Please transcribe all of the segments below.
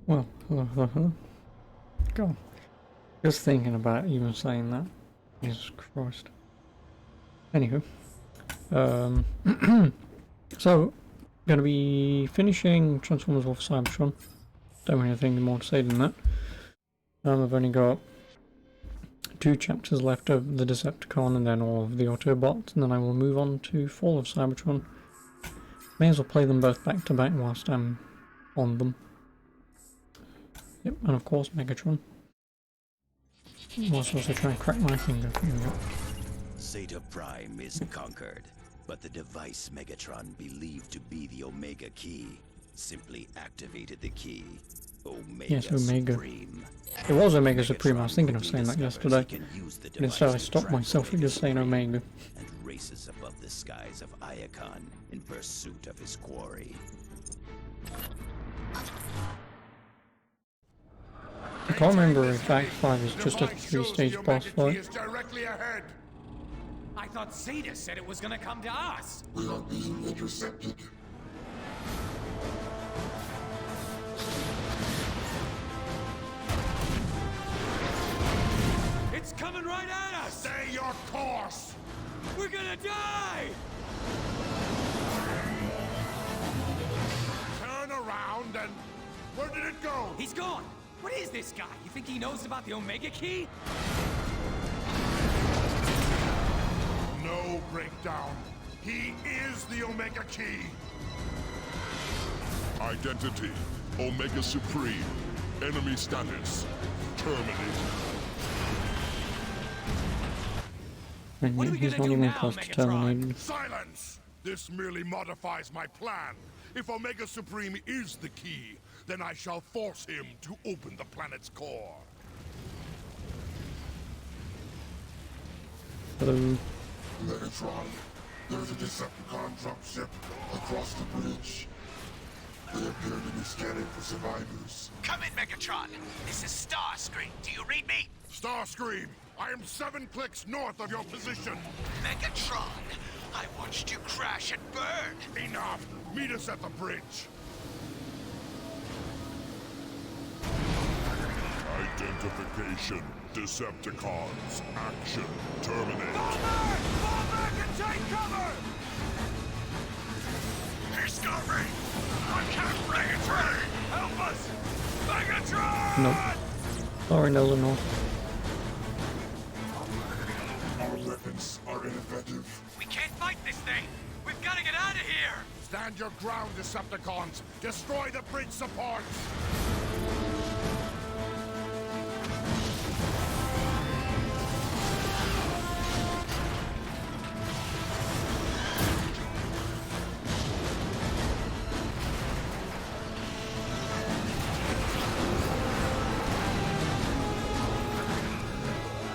Well, God. Just thinking about even saying that. Jesus Christ. Anywho. So, gonna be finishing Transformers War for Cybertron. Don't have anything more to say than that. I've only got 2 chapters left of the Decepticon and then all of the Autobots, and then I will move on to Fall of Cybertron. May as well play them both back to back whilst I'm on them. Yep, and of course Megatron. Whilst also trying to crack my finger. Here we go. Zeta Prime is conquered, but the device Megatron believed to be the Omega Key simply activated the key. Omega Yes, Omega. Supreme. It was Omega Supreme, I was thinking of saying that yesterday. But instead I stopped myself from just saying Omega. And races above the skies of Iacon in pursuit of his quarry. I can't remember if Act 5 is just a 3-stage boss fight. I thought Zeta said it was gonna come to us. We are being intercepted. It's coming right at us! Stay your course! We're gonna die! Turn around and... Where did it go? He's gone! What is this guy? You think he knows about the Omega Key? No breakdown. He is the Omega Key. Identity, Omega Supreme. Enemy status, terminated. And What are we he's gonna not do even now, close to Megatron? terminating. Silence! This merely modifies my plan. If Omega Supreme is the key, then I shall force him to open the planet's core. Hello. Megatron, there's a Decepticon dropship across the bridge. They appear to be scanning for survivors. Come in, Megatron! This is Starscream. Do you read me? Starscream, I am 7 clicks north of your position. Megatron! I watched you crash and burn! Enough! Meet us at the bridge. Identification, Decepticons, action, terminate. Fall back and take cover! Discovery! I can't Megatron! Help us! Megatron! Nope. Sorry, no, no. Our weapons are ineffective. We can't fight this thing! We've got to get out of here! Stand your ground, Decepticons! Destroy the bridge supports!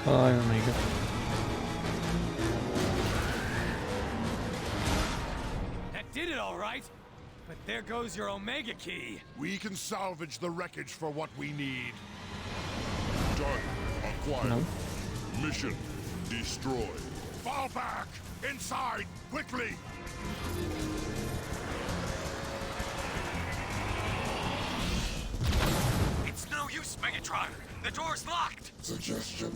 Bye, Omega. That did it all right! But there goes your Omega Key! We can salvage the wreckage for what we need. Done. Acquired. No. Mission, destroy. Fall back! Inside! Quickly! It's no use, Megatron! The door's locked! Suggestion,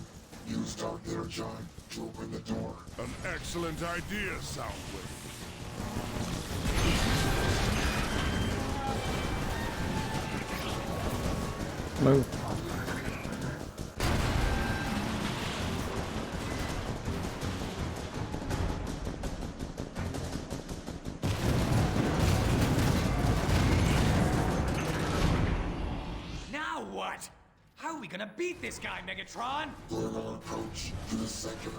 use Dark Energon to open the door. An excellent idea, Soundwave. Move. Now what? How are we gonna beat this guy, Megatron? Thermal approach to the sector.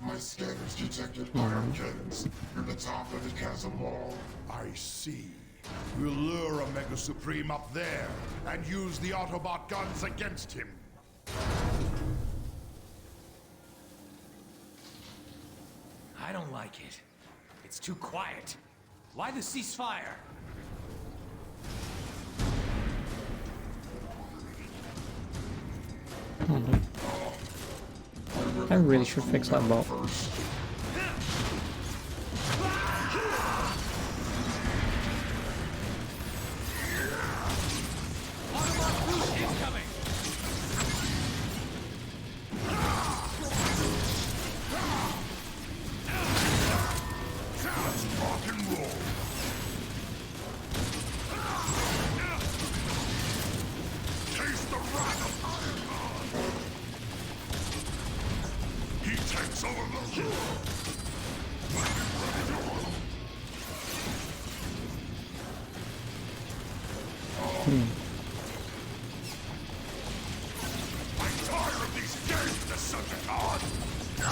My scanners detected iron cannons near the top of the chasm wall. I see. We'll lure Omega Supreme up there and use the Autobot guns against him. I don't like it. It's too quiet. Why the ceasefire? Oh, no. I really should fix that bot. Incoming! Just rock and roll. Taste the wrath of Iron. He takes over the hill. I'm tired of these games, Decepticon! The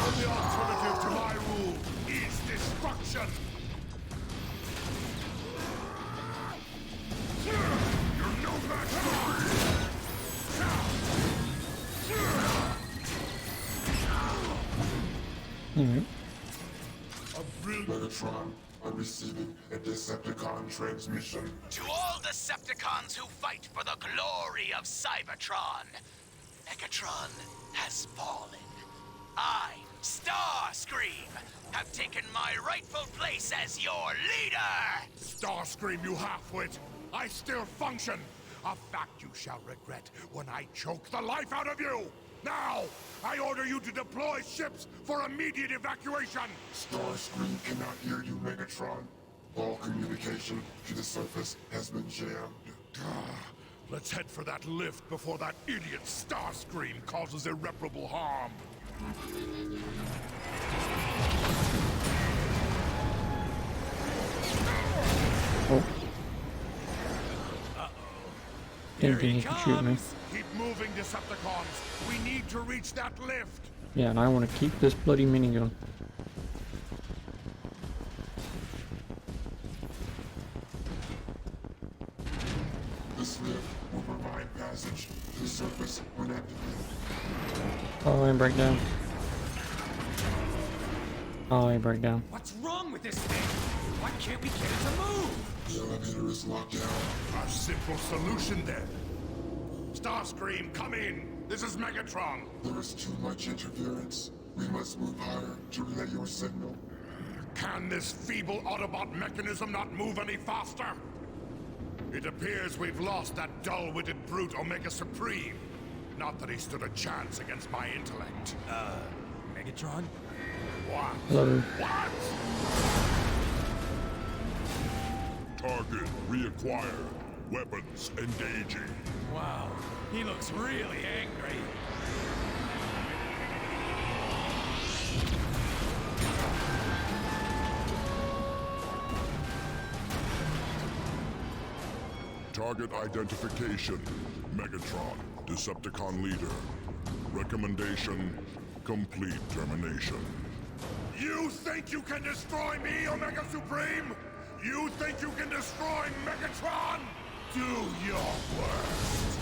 only alternative to my rule is destruction! You're no match for me! Alright. A brilliant Megatron, I'm receiving a Decepticon transmission. To all Decepticons who fight for the glory of Cybertron, Megatron has fallen. I, Starscream, have taken my rightful place as your leader! Starscream, you half-wit! I still function! A fact you shall regret when I choke the life out of you! Now, I order you to deploy ships for immediate evacuation! Starscream cannot hear you, Megatron. All communication to the surface has been jammed. Let's head for that lift before that idiot Starscream causes irreparable harm. Oh. Thinking he could shoot me. Keep moving, Decepticons. We need to reach that lift. Yeah, and I want to keep this bloody minigun. This lift will provide passage to the surface when activated. Oh, and break down. Oh, I break down. What's wrong with this thing? Why can't we get it to move? The elevator is locked down. A simple solution then. Starscream, come in. This is Megatron. There is too much interference. We must move higher to relay your signal. Can this feeble Autobot mechanism not move any faster? It appears we've lost that dull-witted brute Omega Supreme. Not that he stood a chance against my intellect. Megatron? What? Hello. What? Target reacquired. Weapons engaging. Wow, he looks really angry. Target identification. Megatron, Decepticon leader. Recommendation, complete termination. You think you can destroy me, Omega Supreme? You think you can destroy Megatron? Do your worst.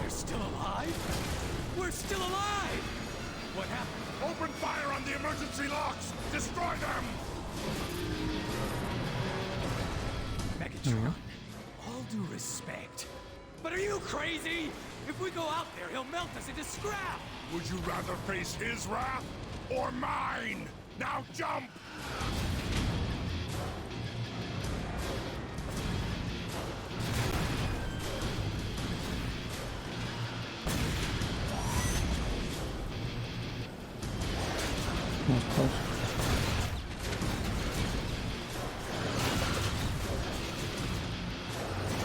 They're still alive? We're still alive! What happened? Open fire on the emergency locks! Destroy them! Megatron, all due respect. But are you crazy? If we go out there, he'll melt us into scrap! Would you rather face his wrath or mine? Now jump! That was close.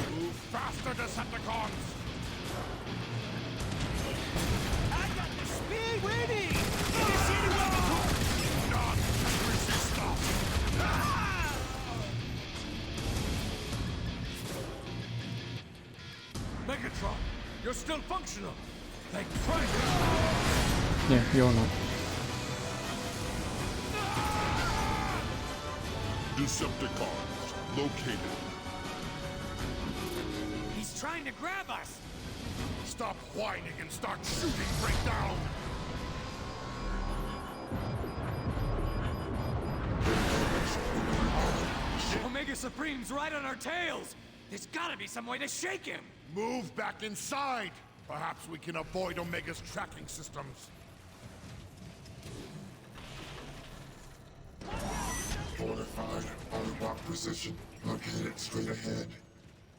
Move faster, Decepticons! I got the speed we need! Initiating weapon pull! None can resist us! Megatron, you're still functional! Thank Christ! Yeah, you're not. Decepticons located. He's trying to grab us! Stop whining and start shooting breakdown! Omega Supreme's right on our tails! There's gotta be some way to shake him! Move back inside! Perhaps we can avoid Omega's tracking systems. Fortified Autobot precision located straight ahead.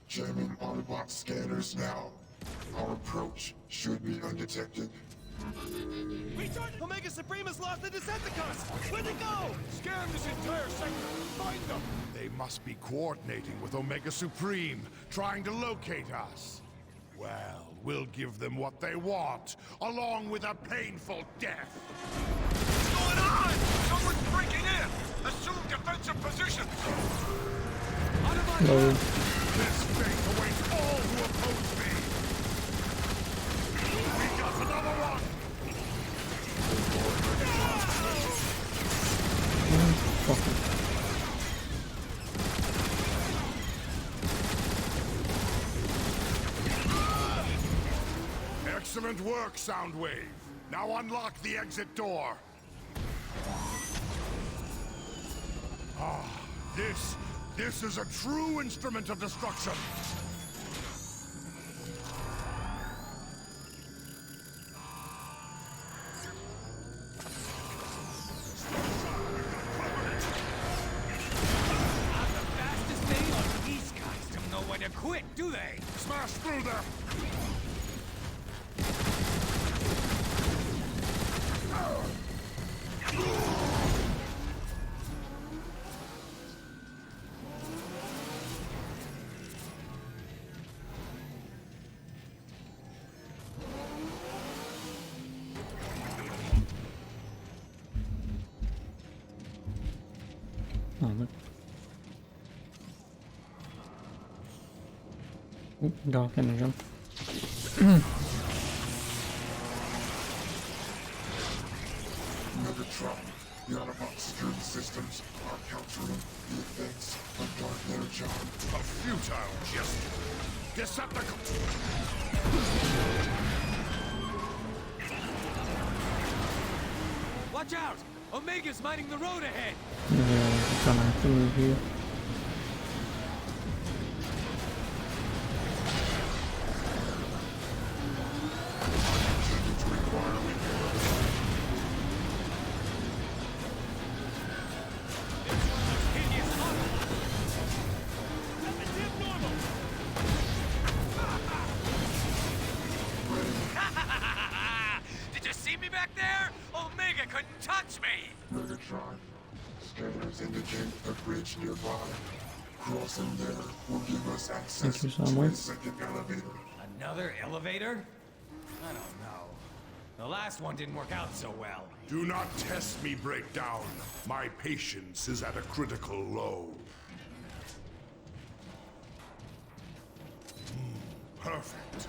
Jamming Autobot scanners now. Our approach should be undetected. Omega Supreme has lost the Decepticons! Where'd they go? Scan this entire sector! Find them! They must be coordinating with Omega Supreme, trying to locate us. Well, we'll give them what they want, along with a painful death. What's going on? Someone's breaking in! Assume defensive positions! Autobot Hello. This fate awaits all who oppose me. We got another one! Fuck it. Excellent work, Soundwave. Now unlock the exit door. This is a true instrument of destruction. These guys don't know when to quit, do they? Smash through them! Moment. Oop, dark energy. Megatron, the Autobot security systems are countering the effects of dark energy. A futile gesture. Decepticons! Watch out! Omega's mining the road ahead! Yeah, we're gonna have to move here. Did you see me back there? Omega couldn't touch me! Megatron, scanners indicate a bridge nearby. Crossing there will give us access Thank you, to Soundwave. a second elevator. Another elevator? I don't know. The last one didn't work out so well. Do not test me, Breakdown. My patience is at a critical low. Perfect.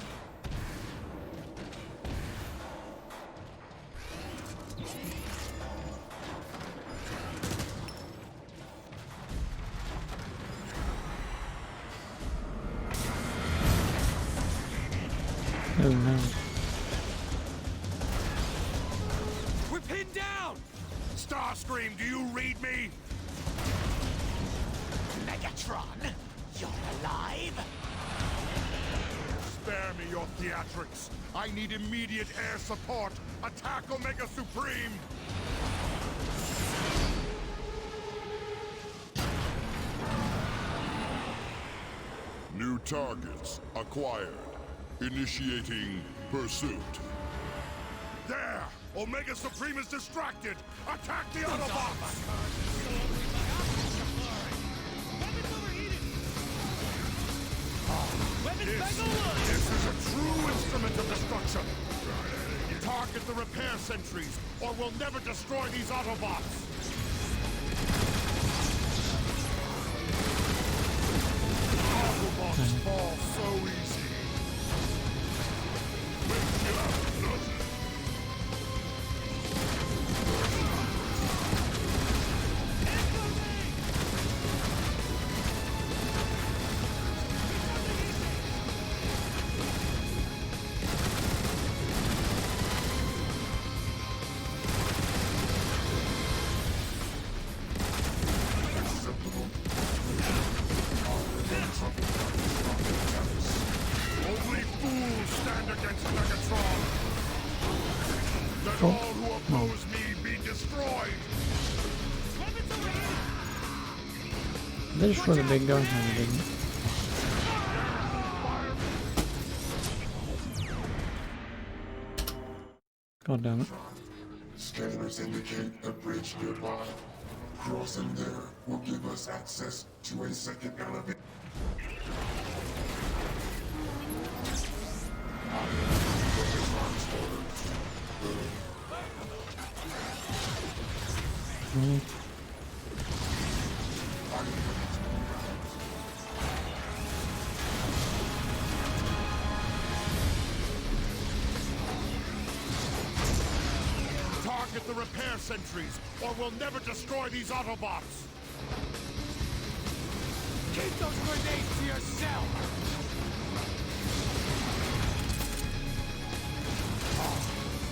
Oh no. We're pinned down! Starscream, do you read me? Megatron, you're alive? Spare me your theatrics. I need immediate air support. Attack Omega Supreme! New targets acquired. Initiating pursuit. There! Omega Supreme is distracted! Attack the Autobots! This is a true instrument of destruction! Target the repair sentries, or we'll never destroy these Autobots! Autobots fall so easy. Only fools stand against Megatron! They destroy the big guy? No, they didn't. God damn it. Scanners indicate a bridge nearby. Crossing there will give us access to a second elevator. Target the repair sentries, or we'll never destroy these Autobots! Keep those grenades to yourself!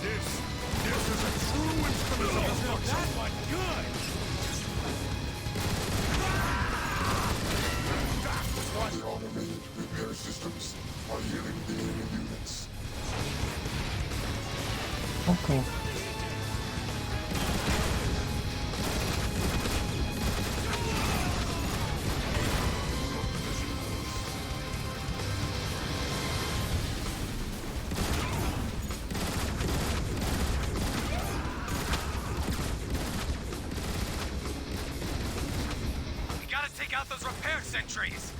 This is a true instrument of destruction! That one good! The automated repair systems are healing the enemy units. Okay. We gotta take out those repair sentries!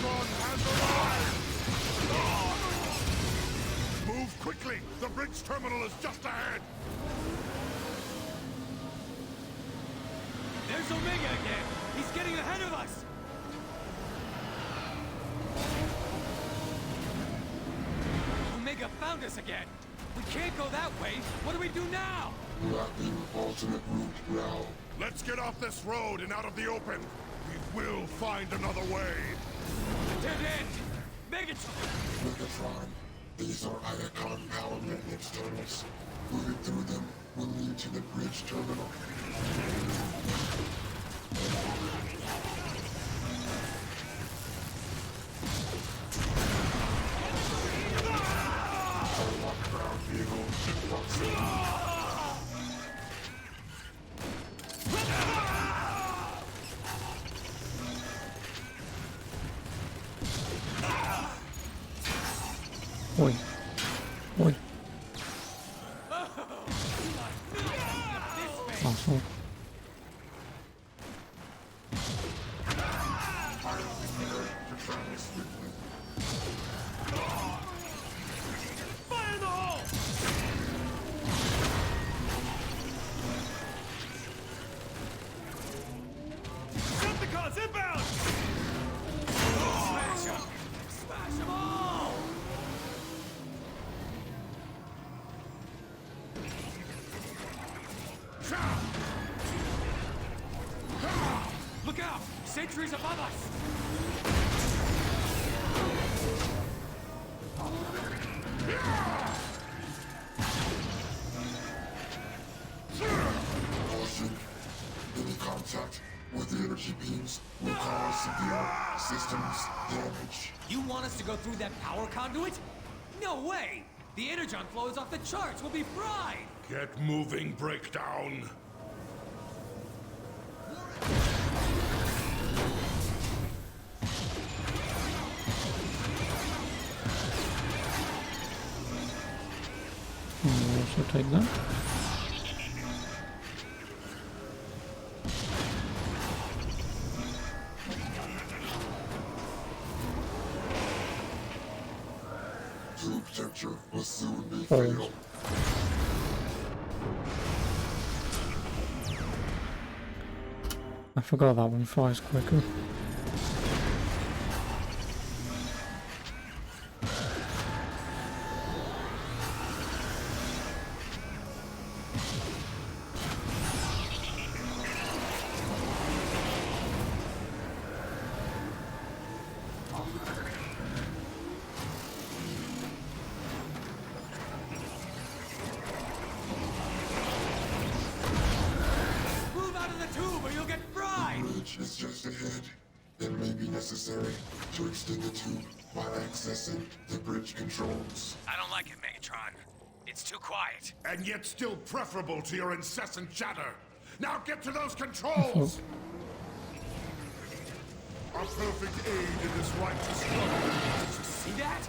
Cybertron has arrived! Move quickly! The bridge terminal is just ahead! There's Omega again! He's getting ahead of us! Omega found us again! We can't go that way! What do we do now? Mapping alternate route now. Let's get off this road and out of the open! We will find another way! Dead end! Megatron! Megatron. These are Iacon power maintenance tunnels. Moving through them will lead to the bridge terminal. Unlock ground vehicle in proximity. Oi. Oi. Asshole. Fire in the hole! Decepticons inbound! Smash them! Smash them all! Look out! Sentries above us! Caution. Any contact with the energy beams will cause severe systems damage. You want us to go through that power conduit? No way! The energon flow is off the charts! We'll be fried! Get moving, Breakdown! We'll also take that. Tube temperature will soon be Oh. fatal. I forgot that one fires quicker. bridge is just ahead. It may be necessary to extend the tube by accessing the bridge controls. I don't like it, Megatron. It's too quiet. And yet still preferable to your incessant chatter. Now get to those controls! A perfect aid in this righteous struggle. Did you see that?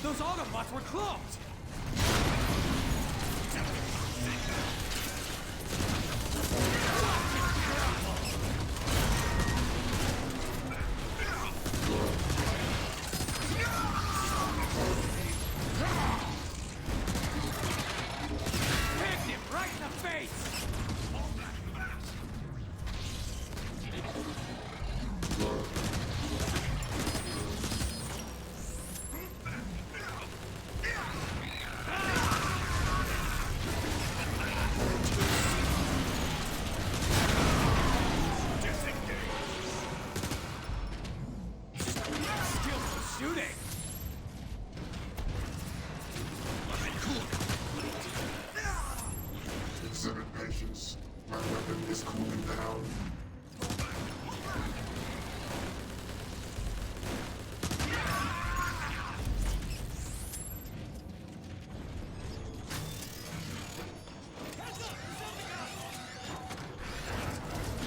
Those Autobots were cloaked! Picked him right in the face! Skillful shooting! Exhibit patience. My weapon is cooling down.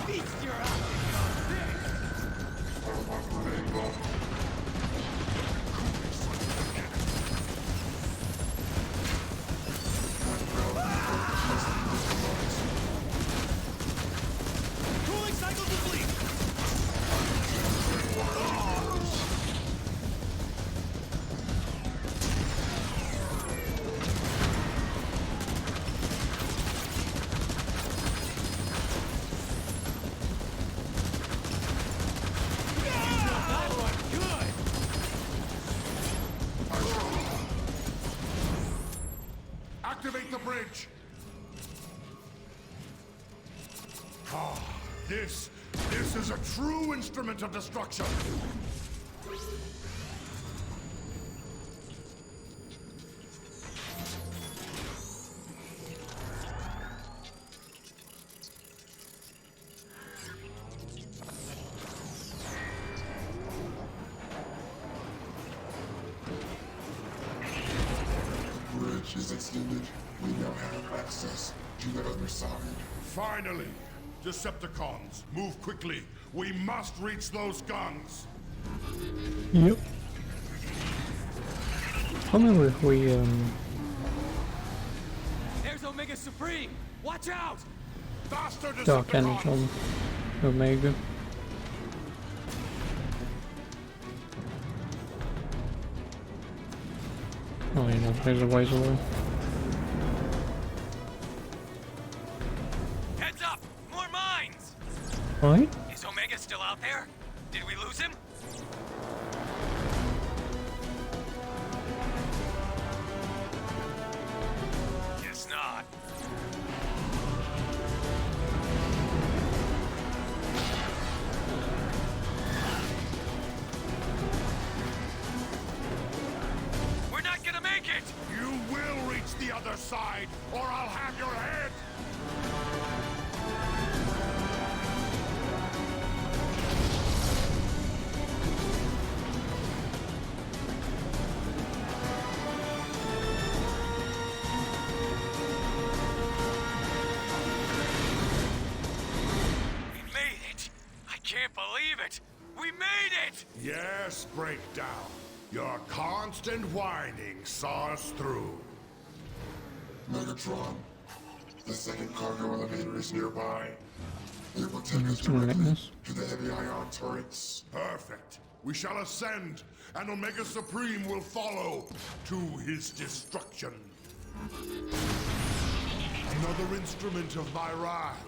Beast, you're out! Autobot remain low. Cooling cycle complete! That one good! Activate the bridge! Ah, this is a true instrument of destruction! Bridge is extended. We now have access to the other side. Finally! Decepticons, move quickly! We must reach those guns! Yep. I remember if we There's Omega Supreme! Watch out! Faster, dark energy Decepticons! on Omega. Oh, you know, there's a ways away. Heads up! More mines! Right? Is Omega still out there? Did we lose him? Guess not. We're not gonna make it! You will reach the other side, or I'll have your head! We made it! I can't believe it! We made it! Yes, Breakdown. Your constant whining saw us through. Megatron, the second cargo elevator is nearby. It will take us Can we make directly this? to the heavy ion turrets. Perfect. We shall ascend, and Omega Supreme will follow to his destruction. Another instrument of my wrath.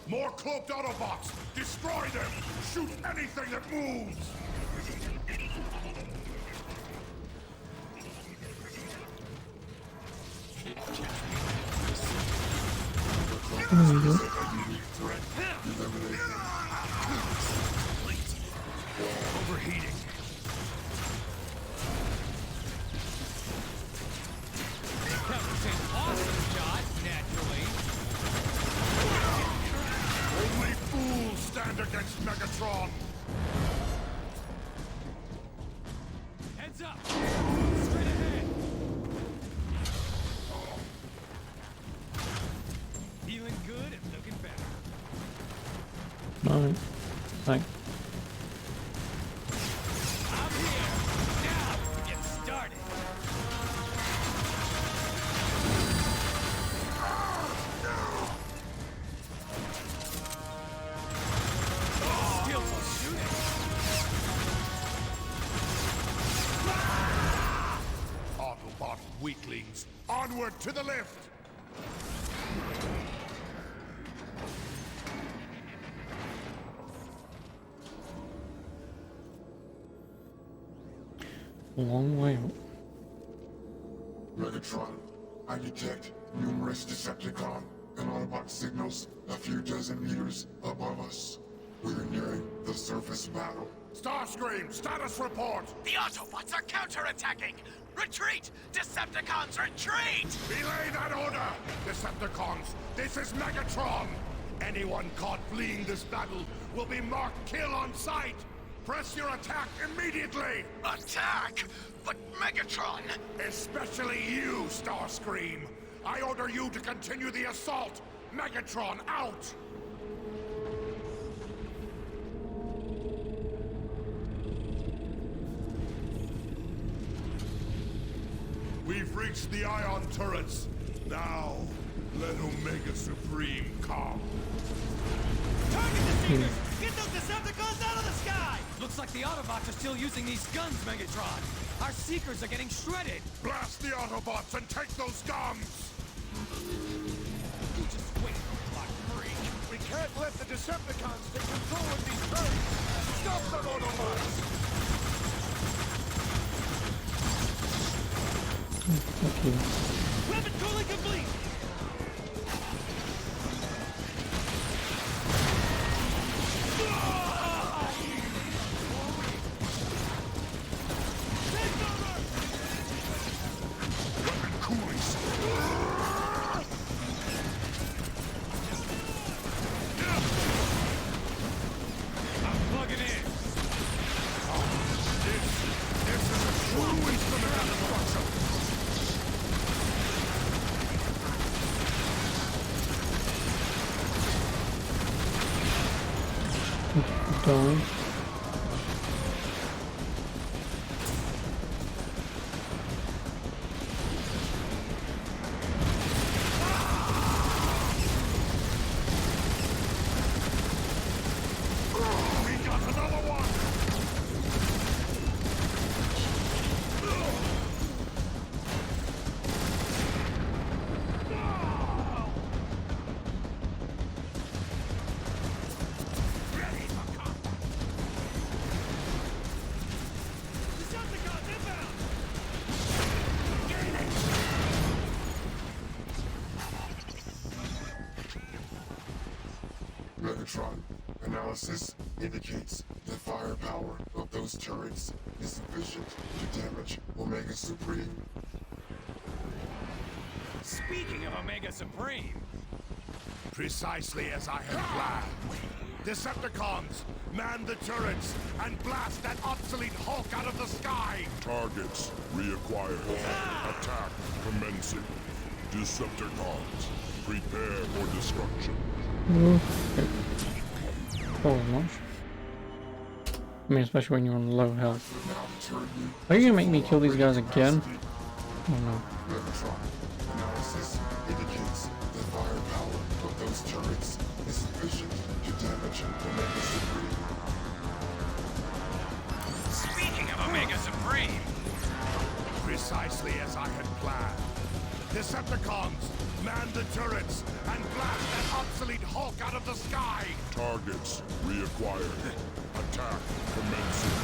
More cloaked Autobots! Destroy them! Shoot anything that moves! There you go. Overheating. That was an awesome shot, naturally. Only fools stand against Megatron. Heads up! Straight ahead! Feeling good and looking better. Alright. Thanks. I'm here! Now, get started! Skillful shooting! Autobot weaklings, onward to the lift! Long way up. Megatron, I detect numerous Decepticon and Autobot signals a few dozen meters above us. We are nearing the surface battle. Starscream, status report! The Autobots are counterattacking! Retreat! Decepticons, retreat! Belay that order! Decepticons, this is Megatron! Anyone caught fleeing this battle will be marked kill on sight! Press your attack immediately! Attack! But Megatron! Especially you, Starscream! I order you to continue the assault! Megatron out! We've reached the ion turrets. Now, let Omega Supreme come. Target the Seekers! Get those Decepticons out of the sky! Looks like the Autobots are still using these guns, Megatron. Our Seekers are getting shredded. Blast the Autobots and take those guns! You just wait, Clock Freak. We can't let the Decepticons take control of these turrets! Stop them, Autobots! Thank you. Weapon cooling complete! Weapon cooling I'm plugging in. This is a true instrument of destruction! Going. We got another one! Ready for combat! Decepticons inbound! Megatron, analysis indicates the firepower of those turrets is sufficient to damage Omega Supreme. Speaking of Omega Supreme, Precisely as I had planned. Decepticons, man the turrets and blast that obsolete Hulk out of the sky! Targets reacquired. Attack commencing. Decepticons, prepare for destruction. Oh, much. I mean, especially when you're on low health. Now turn you Are you gonna make me kill these guys again? Oh no. Megatron, analysis indicates the firepower of those turrets is sufficient to damage Omega Supreme. speaking of Omega Supreme, Precisely as I had planned. Decepticons, man the turrets and blast that obsolete Hulk out of the sky! Targets reacquired. Attack commencing.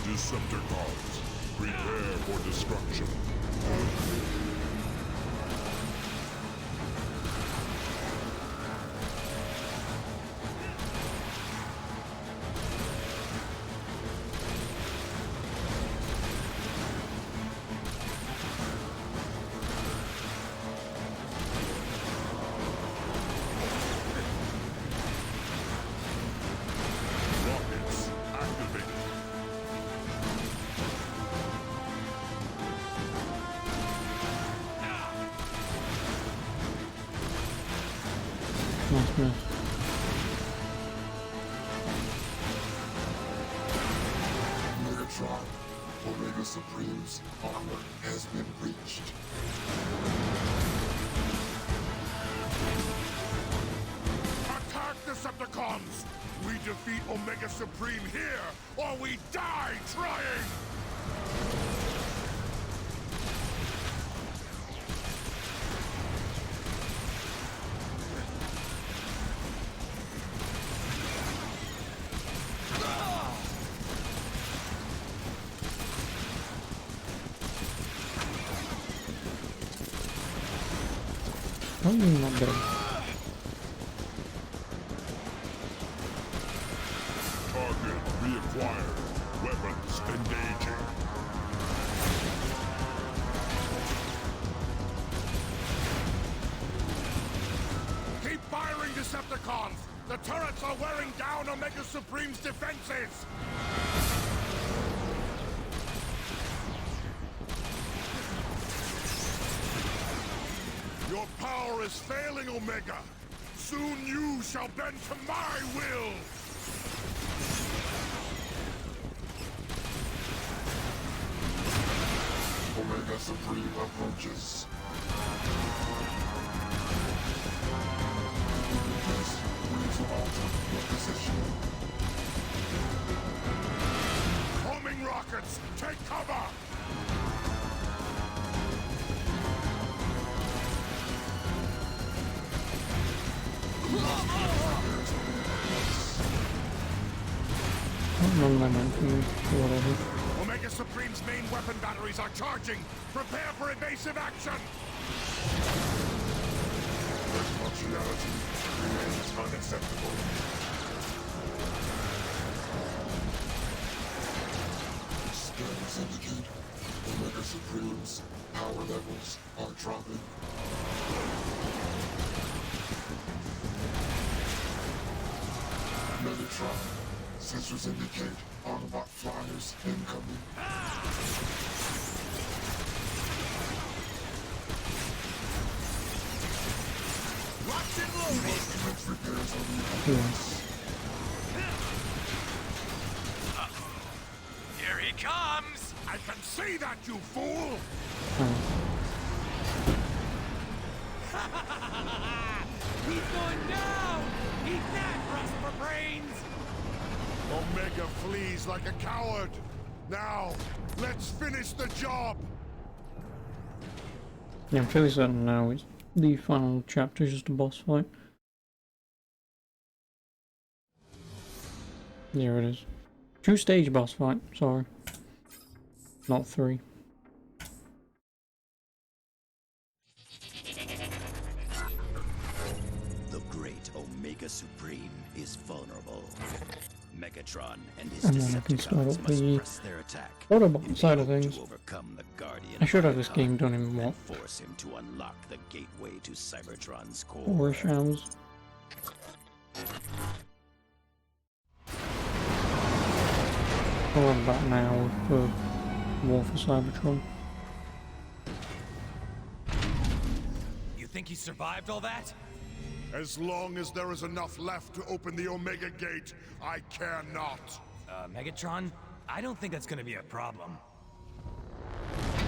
Decepticons, prepare for destruction. Nice miss. Megatron, Omega Supreme's armor has been breached. Attack Decepticons! We defeat Omega Supreme here, or we die trying! How are you not dead? Target reacquired. Weapons engaging. Keep firing, Decepticons! The turrets are wearing down Omega Supreme's defenses! Your power is failing, Omega! Soon you shall bend to my will! Omega Supreme approaches. Yes, we need to alter your position. Homing rockets, take cover! What wrong momentum or whatever. Omega Supreme's main weapon batteries are charging! Prepare for evasive action! Their partiality remains unacceptable. Scans indicate Omega Supreme's power levels are dropping. Megatron, sensors indicate Autobot flyers incoming. Locked and loaded. Commence repairs on the Autobots. Here he comes! I can see that, you fool! He's going down! Eat that, rust for brains! Omega flees like a coward! Now, let's finish the job! Yeah, I'm fairly certain now it's the final chapter, just a boss fight. There it is. 2-stage boss fight, sorry. Not 3. The great Omega Supreme is vulnerable. Megatron and his And then I can start Decepticons up must the press their attack Autobot in side of hope things. to overcome the Guardian I should have this Autobot game done in what, and force him to unlock the gateway to Cybertron's core. 4-ish hours. I'll have about an hour for War for Cybertron. You think he survived all that? As long as there is enough left to open the Omega Gate, I care not. Megatron? I don't think that's gonna be a problem.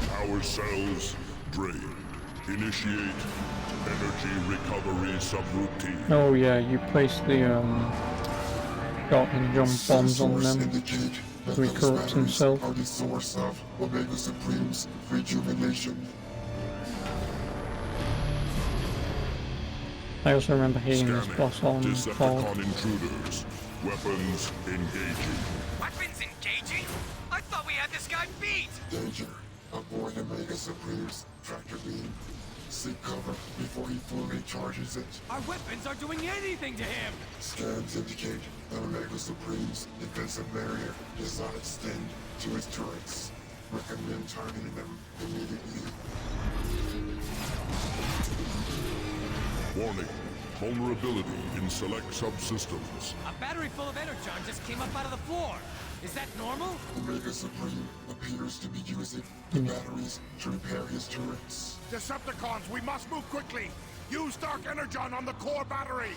Power cells drained. Initiate energy recovery subroutine. Oh yeah, you place the shot and jump bombs on Sensors them. indicate that to those recover batteries himself. are the source of Omega Supreme's rejuvenation. I also remember hitting this Scanning. boss on Fall. Decepticon intruders. Weapons engaging. Weapons engaging? I thought we had this guy beat! Danger. Avoid Omega Supreme's tractor beam. Seek cover before he fully charges it. Our weapons aren't doing anything to him! Scans indicate that Omega Supreme's defensive barrier does not extend to his turrets. Recommend targeting them immediately. Warning. Vulnerability in select subsystems. A battery full of energon just came up out of the floor. Is that normal? Omega Supreme appears to be using the batteries to repair his turrets. Decepticons, we must move quickly! Use Dark Energon on the core battery!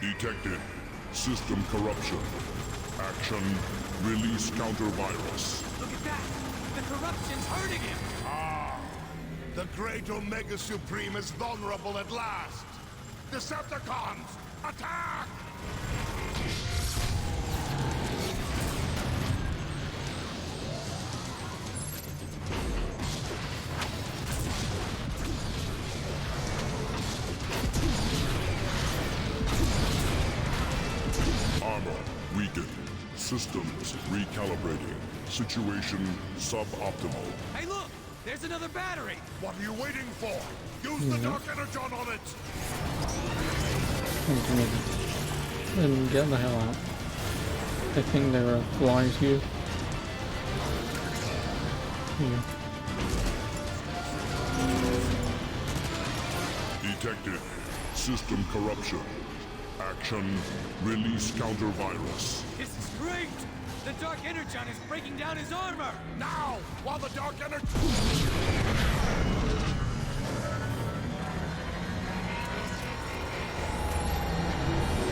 Detected. System corruption. Action. Release counter-virus. Look at that! The corruption's hurting him! The great Omega Supreme is vulnerable at last! Decepticons, attack! Armor weakened. Systems recalibrating. Situation suboptimal. Hey look! There's another battery! What are you waiting for? Use the Dark Energon on it! Then get the hell out. I think there are flies here. Here. Detected. System corruption. Action. Release counter-virus. This is great! The Dark Energon is breaking down his armor! Now! While the Dark Energon...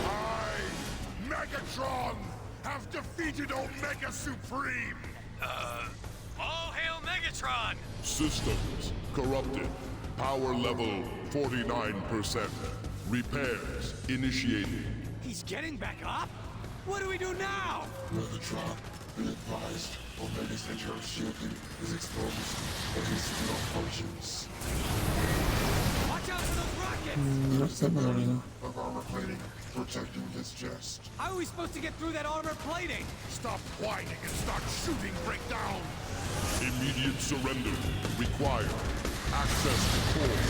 I, Megatron, have defeated Omega Supreme! All hail Megatron! Systems corrupted. Power level 49%. Repairs initiated. He's getting back up? What do we do now? Megatron, be advised, Omega's internal shielding is exposed, but he still functions. Watch out for those rockets! That's not what I mean. Of armor plating protecting his chest. How are we supposed to get through that armor plating? Stop whining and start shooting breakdown! Immediate surrender required. Access to core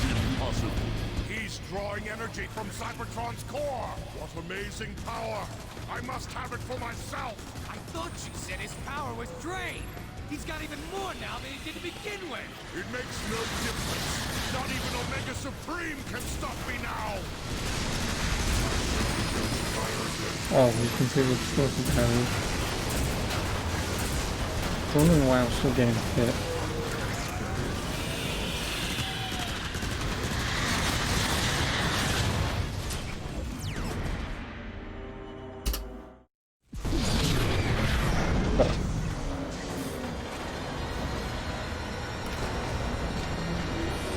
impossible. He's drawing energy from Cybertron's core! What amazing power! I must have it for myself! I thought you said his power was drained! He's got even more now than he did to begin with! It makes no difference! Not even Omega Supreme can stop me now! Oh, we completely destroyed the barrier. Wondering why I'm still getting hit.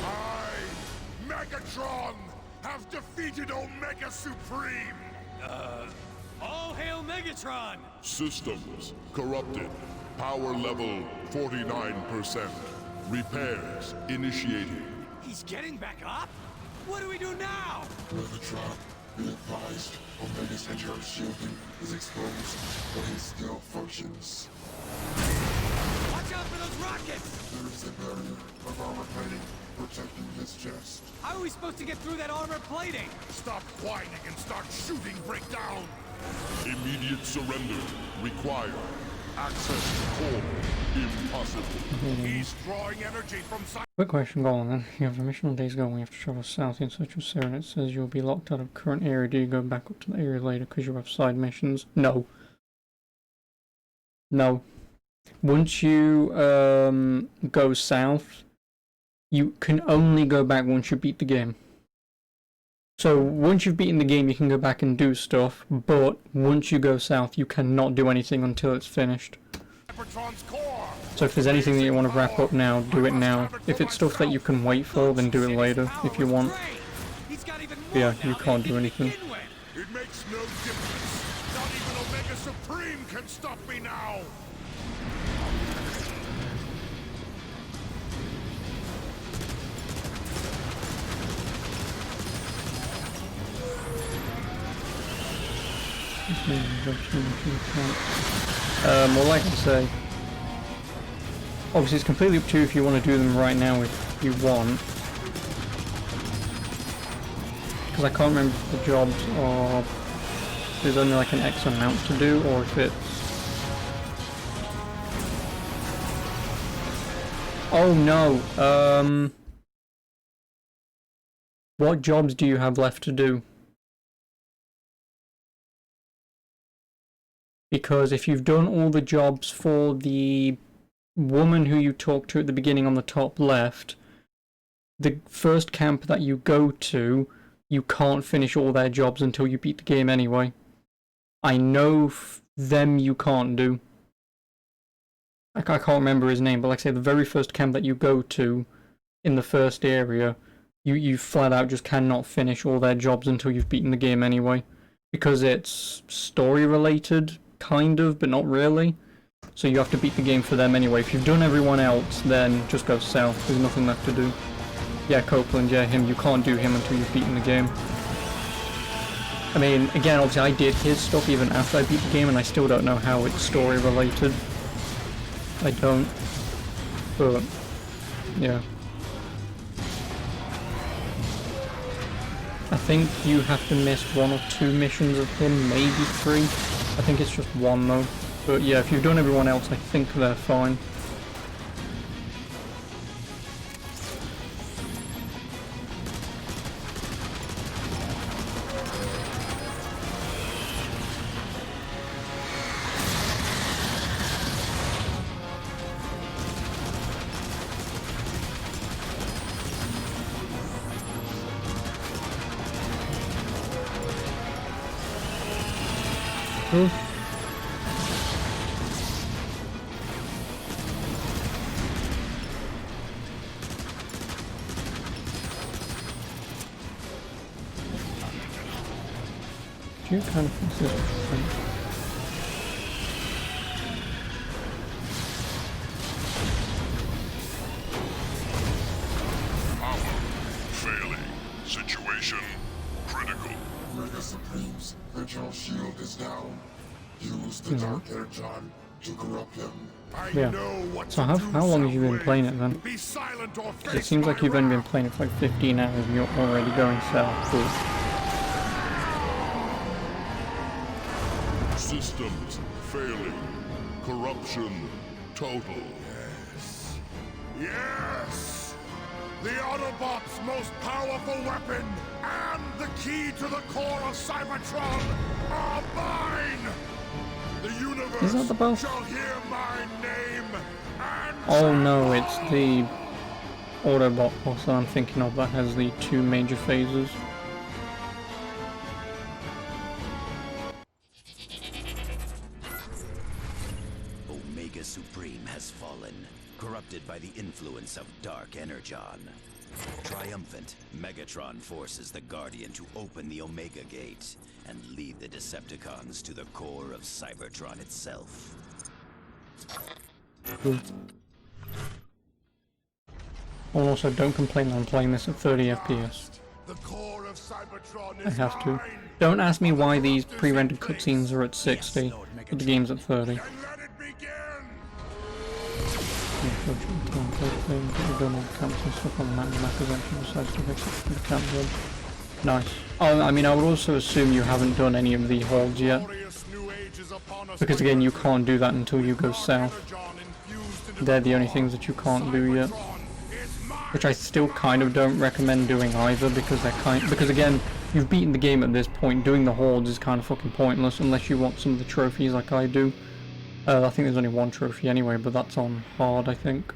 I, Megatron, have defeated Omega Supreme! All hail Megatron! Systems corrupted. Power level 49%. Repairs initiated. He's getting back up? What do we do now? Megatron, be advised, Omega's internal shielding is exposed, but he still functions. Watch out for those rockets! There is a barrier of armor plating protecting his chest. How are we supposed to get through that armor plating? Stop whining and start shooting breakdown! Immediate surrender required. Access to core impossible. He's drawing energy from Quick question, go on then. You have a mission on days ago when you have to travel south in search of Sarah and it says you'll be locked out of current area. Do you go back up to the area later because you have side missions? No. No. Once you go south, you can only go back once you beat the game. So once you've beaten the game you can go back and do stuff, but once you go south you cannot do anything until it's finished. Cybertron's core! So if there's anything that you want to wrap up now, do it now. If it's stuff that you can wait for, then do it later if you want. Yeah, you can't do anything. It makes no difference! Not even Omega Supreme can stop me now! Well, like I say, obviously it's completely up to you if you want to do them right now if you want. Because I can't remember if the jobs are, there's only like an X amount to do, or if it's... Oh no, what jobs do you have left to do? Because if you've done all the jobs for the woman who you talked to at the beginning on the top left, the first camp that you go to, you can't finish all their jobs until you beat the game anyway. I know them you can't do. I can't remember his name, but like I say, the very first camp that you go to in the first area, you flat out just cannot finish all their jobs until you've beaten the game anyway. Because it's story related, kind of, but not really. So you have to beat the game for them anyway. If you've done everyone else, then just go south. There's nothing left to do. Yeah, Copeland, yeah, him. You can't do him until you've beaten the game. I mean, again, obviously I did his stuff even after I beat the game, and I still don't know how it's story related. I don't. But, yeah. I think you have to miss 1 or 2 missions of him, maybe 3. I think it's just 1 though. But yeah, if you've done everyone else, I think they're fine. Cool. Do you kind of think this is different? Power failing. Situation critical. Mega Supremes, Virtual Shield is down. Use the Dark Energon to corrupt them. I Yeah. know what So to do, how long have you been Soundwave. playing it then? Be silent or face It seems like my you've only been wrath. playing it for like 15 hours and you're already going south. Cool. Systems failing. Corruption total. Yes! The Autobots' most powerful weapon and the key to the core of Cybertron are mine! The universe Is that the boss? shall hear my name and Oh no, it's the Autobot boss that I'm thinking of that has the 2 major phases. Omega Supreme has fallen, corrupted by the influence of Dark Energon. Triumphant, Megatron forces the Guardian to open the Omega Gate and lead the Decepticons to the core of Cybertron itself. Cool. Oh, also, don't complain that I'm playing this at 30 FPS. the core of Cybertron I is have to. mine. Don't ask me why these pre-rendered cutscenes are at 60, but the game's at 30. And let it begin! Nice. Oh, I mean, I would also assume you haven't done any of the holds yet, Glorious new age is upon us. because again, you can't do that until you go south. They're the only things that you can't do yet, which I still kind of don't recommend doing either, because because again, you've beaten the game at this point. Doing the holds is kind of fucking pointless unless you want some of the trophies like I do. I think there's only 1 trophy anyway, but that's on hard, I think.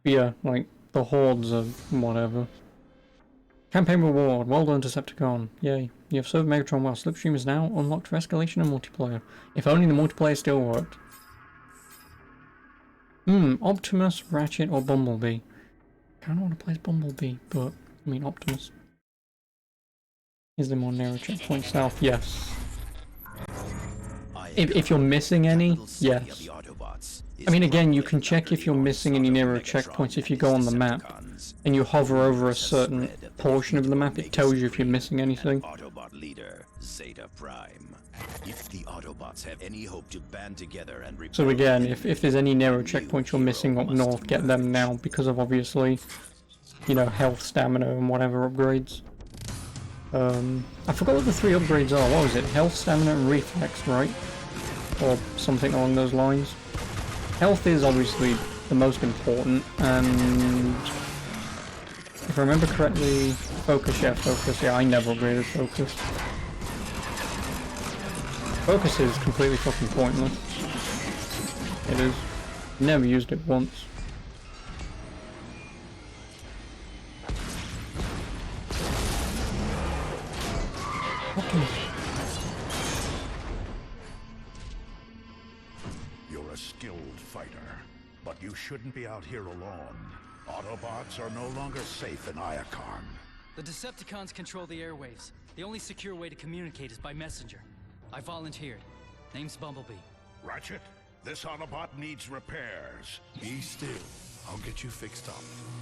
But yeah, like, the hordes are whatever. Campaign reward. Well done, Decepticon. Yay. You have served Megatron well. Slipstream is now unlocked for escalation and multiplayer. If only the multiplayer still worked. Optimus, Ratchet, or Bumblebee? I kind of want to play as Bumblebee, but, I mean, Optimus. Is there more narrow checkpoint south? Yes. If you're missing any, yes. I mean, again, you can check if you're missing any Nero checkpoints if you go on the map and you hover over a certain portion of the map. It tells you if you're missing anything. Autobot leader, Zeta Prime. If the Autobots have any hope to band together and So again, if there's any Nero checkpoints you're missing up north, get them now because of obviously, you know, health, stamina, and whatever upgrades. I forgot what the 3 upgrades are. What was it? Health, stamina, and reflex, right? Or something along those lines. Health is obviously the most important, and if I remember correctly, focus, yeah, I never upgraded focus. Focus is completely fucking pointless. It is. Never used it once. You're a skilled fighter, but you shouldn't be out here alone. Autobots are no longer safe in Iacon. The Decepticons control the airwaves. The only secure way to communicate is by messenger. I volunteered. Name's Bumblebee. Ratchet, this Autobot needs repairs. Be still. I'll get you fixed up.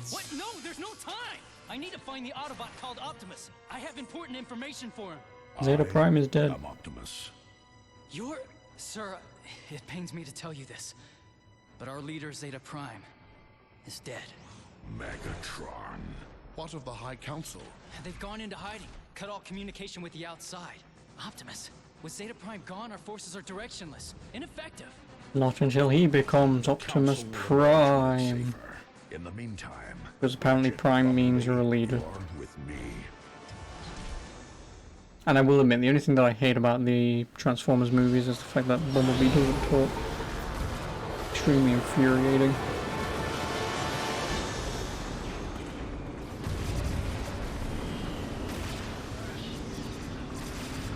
What? No, there's no time! I need to find the Autobot called Optimus. I have important information for him. Zeta Prime is dead. I'm Optimus. You're... Sir, it pains me to tell you this, but our leader, Zeta Prime, is dead. Megatron. What of the High Council? They've gone into hiding, cut all communication with the outside. Optimus, with Zeta Prime gone, our forces are directionless, ineffective. Not until he becomes Optimus Prime. In the meantime, Because apparently Prime means you're a leader. you're with me. And I will admit, the only thing that I hate about the Transformers movies is the fact that Bumblebee doesn't talk. Extremely infuriating.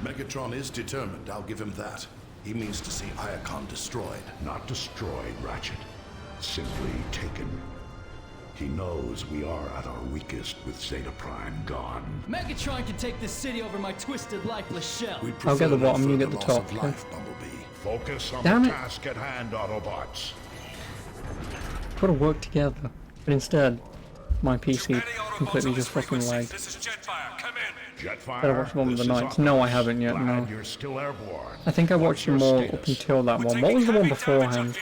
Megatron is determined, I'll give him that. He means to see Iacon destroyed. Not destroyed, Ratchet. Simply taken. He knows we are at our weakest with Zeta Prime gone. Megatron can take this city over my twisted, lifeless shell. We I'll get the prefer no bottom, you get further the loss top, of life, Bumblebee. Focus on Damn the it. task at hand, Autobots. Gotta work together. But instead, my PC completely just fucking lagged. This is Jetfire. Come in. Jetfire, Better watch one of the this is nights. No, I Optimus. haven't yet, Glad no. You're still airborne. I think I watched them all up status? until that one. What was the one beforehand?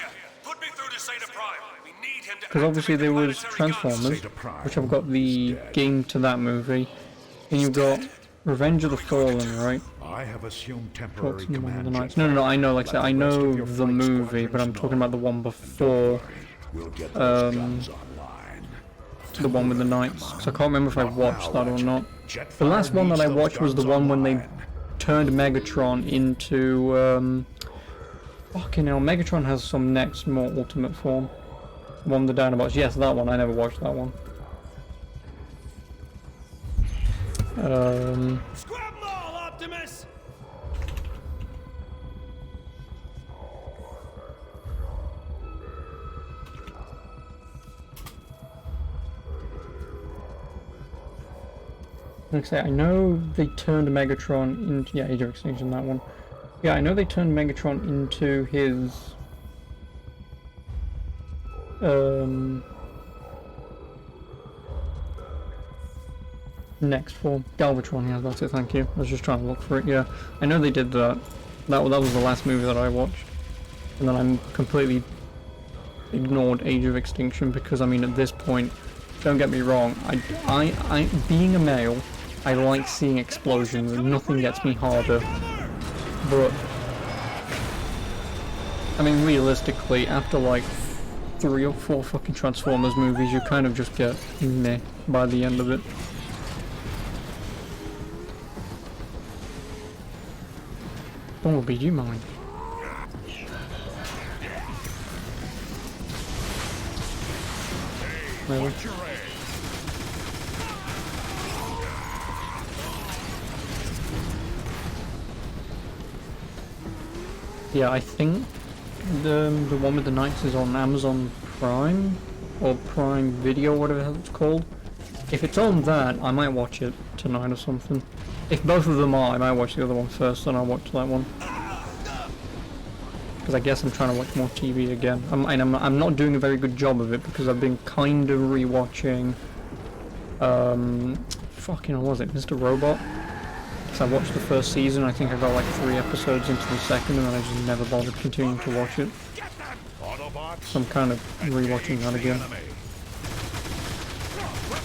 Put me through to Zeta Prime. We need him to Because obviously there was Transformers, Zeta Prime which I've got the is dead. game to that movie. And you've got Revenge of the Fallen, right? I have assumed Talks temporary in the one of command. the nights. No, I know, like I said, I Let the rest know of your the flight movie, but I'm squadrons talking about the one know. before, We'll get those guns online. the one with the knights. Because I can't remember if I watched that or not. Jetfire The last one that needs I those watched was the guns one when they online. turned Megatron into, fucking hell, Megatron has some next, more ultimate form. One of the Dinobots. Yes, that one. I never watched that one. Scrap them all, Optimus! Like I say, I know they turned Megatron into... Yeah, Age of Extinction, that one. Yeah, I know they turned Megatron into his... next form. Galvatron, yeah, that's it, thank you. I was just trying to look for it, yeah. I know they did that. That was the last movie that I watched. And then I completely ignored Age of Extinction because, I mean, at this point, don't get me wrong, I being a male, I like seeing explosions and nothing gets me harder. But, I mean, realistically, after like 3 or 4 fucking Transformers movies, you kind of just get meh by the end of it. Bumblebee, do you mind? Really? Yeah, I think the one with the knights is on Amazon Prime or Prime Video, whatever the hell it's called. If it's on that, I might watch it tonight or something. If both of them are, I might watch the other one first, then I'll watch that one. Because I guess I'm trying to watch more TV again. I'm not doing a very good job of it because I've been kind of rewatching. Fucking, what was it, Mr. Robot? Because I watched the first season. I think I got like 3 episodes into the second, and then I just never bothered continuing to watch it. Autobots, So I'm kind of rewatching that again. enemy.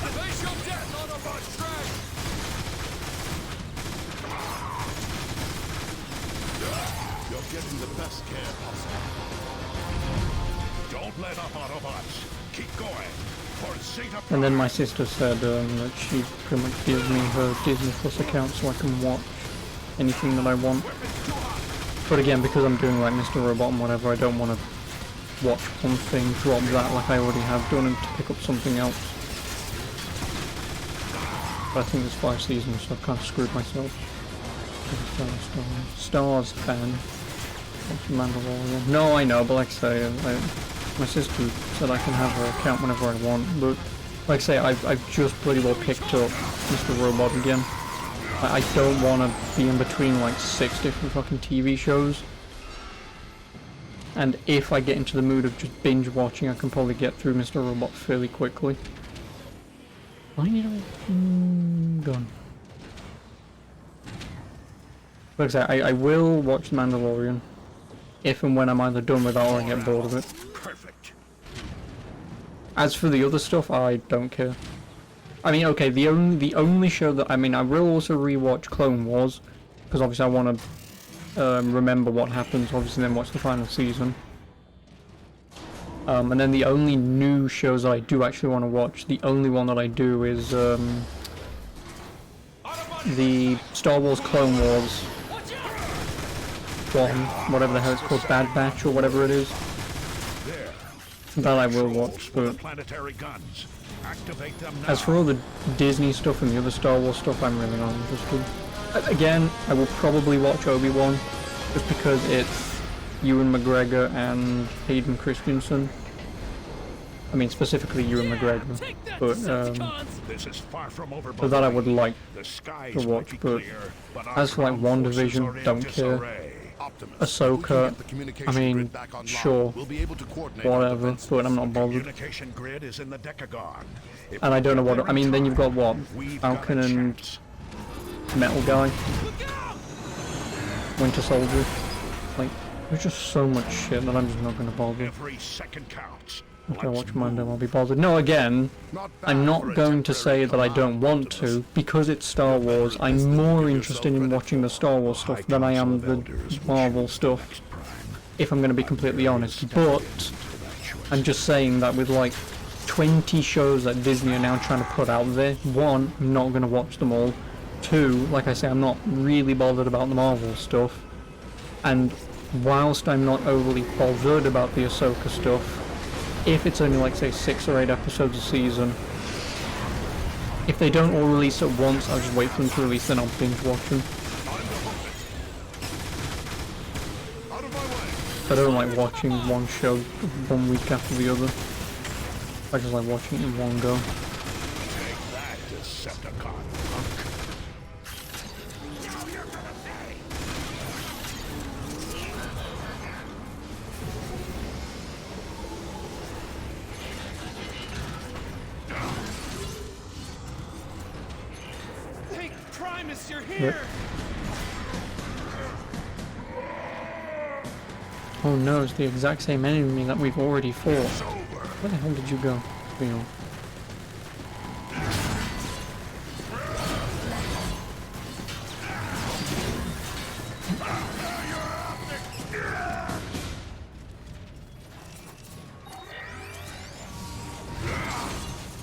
Face your death, Autobots drag! You're getting the best care possible. Don't let up, Autobots. Keep going. For Zeta Prime. And then my sister said that she pretty much gives me her Disney Plus account so I can watch anything that I want. But again, because I'm doing like Mr. Robot and whatever, I don't want to watch one thing, drop that like I already have done, and to pick up something else. But I think there's 5 seasons, so I've kind of screwed myself. Stars fan. Mandalorian. No, I know, but like I say, my sister said I can have her account whenever I want, but like I say, I've just pretty well picked up Mr. Robot again. I don't want to be in between like 6 different fucking TV shows. And if I get into the mood of just binge watching, I can probably get through Mr. Robot fairly quickly. I need a gun. Like I say, I will watch The Mandalorian if and when I'm either done with it or I get bored of it. Perfect. As for the other stuff, I don't care. I mean, okay, the only show that I will also rewatch Clone Wars because obviously I want to remember what happens. Obviously, then watch the final season. And then the only new shows I do actually want to watch, the only one that I do is the Star Wars Clone Wars one, whatever the hell it's called, Bad Batch or whatever it is. That I will watch, but as for all the Disney stuff and the other Star Wars stuff, I'm really not interested. Again, I will probably watch Obi-Wan, just because it's Ewan McGregor and Hayden Christensen. I mean, specifically Ewan McGregor, but so that I would like to watch. But as for like WandaVision, don't care. Ahsoka, I mean, sure, whatever, but I'm not bothered. And I don't know what, I mean, then you've got what, Falcon and Metal Guy, Winter Soldier, like, there's just so much shit that I'm just not going to bother. If I watch Mando, I'll be bothered. No, again, I'm not going to say that I don't want to, because it's Star Wars. I'm more interested in watching the Star Wars stuff than I am the Marvel stuff, if I'm going to be completely honest. But I'm just saying that with like 20 shows that Disney are now trying to put out there, 1, I'm not going to watch them all. 2, like I say, I'm not really bothered about the Marvel stuff. And whilst I'm not overly bothered about the Ahsoka stuff, if it's only like say 6 or 8 episodes a season, if they don't all release at once, I'll just wait for them to release, then I'll binge watch them. I don't like watching one show 1 week after the other. I just like watching it in one go. You're here. Oh no, it's the exact same enemy that we've already fought. Where the hell did you go? Real.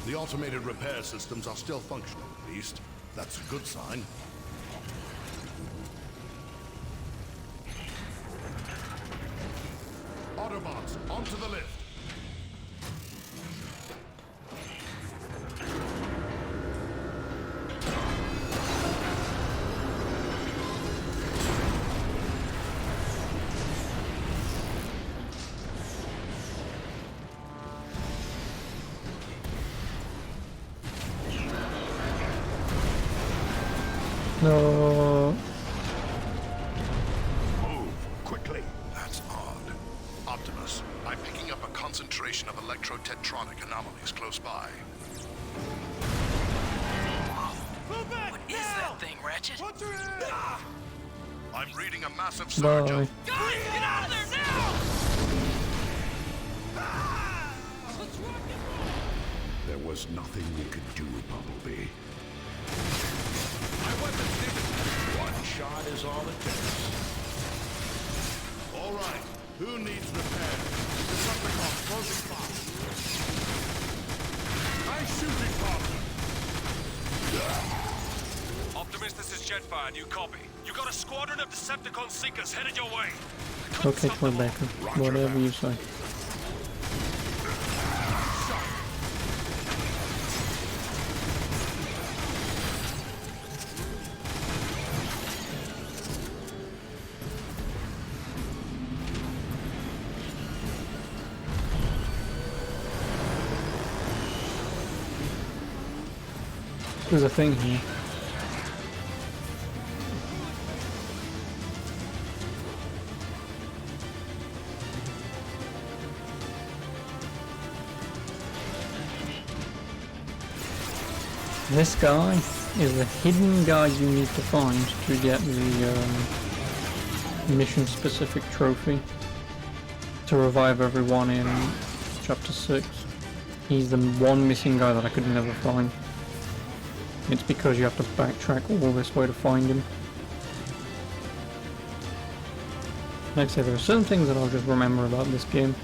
The automated repair systems are still functional, at least. That's a good sign. Autobots, onto the lift. No. Move, quickly. That's odd. Optimus, I'm picking up a concentration of electrotetronic anomalies close by. Move back What is that thing, Ratchet? I'm reading a massive surge Bye. of... Guys, get out of there now! Let's rock and roll! There was nothing we could do, Bumblebee. My weapons need one shot is all it takes. All right, who needs repair? Decepticon closing fire. Nice shooting, Father. Optimus, this is Jetfire. You copy? You got a squadron of Decepticon Seekers headed your way. Okay, Troy Baker. Whatever you say. There's a thing here. This guy is the hidden guy you need to find to get the mission-specific trophy to revive everyone in Chapter 6. He's the one missing guy that I could never find. It's because you have to backtrack all this way to find him. Like I say, there are certain things that I'll just remember about this game.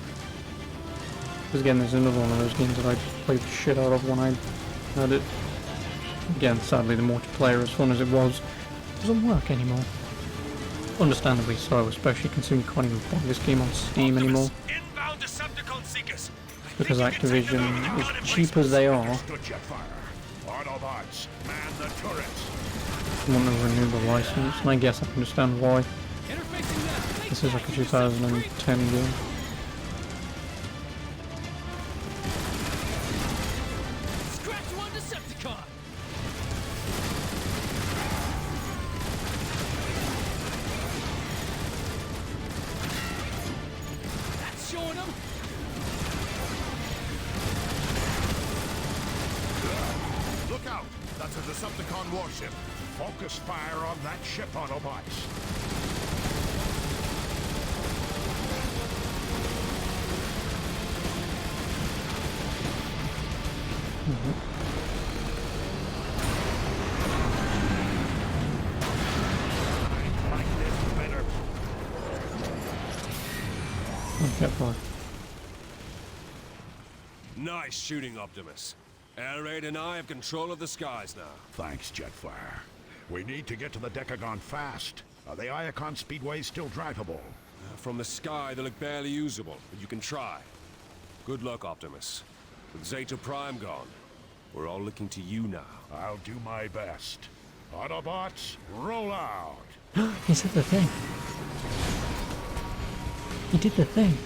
Because again, there's another one of those games that I just played the shit out of when I had it. Again, sadly, the multiplayer, as fun as it was, doesn't work anymore. Understandably so, especially considering you can't even buy this game on Steam anymore. Inbound Decepticon Seekers. Because Activision, as cheap as they are, Autobots, man the turrets. want to renew the license, and I guess I understand why. This is like a 2010 game. Scratch one Decepticon! That's showing them! Look out! That's a Decepticon warship. Focus fire on that ship, Autobots. I like this better. Okay, fine. Nice shooting, Optimus. Air Raid and I have control of the skies now. Thanks, Jetfire. We need to get to the Decagon fast. Are the Iacon speedways still drivable? From the sky, they look barely usable, but you can try. Good luck, Optimus. With Zeta Prime gone, we're all looking to you now. I'll do my best. Autobots, roll out! He said the thing. He did the thing.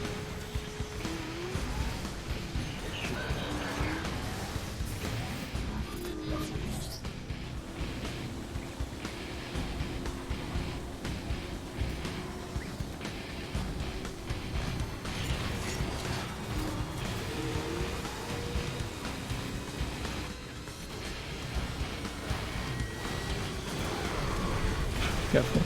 Careful.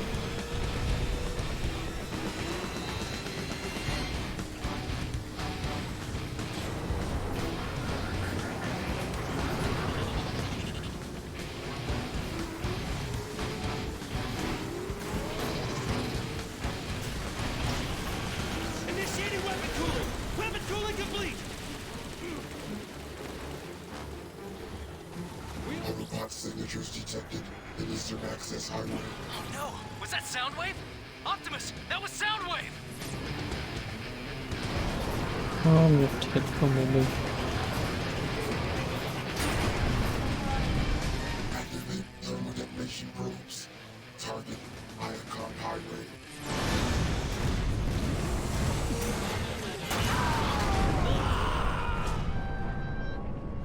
Initiating weapon cooling! Weapon cooling complete! Autobot signatures detected in Eastern Access Highway. Oh no! Was that Soundwave? Optimus, that was Soundwave! Oh, you tit probably. Activate thermal detonation probes. Target Iacon Highway.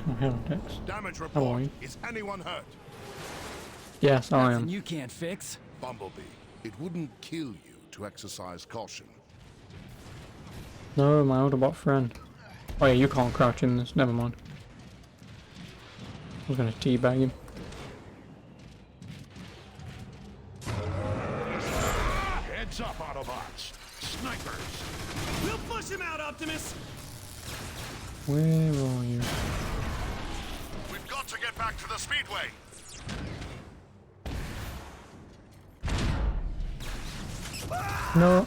Oh, hell, Dex. Damage How are report. you? Is anyone hurt? Yes, I Nothing am. you can't fix. Bumblebee, it wouldn't kill you to exercise caution. No, my Autobot friend. Oh yeah, you can't crouch in this. Never mind. I was gonna teabag him. Heads up, Autobots. Snipers. We'll push him out, Optimus! Where are you? We've got to get back to the speedway. No.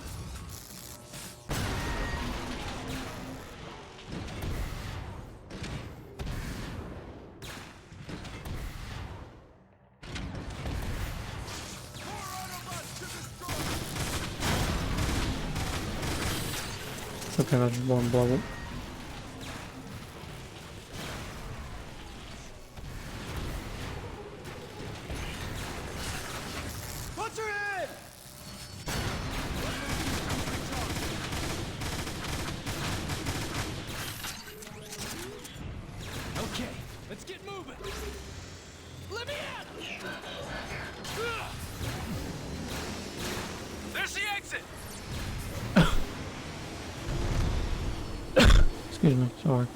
Okay, that just won't blow up. What's her head? Okay, let's get moving. Let me in! There's the exit! Excuse me, sorry.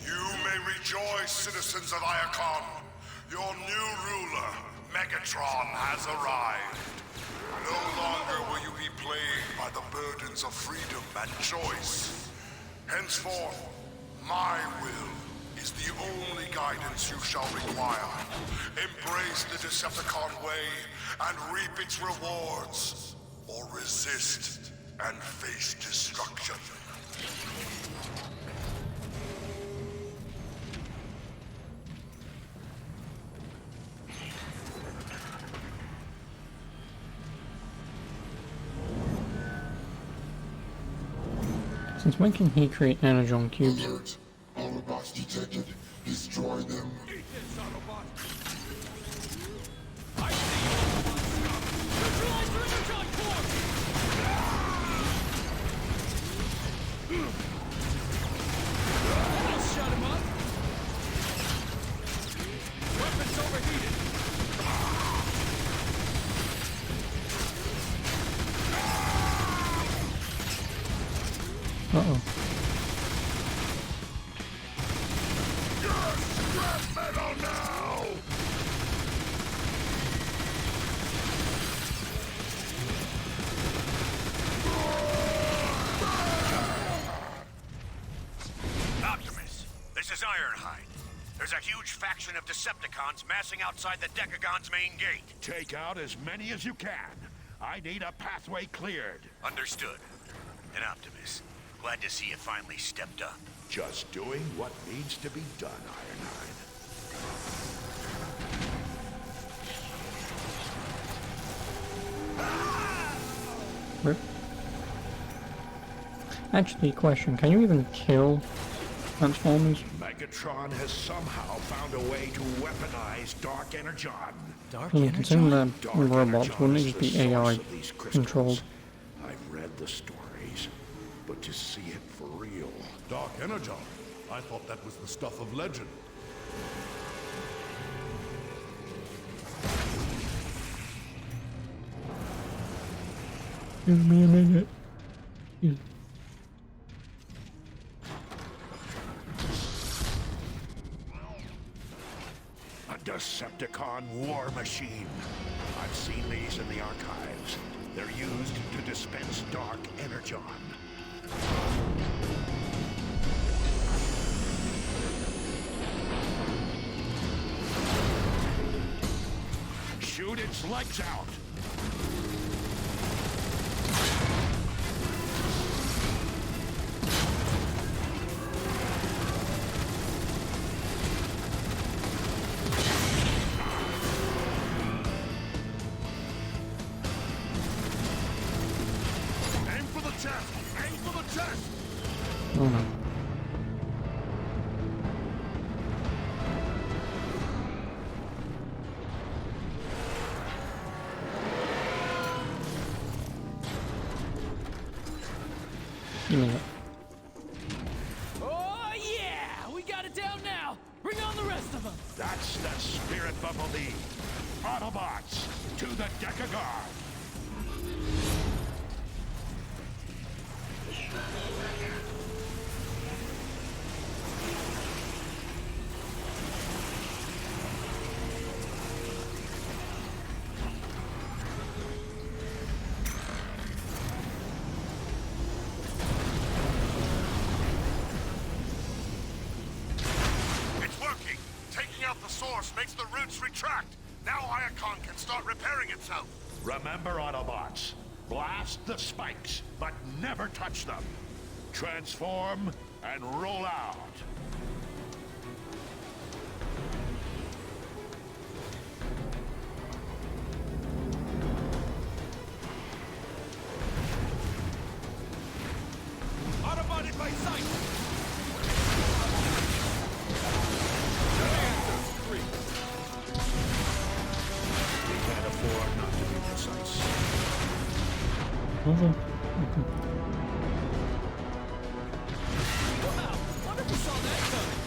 You may rejoice, citizens of Iacon. Your new ruler, Megatron, has arrived. No longer will you be plagued by the burdens of freedom and choice. Henceforth, my will is the only guidance you shall require. Embrace the Decepticon way and reap its rewards, or resist and face destruction. Since when can he create energon cubes? Alert. Autobots detected. Destroy them. Eat this, Autobot! I see Autobot scum! Neutralize your energon core! That'll shut him up! Weapon's overheated! Uh-oh. Scrap metal now! Optimus, this is Ironhide. There's a huge faction of Decepticons massing outside the Decagon's main gate. Take out as many as you can. I need a pathway cleared. Understood. And Optimus, glad to see you finally stepped up. Just doing what needs to be done, Ironhide. Rip. Actually, question, can you even kill Transformers? Megatron has somehow found a way to weaponize Dark Energon. Dark I mean, considering they're Dark robots, Energon wouldn't it is just the be source AI of these crystals. controlled? I've read the stories, but to see it for real. Dark Energon? I thought that was the stuff of legend. Give me a minute. Yeah. A Decepticon war machine. I've seen these in the archives. They're used to dispense Dark Energon. Shoot its legs out! Aim for the chest! Aim for the chest! Oh no. Give me that. Oh yeah! We got it down now! Bring on the rest of them! That's the Spirit Bumblebee. Autobots, to the Decagon! It's working! Taking out the source makes the roots retract. Now Iacon can start repairing itself. Remember, Autobots, blast the spikes, but never touch them. Transform and roll out. Another. Okay. Wow! Wonder who saw that coming!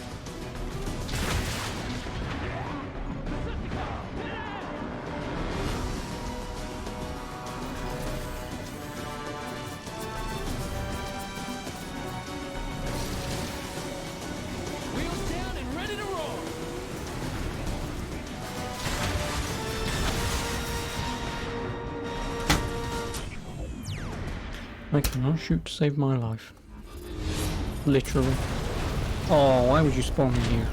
Wheels down and ready to roll! I cannot shoot to save my life. Literally. Oh, why would you spawn me here?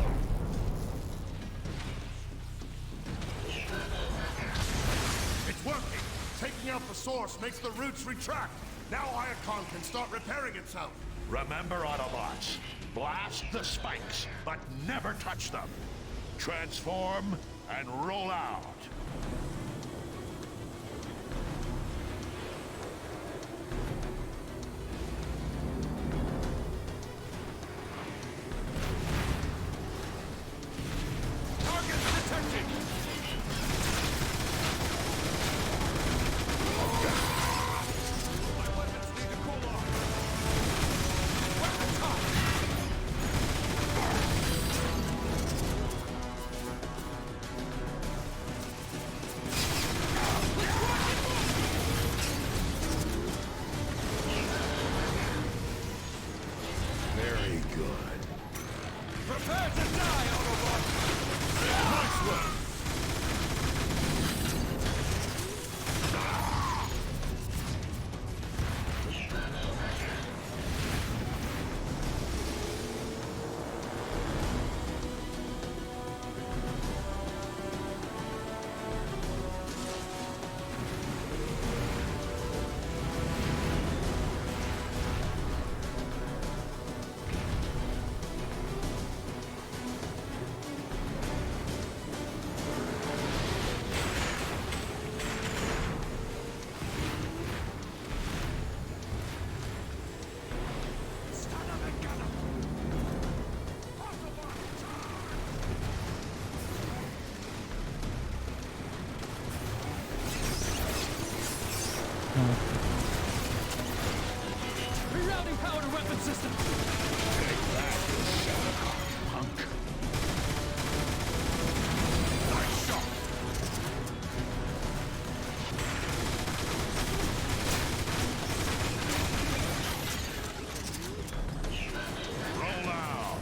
It's working! Taking out the source makes the roots retract! Now Iacon can start repairing itself! Remember, Autobots, blast the spikes, but never touch them. Transform and roll out. Targets detected! My weapons need to cool off. Weapons hot! Very good. Prepare to die, Autobot! Nice work! Rerouting power to weapon system! Nice shot! Roll out.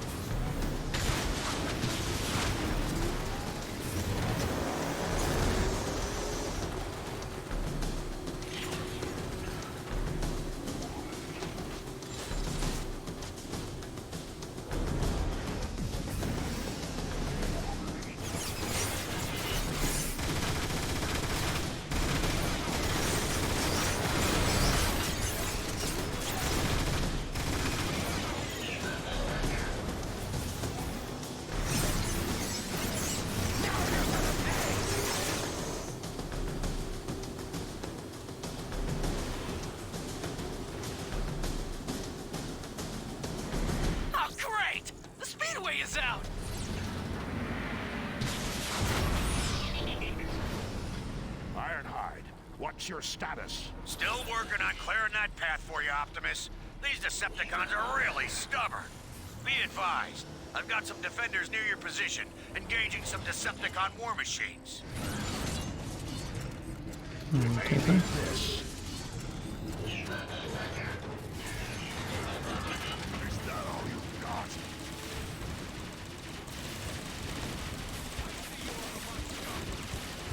Oh, great! The speedway is out! Ironhide, what's your status? Still working on clearing that path for you, Optimus. These Decepticons are really stubborn. Be advised, I've got some defenders near your position, engaging some Decepticon war machines. Okay. This. Is that all you've got?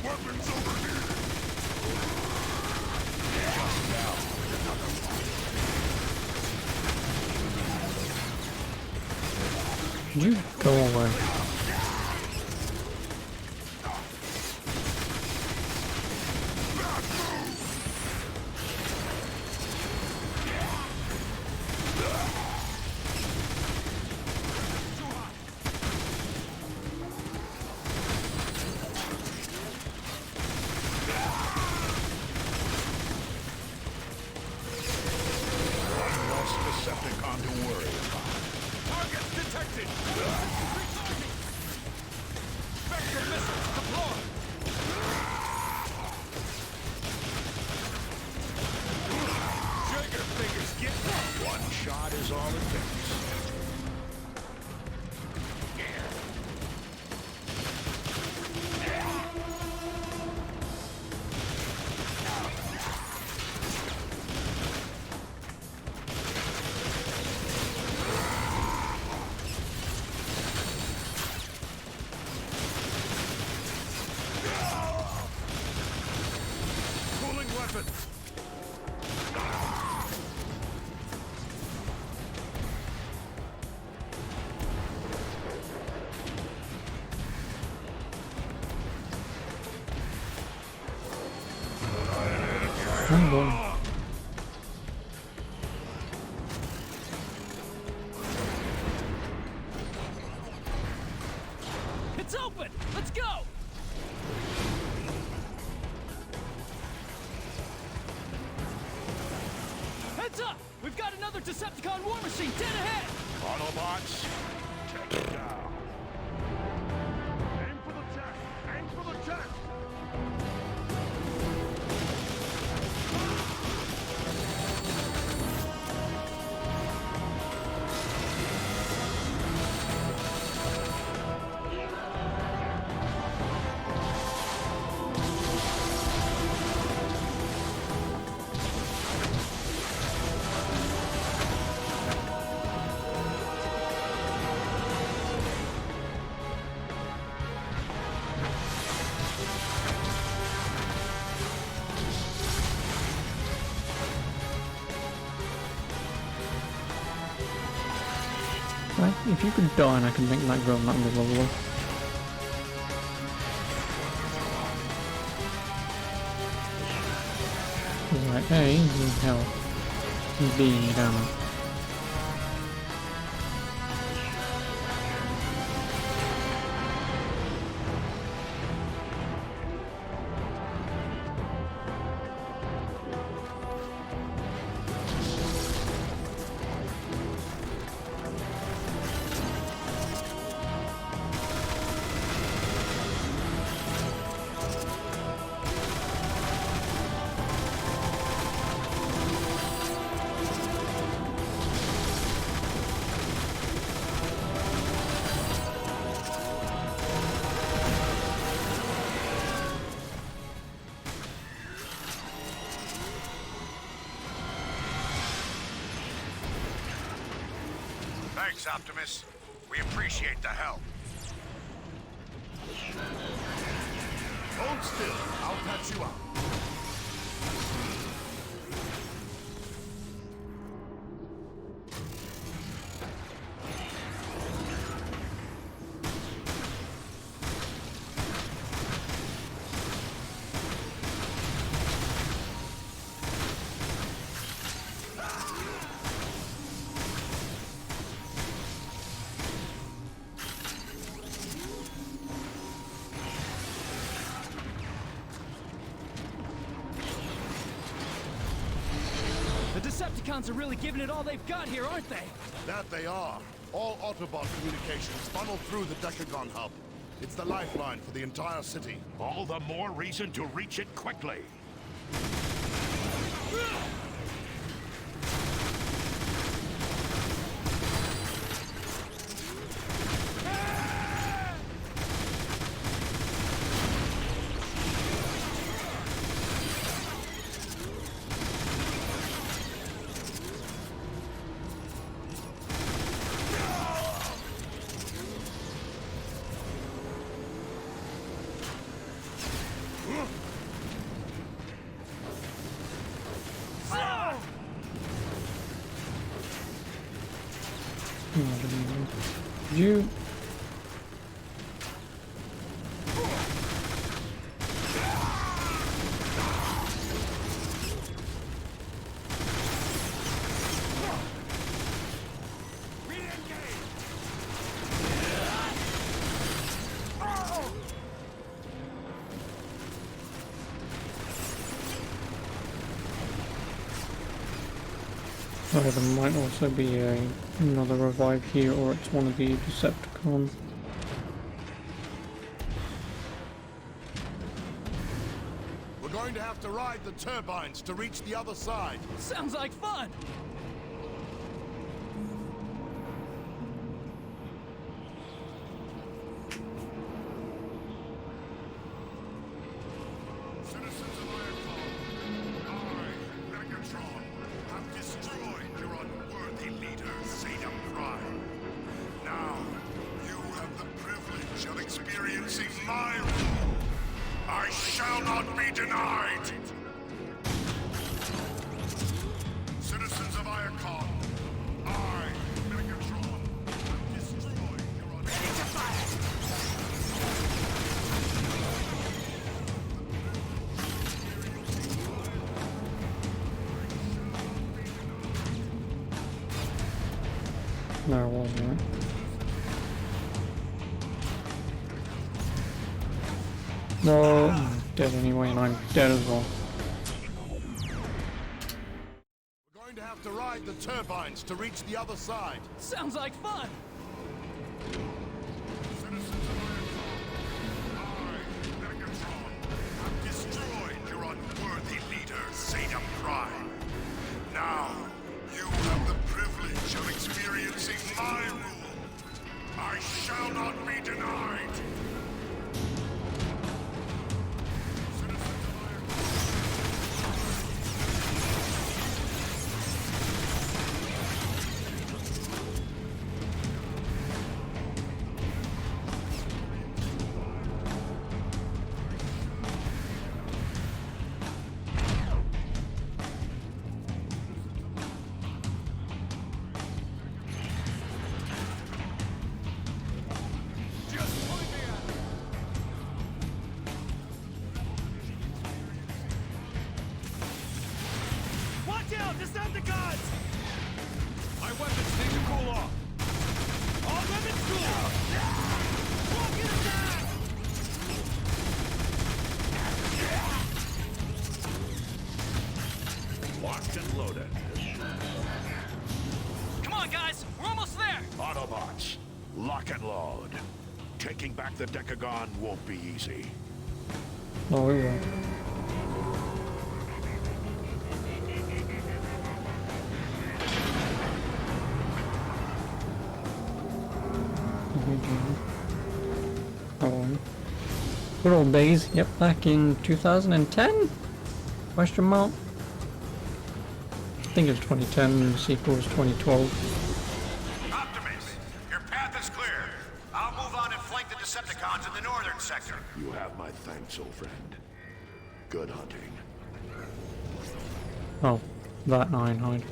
Weapons over here! Could you go away? One less Decepticon to worry about. Targets detected! Recharging! Vector missiles deployed! rod is all it takes. Pulling weapons. Hang on. It's open! Let's go! Heads up! We've got another Decepticon war machine dead ahead! Autobots, take it down. Aim for the chest! Aim for the chest! Right, if you could die and I can make that grow, that would be lovely. Right, A, need health. B, need ammo. Thanks, Optimus. We appreciate the help. Hold still. I'll patch you up. The Decepticons are really giving it all they've got here, aren't they? That they are. All Autobot communications funnel through the Decagon hub. It's the lifeline for the entire city. All the more reason to reach it quickly. You. There might also be another revive here, or it's one of the Decepticons. We're going to have to ride the turbines to reach the other side. Sounds like fun! unworthy leader, Zeta Prime. Now, you have the privilege of experiencing my rule. I shall not be denied! Citizens of Iacon, I, Megatron, have destroyed your Ready to fire! No, it wasn't, right? No, I'm dead anyway, and I'm dead as well. We're going to have to ride the turbines to reach the other side. Sounds like fun! Citizens of Iacon, I, Megatron, have destroyed your unworthy leader, Zeta Prime. Now, you have the privilege of experiencing my rule. I shall not be denied. Watch out, Decepticons! My weapons need to cool off. All weapons cool! Rocket attack! Locked and loaded. Come on, guys! We're almost there! Autobots, lock and load. Taking back the Decagon won't be easy. No, we won't. Oh, good old days. Yep, back in 2010? Question mark? I think it was 2010 and the sequel was 2012. Optimus, your path is clear. I'll move on and flank the Decepticons in the northern sector. You have my thanks, old friend. Good hunting. Oh, that Ironhide.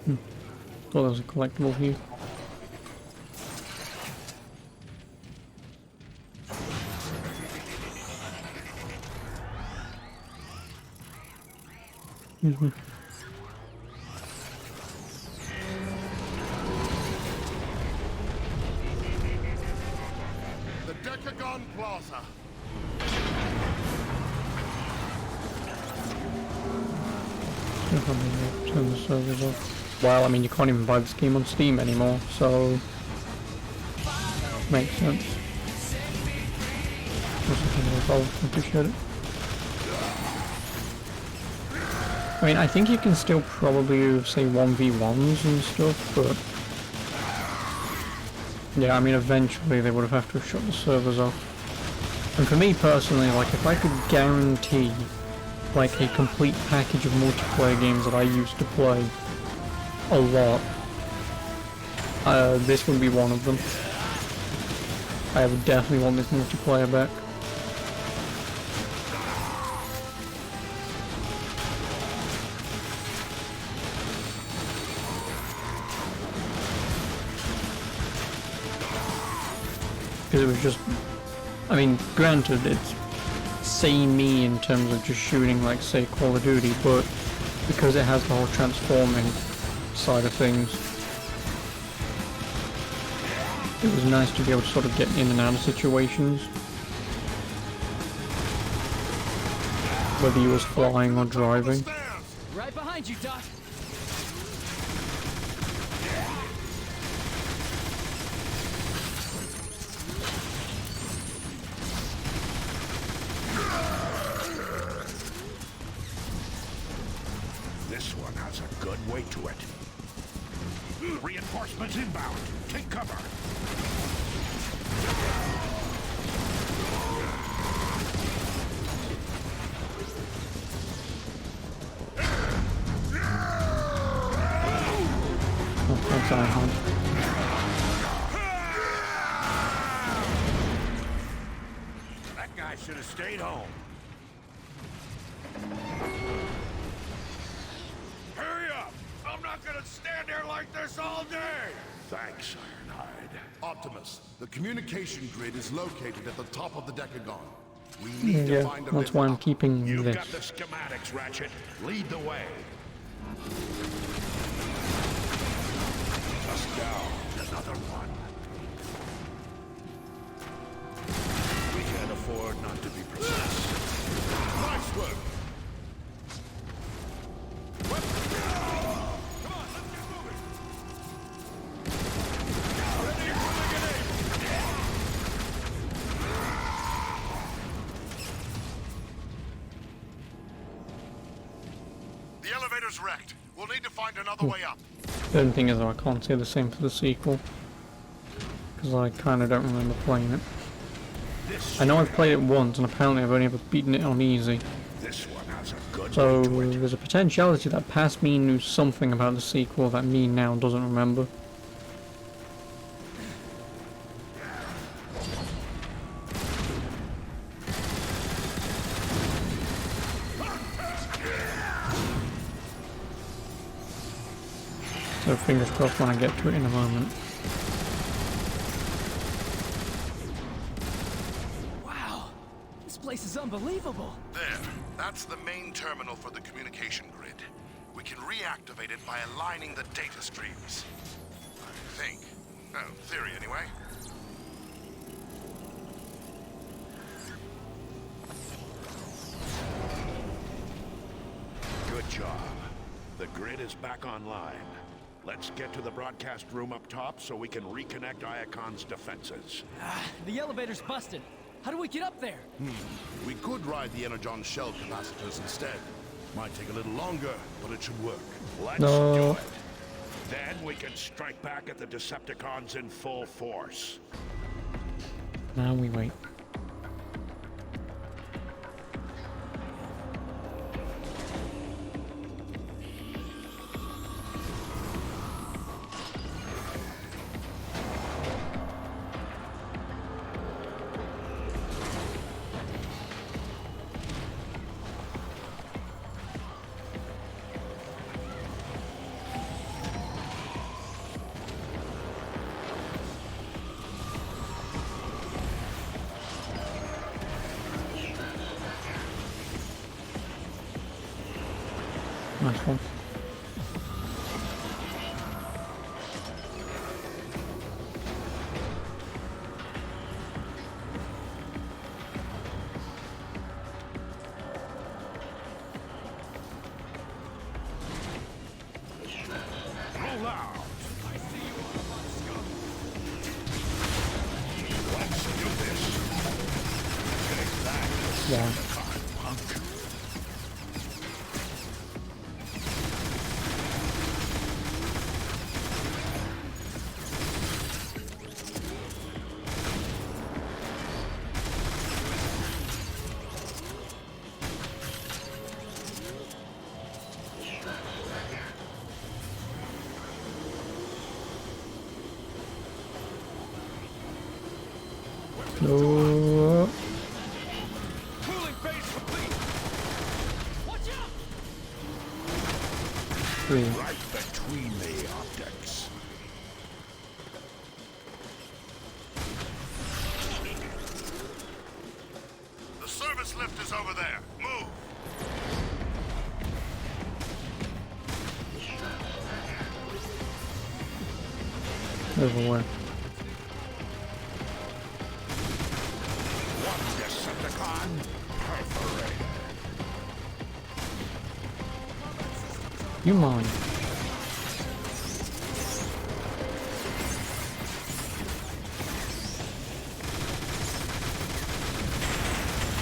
Thought there was a collectible here. The Decagon Plaza. Turn the servers off. Well, I mean, you can't even buy this game on Steam anymore, so makes sense. Appreciate it. I mean, I think you can still probably say 1v1s and stuff, but yeah, I mean, eventually they would have to have shut the servers off. And for me personally, like, if I could guarantee like a complete package of multiplayer games that I used to play a lot, this would be one of them. I would definitely want this multiplayer back. Because it was just, I mean, granted, it's samey in terms of just shooting like, say, Call of Duty, but because it has the whole transforming side of things, it was nice to be able to sort of get in and out of situations, whether you was flying or driving. Right behind you, Doc. This one has a good weight to it. Reinforcements inbound. Take cover. Thanks, Ironhide. That guy should have stayed home. Hurry up! I'm not gonna stand there like this all day! Thanks, Ironhide. Optimus, the communication grid is located at the top of the Decagon. We need to Yeah, find a that's way why I'm up. keeping You've this. got the schematics, Ratchet. Lead the way. Just down. Another one. We can't afford not to be precise. Nice work. Come on, let's get moving. Ready for the grenade. The elevator's wrecked. We'll need to find another way up. The only thing is, though, I can't say the same for the sequel. Because I kind of don't remember playing it. I know I've played it once, and apparently I've only ever beaten it on easy. This one has a good So ring to it. there's a potentiality that past me knew something about the sequel that me now doesn't remember. So fingers crossed when I get to it in a moment. Wow, this place is unbelievable. There. That's the main terminal for the communication grid. We can reactivate it by aligning the data streams. I think. Oh, theory anyway. Good job. The grid is back online. Let's get to the broadcast room up top so we can reconnect Iacon's defenses. The elevator's busted. How do we get up there? We could ride the Energon shell capacitors instead. Might take a little longer, but it should work. Let's No. do it. Then we can strike back at the Decepticons in full force. Now we wait. Nice one. Roll out. I see you on the scum. Let's do this. Take that. Yeah. Punk. No. Cooling base complete. Watch out! 3. Right between the optics. The service lift is over there. Move! Everywhere. One Decepticon perforated. You mind?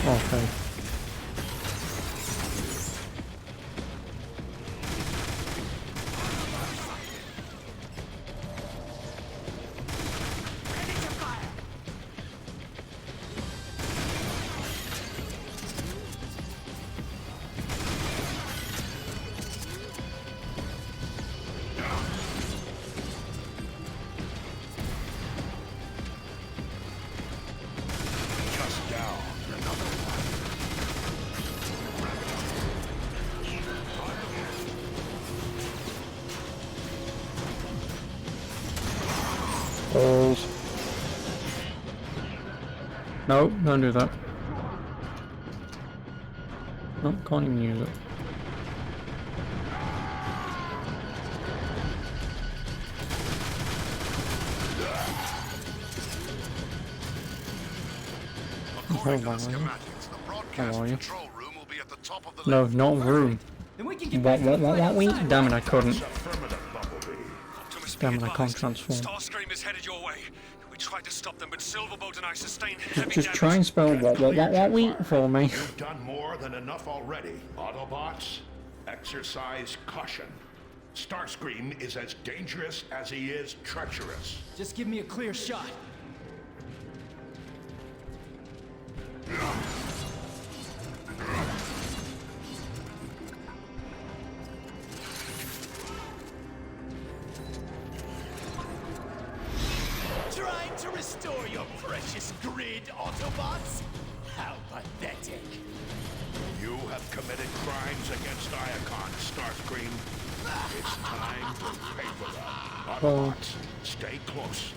Okay. Balls. No, don't do that. No, can't even use it. According to the How schematics, the broadcast are you? control room will be at the top of the No, list. not room. Then we can get back to the fight What? outside. Damn it, I couldn't. Affirmative, Bumblebee. Optimus, Damn be it, I can't advised. transform. Starscream is headed your way. We tried to stop them, but Silverbolt and I sustained heavy Just damage. try and spell what for me. You've done more than enough already. Autobots, exercise caution. Starscream is as dangerous as he is treacherous. Just give me a clear shot. Trying to restore your precious grid, Autobots? How pathetic. You have committed crimes against Iacon, Starscream. It's time to pay for them. Autobots, stay close.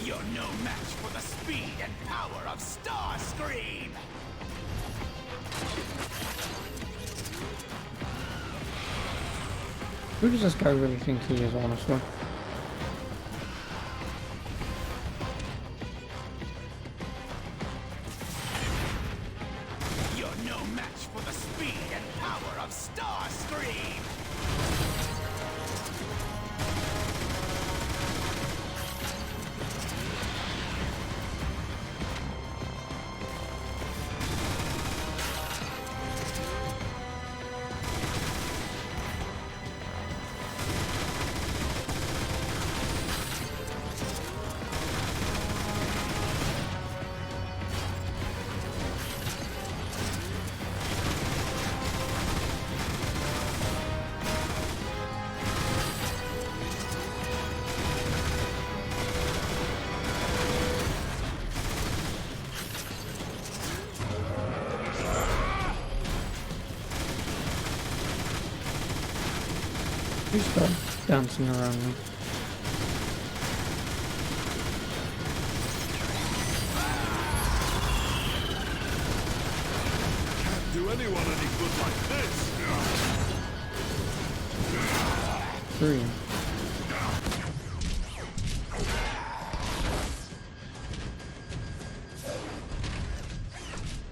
You're no match for the speed and power of Starscream! Who does this guy really think he is, honestly? You're no match for the speed and power of Starscream! Who's stop dancing around me? Can't do anyone any good like this. 3.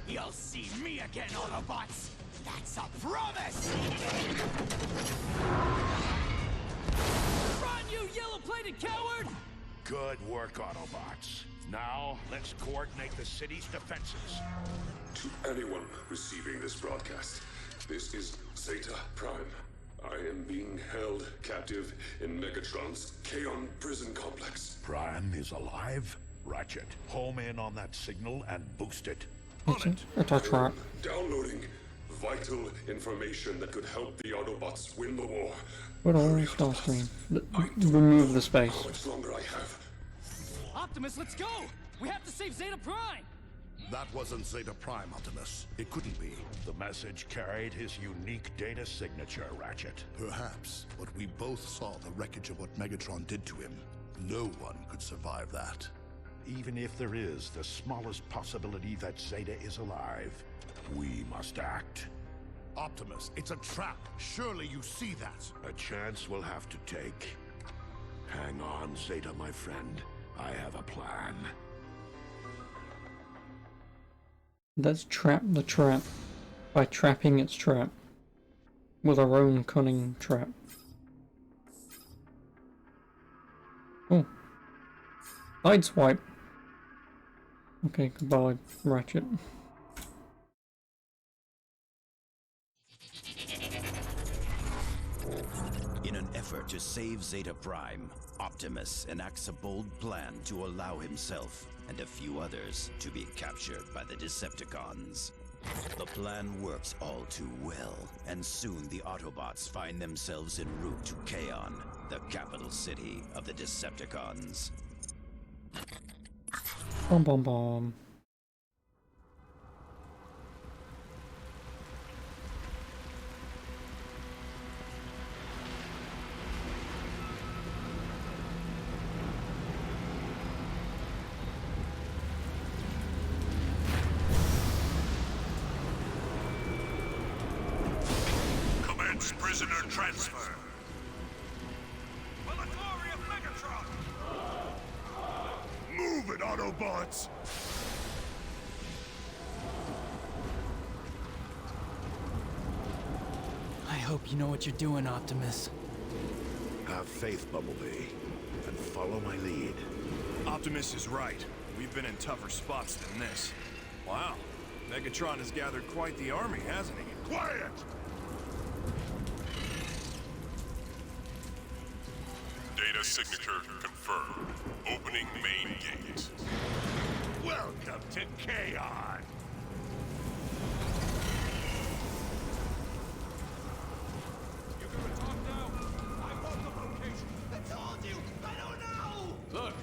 You'll see me again, Autobots! That's a promise! Run, you yellow-plated coward! Good work, Autobots. Now, let's coordinate the city's defenses. To anyone receiving this broadcast, this is Zeta Prime. I am being held captive in Megatron's Kaon prison complex. Prime is alive? Ratchet, home in on that signal and boost it. It's a trap. Downloading vital information that could help the Autobots win the war. What all Starscream? Remove the space. How much longer I have? Optimus, let's go! We have to save Zeta Prime! That wasn't Zeta Prime, Optimus. It couldn't be. The message carried his unique data signature, Ratchet. Perhaps, but we both saw the wreckage of what Megatron did to him. No one could survive that. Even if there is the smallest possibility that Zeta is alive, we must act. Optimus, it's a trap. Surely you see that. A chance we'll have to take. Hang on, Zeta, my friend. I have a plan. Let's trap the trap by trapping its trap with our own cunning trap. Oh. Side swipe. Okay, goodbye, Ratchet. In an effort to save Zeta Prime, Optimus enacts a bold plan to allow himself and a few others to be captured by the Decepticons. The plan works all too well, and soon the Autobots find themselves en route to Kaon, the capital city of the Decepticons. Bom bom bom. Commence prisoner transfer. For the glory of Megatron! Move it, Autobots! I hope you know what you're doing, Optimus. Have faith, Bumblebee, and follow my lead. Optimus is right. We've been in tougher spots than this. Wow. Megatron has gathered quite the army, hasn't he? Quiet! Data signature confirmed. Opening main gate. Welcome to Chaos! You gonna talk now? I want the location. I told you! I don't know! Look,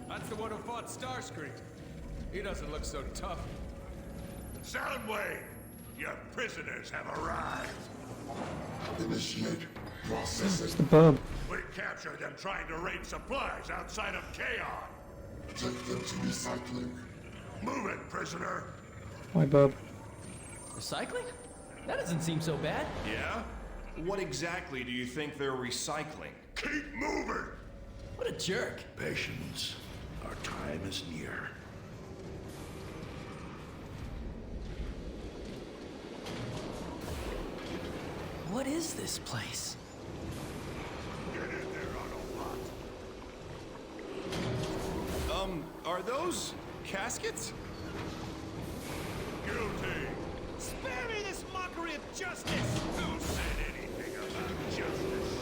that's the one who fought Starscream. He doesn't look so tough. Soundwave! Your prisoners have arrived! Initiate It's processing. the bub. We captured them trying to raid supplies outside of Chaos! Take them to recycling. Move it, prisoner! Hi bub. Recycling? That doesn't seem so bad. Yeah? What exactly do you think they're recycling? Keep moving! What a jerk. Patience. Our time is near. What is this place? Get in there, Autobot! Are those caskets? Guilty! Spare me this mockery of justice! Who said anything about justice?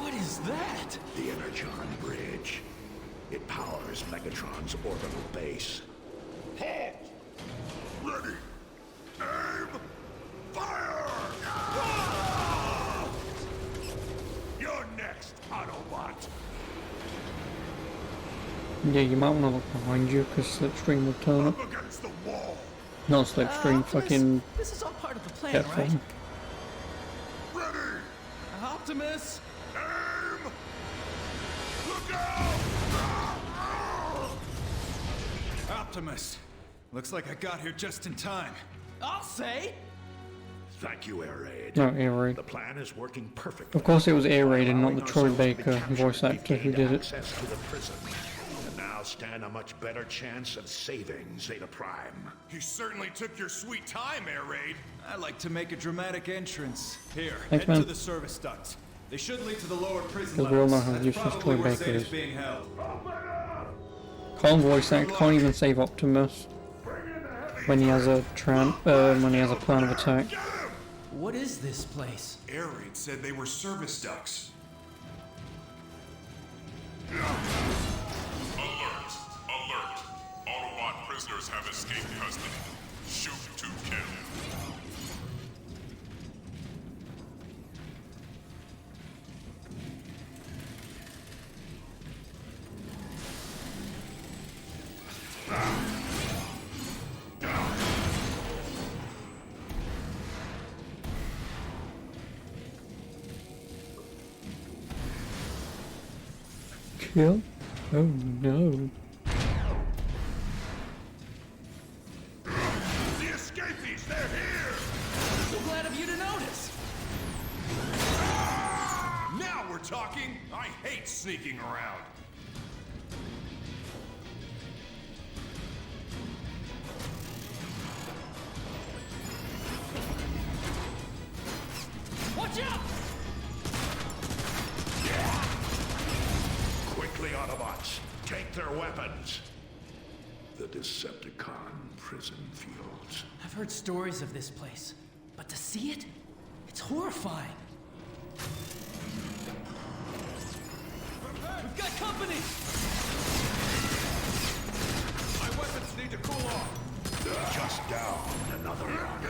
What is that? The Energon Bridge. It powers Megatron's orbital base. Halt! Ready! Aim! Fire! You're next, Autobot! Yeah, you might want to look behind you because Slipstream will turn up. Up against the wall! Not Slipstream, Optimus, fucking this is all part of the plan, Jetform. right? Ready! Optimus! Aim! Look out! Optimus. Looks like I got here just in time. I'll say! Thank you, Air Raid. No, Air Raid. The plan is working perfectly. Of course it was Air Raid and not the Allowing Troy ourselves to be Baker captured, voice we've actor who gained did it. access to the prison, and now stand a much better chance of saving Zeta Prime. You certainly took your sweet time, Air Raid. I like to make a dramatic entrance. Here, Thanks, head man. to the service ducts. They should lead to the lower prison Because we all know levels. how That's useless probably Troy where Baker Zeta's is. being held. Can't voice act, can't even save Optimus when he has a when he has a plan of attack. What is this place? Air Raid said they were service ducts. Alert! Alert! Autobot prisoners have escaped custody. Shoot to kill. Kill? Oh no. The escapees, they're here! So glad of you to notice! Now we're talking! I hate sneaking around. Watch out! Quickly, Autobots, take their weapons. The Decepticon prison fields. I've heard stories of this place, but to see it, it's horrifying. We've got company! My weapons need to cool off. Just down another one.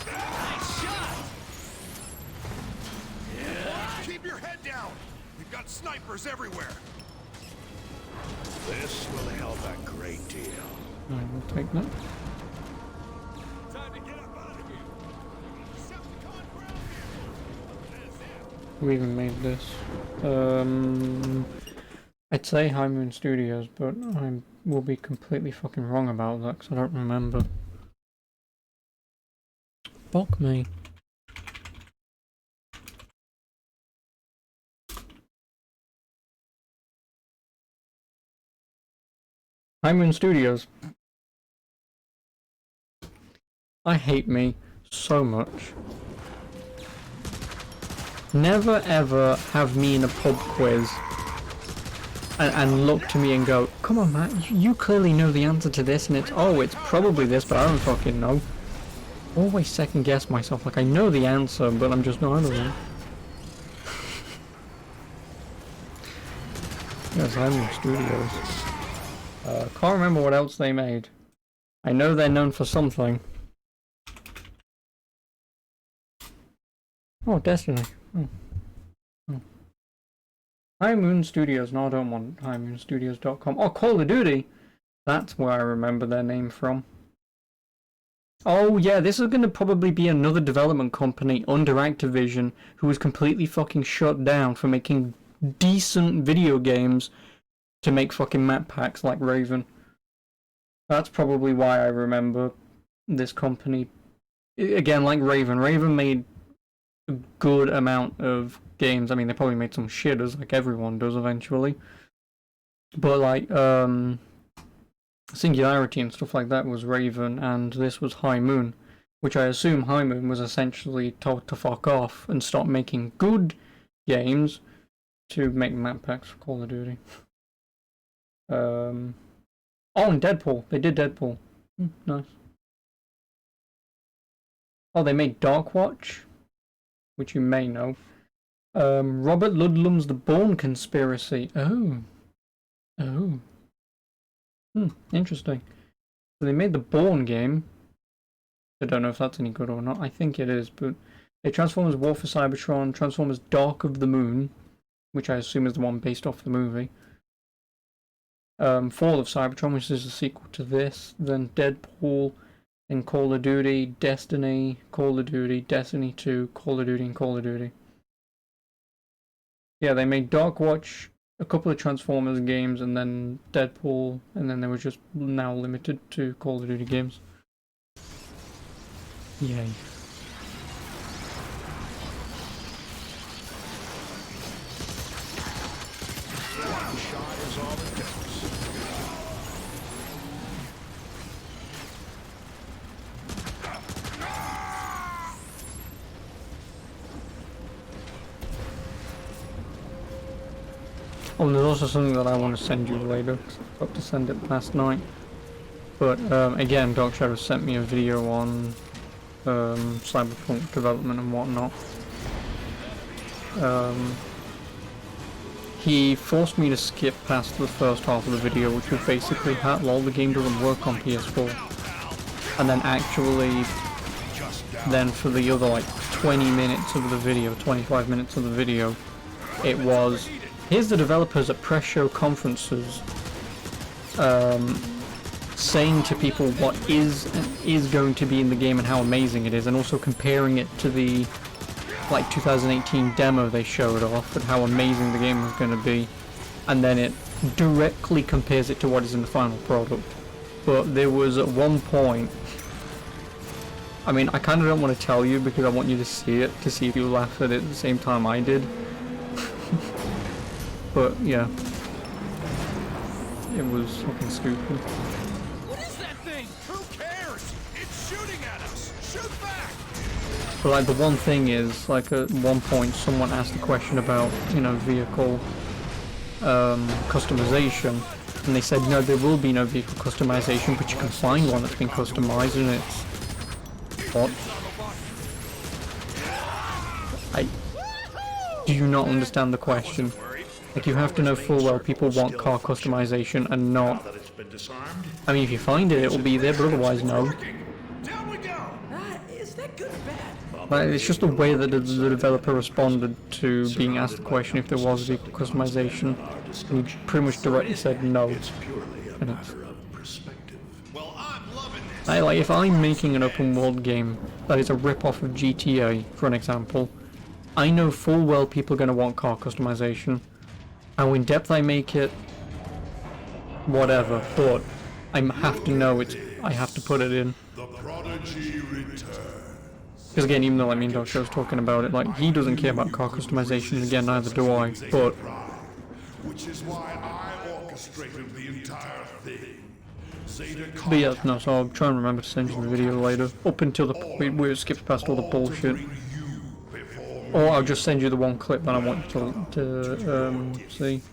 Nice shot! Keep your head down! snipers everywhere. This will help a great deal. I will take that. Time to get up out of here. Decepticon ground vehicle. We even made this. I'd say High Moon Studios, but I will be completely fucking wrong about that because I don't remember. Fuck me. High Moon Studios. I hate me so much. Never ever have me in a pub quiz and look to me and go, come on Matt, you clearly know the answer to this, and it's probably this, but I don't fucking know. Always second guess myself, like I know the answer, but I'm just not, I don't know. Yes, I'm in Studios. Can't remember what else they made. I know they're known for something. Oh, Destiny. Oh. High Moon Studios. No, I don't want highmoonstudios.com. Oh, Call of Duty. That's where I remember their name from. Oh yeah, this is going to probably be another development company under Activision who was completely fucking shut down for making decent video games to make fucking map packs like Raven. That's probably why I remember this company. Again, like Raven. Raven made a good amount of games. I mean, they probably made some shitters like everyone does eventually. But like, Singularity and stuff like that was Raven, and this was High Moon, which I assume High Moon was essentially told to fuck off and stop making good games to make map packs for Call of Duty. Oh, and Deadpool. They did Deadpool. Nice. Oh, they made Darkwatch, which you may know. Robert Ludlum's The Bourne Conspiracy. Oh. Interesting. So they made the Bourne game. I don't know if that's any good or not. I think it is, but Transformers War for Cybertron, Transformers Dark of the Moon, which I assume is the one based off the movie. Fall of Cybertron, which is a sequel to this. Then Deadpool, then Call of Duty, Destiny, Call of Duty, Destiny 2, Call of Duty, and Call of Duty. Yeah, they made Darkwatch, a couple of Transformers games, and then Deadpool, and then they were just now limited to Call of Duty games. Yay. One shot is all it takes. Oh, and there's also something that I want to send you later, because I forgot to send it last night. But again, Dark Shadow sent me a video on Cyberpunk development and whatnot. He forced me to skip past the first half of the video, which was basically, lol, the game doesn't work on PS4. And then actually, then for the other like 20 minutes of the video, 25 minutes of the video, it was, here's the developers at press show conferences saying to people what is going to be in the game and how amazing it is, and also comparing it to the like 2018 demo they showed off and how amazing the game was going to be, and then it directly compares it to what is in the final product. But there was at one point, I mean, I kind of don't want to tell you because I want you to see it, to see if you laugh at it at the same time I did. But yeah, it was fucking stupid. What is that thing? Who cares? It's shooting at us. Shoot back. But like the one thing is, like at one point someone asked a question about, you know, vehicle customization, and they said no, there will be no vehicle customization, but you can find one that's been customized, and it's what? I do not understand the question. Like, you have to know full well people want car customization and not. I mean, if you find it, it will be there, but otherwise no. Is that Like, it's just the way that the developer responded to being asked the question if there was vehicle customization, and he pretty much directly said no. It's purely a matter of perspective. Well, I'm loving this. Like, if I'm making an open world game that is a rip-off of GTA, for an example, I know full well people are going to want car customization. How in depth I make it, whatever, but I have to know it. I have to put it in. The prodigy returns. Because again, even though Show's talking about it, like, he doesn't care about car customization, and again, neither do I, but... Which is why I orchestrated the entire thing. But yeah, no, so I'll try and remember to send you the video later, up until the point where it skips past all the bullshit. Or I'll just send you the one clip that I want you to see.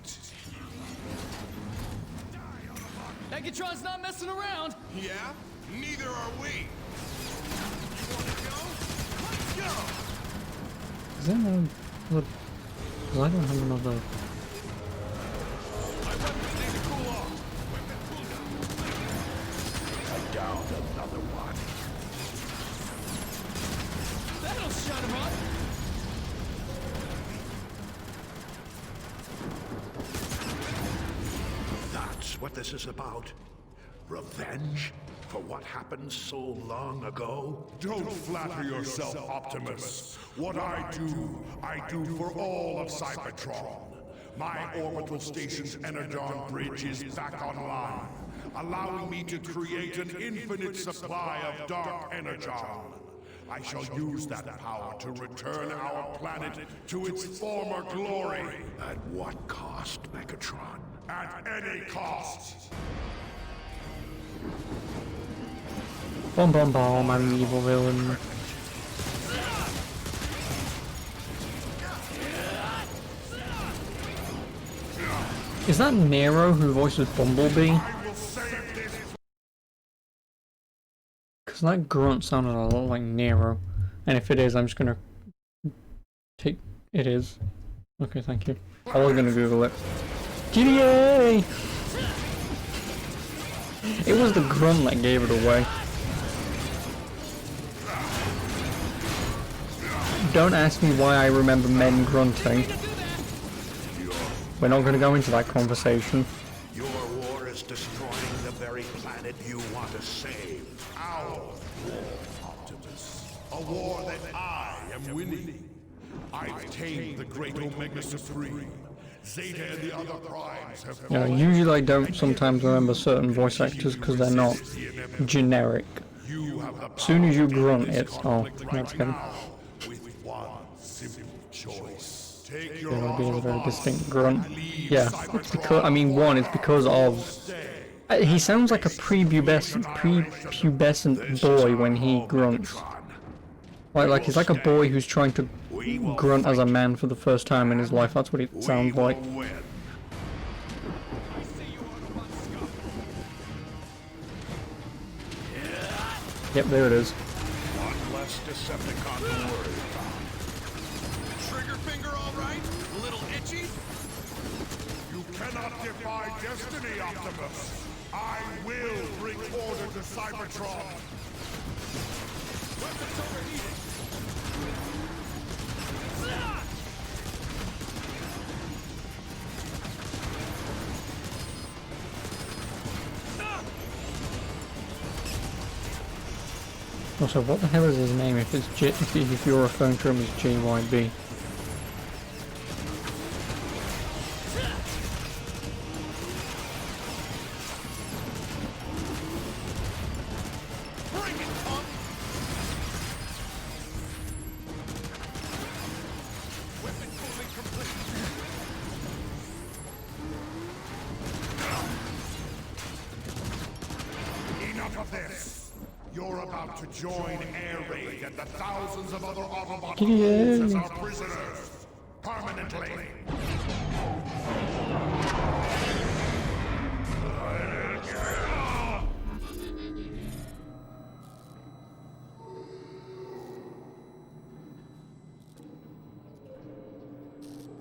Megatron's not messing around. Yeah? Neither are we. You wanna go? Let's go! Is there no... Because I don't have another... My weapons need to cool off. Weapon cool down. I downed another one. That'll shut him up. That's what this is about. Revenge for what happened so long ago. Don't flatter yourself, Optimus. What I do for all of Cybertron. My orbital station's Energon bridge is back online, allowing me to create an infinite supply of dark Energon. I shall use that power to return our planet to its former glory. At what cost, Megatron? At any cost. Bomb bomb bomb, I'm the evil villain. Is that Nero who voices Bumblebee? Because that grunt sounded a lot like Nero. And if it is, I'm just gonna take... It is. Okay, thank you. I was gonna Google it. GTA! It was the grunt that gave it away. Don't ask me why I remember men grunting. We're not going to go into that conversation. Your war is destroying the very planet you want to save. Our war, Optimus. A war that I am winning. I've tamed the great Omega Supreme. Zeta and the other primes have... You know, usually I don't sometimes remember certain voice actors because they're not generic. As soon as you grunt, it's... Oh, that's good. With one simple choice. Take There will be a very distinct grunt. Yeah, it's because... I mean, one, it's because of... He sounds like a prepubescent boy when he grunts. Like he's like a boy who's trying to grunt as a man for the first time in his life. That's what it sounds like. Yep, there it is. One less Decepticon to worry about. Trigger finger all right? A little itchy? You cannot defy destiny, Optimus. I will bring order to Cybertron. Weapons overheating. Also, what the hell is his name if it's if you're referring to him as JYB? Enough of this. You're about to join Air Raid and the thousands of other Autobot Yeah. as our prisoners. Permanently.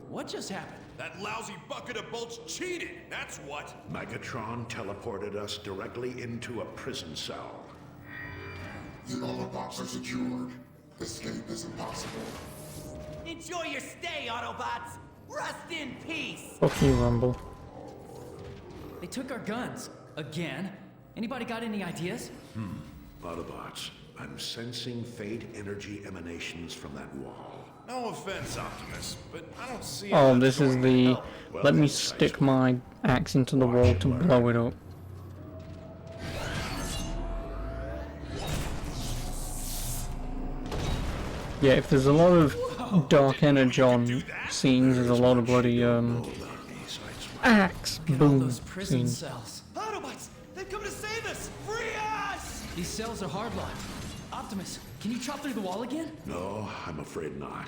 What just happened? That lousy bucket of bolts cheated, that's what. Megatron teleported us directly into a prison cell. The Autobots are secured. Escape is impossible. Enjoy your stay, Autobots! Rest in peace! Fuck you, Rumble. They took our guns. Again? Anybody got any ideas? Autobots, I'm sensing faint energy emanations from that wall. No offense, Optimus, but I don't see. Oh, this is the... Let me stick my axe into the wall to blow it up. Yeah, if there's a lot of dark energy on scenes, there's a lot of bloody, axe boom Those prison scenes. cells. Autobots! They've come to save us! Free us! These cells are hard-locked. Optimus, can you chop through the wall again? No, I'm afraid not.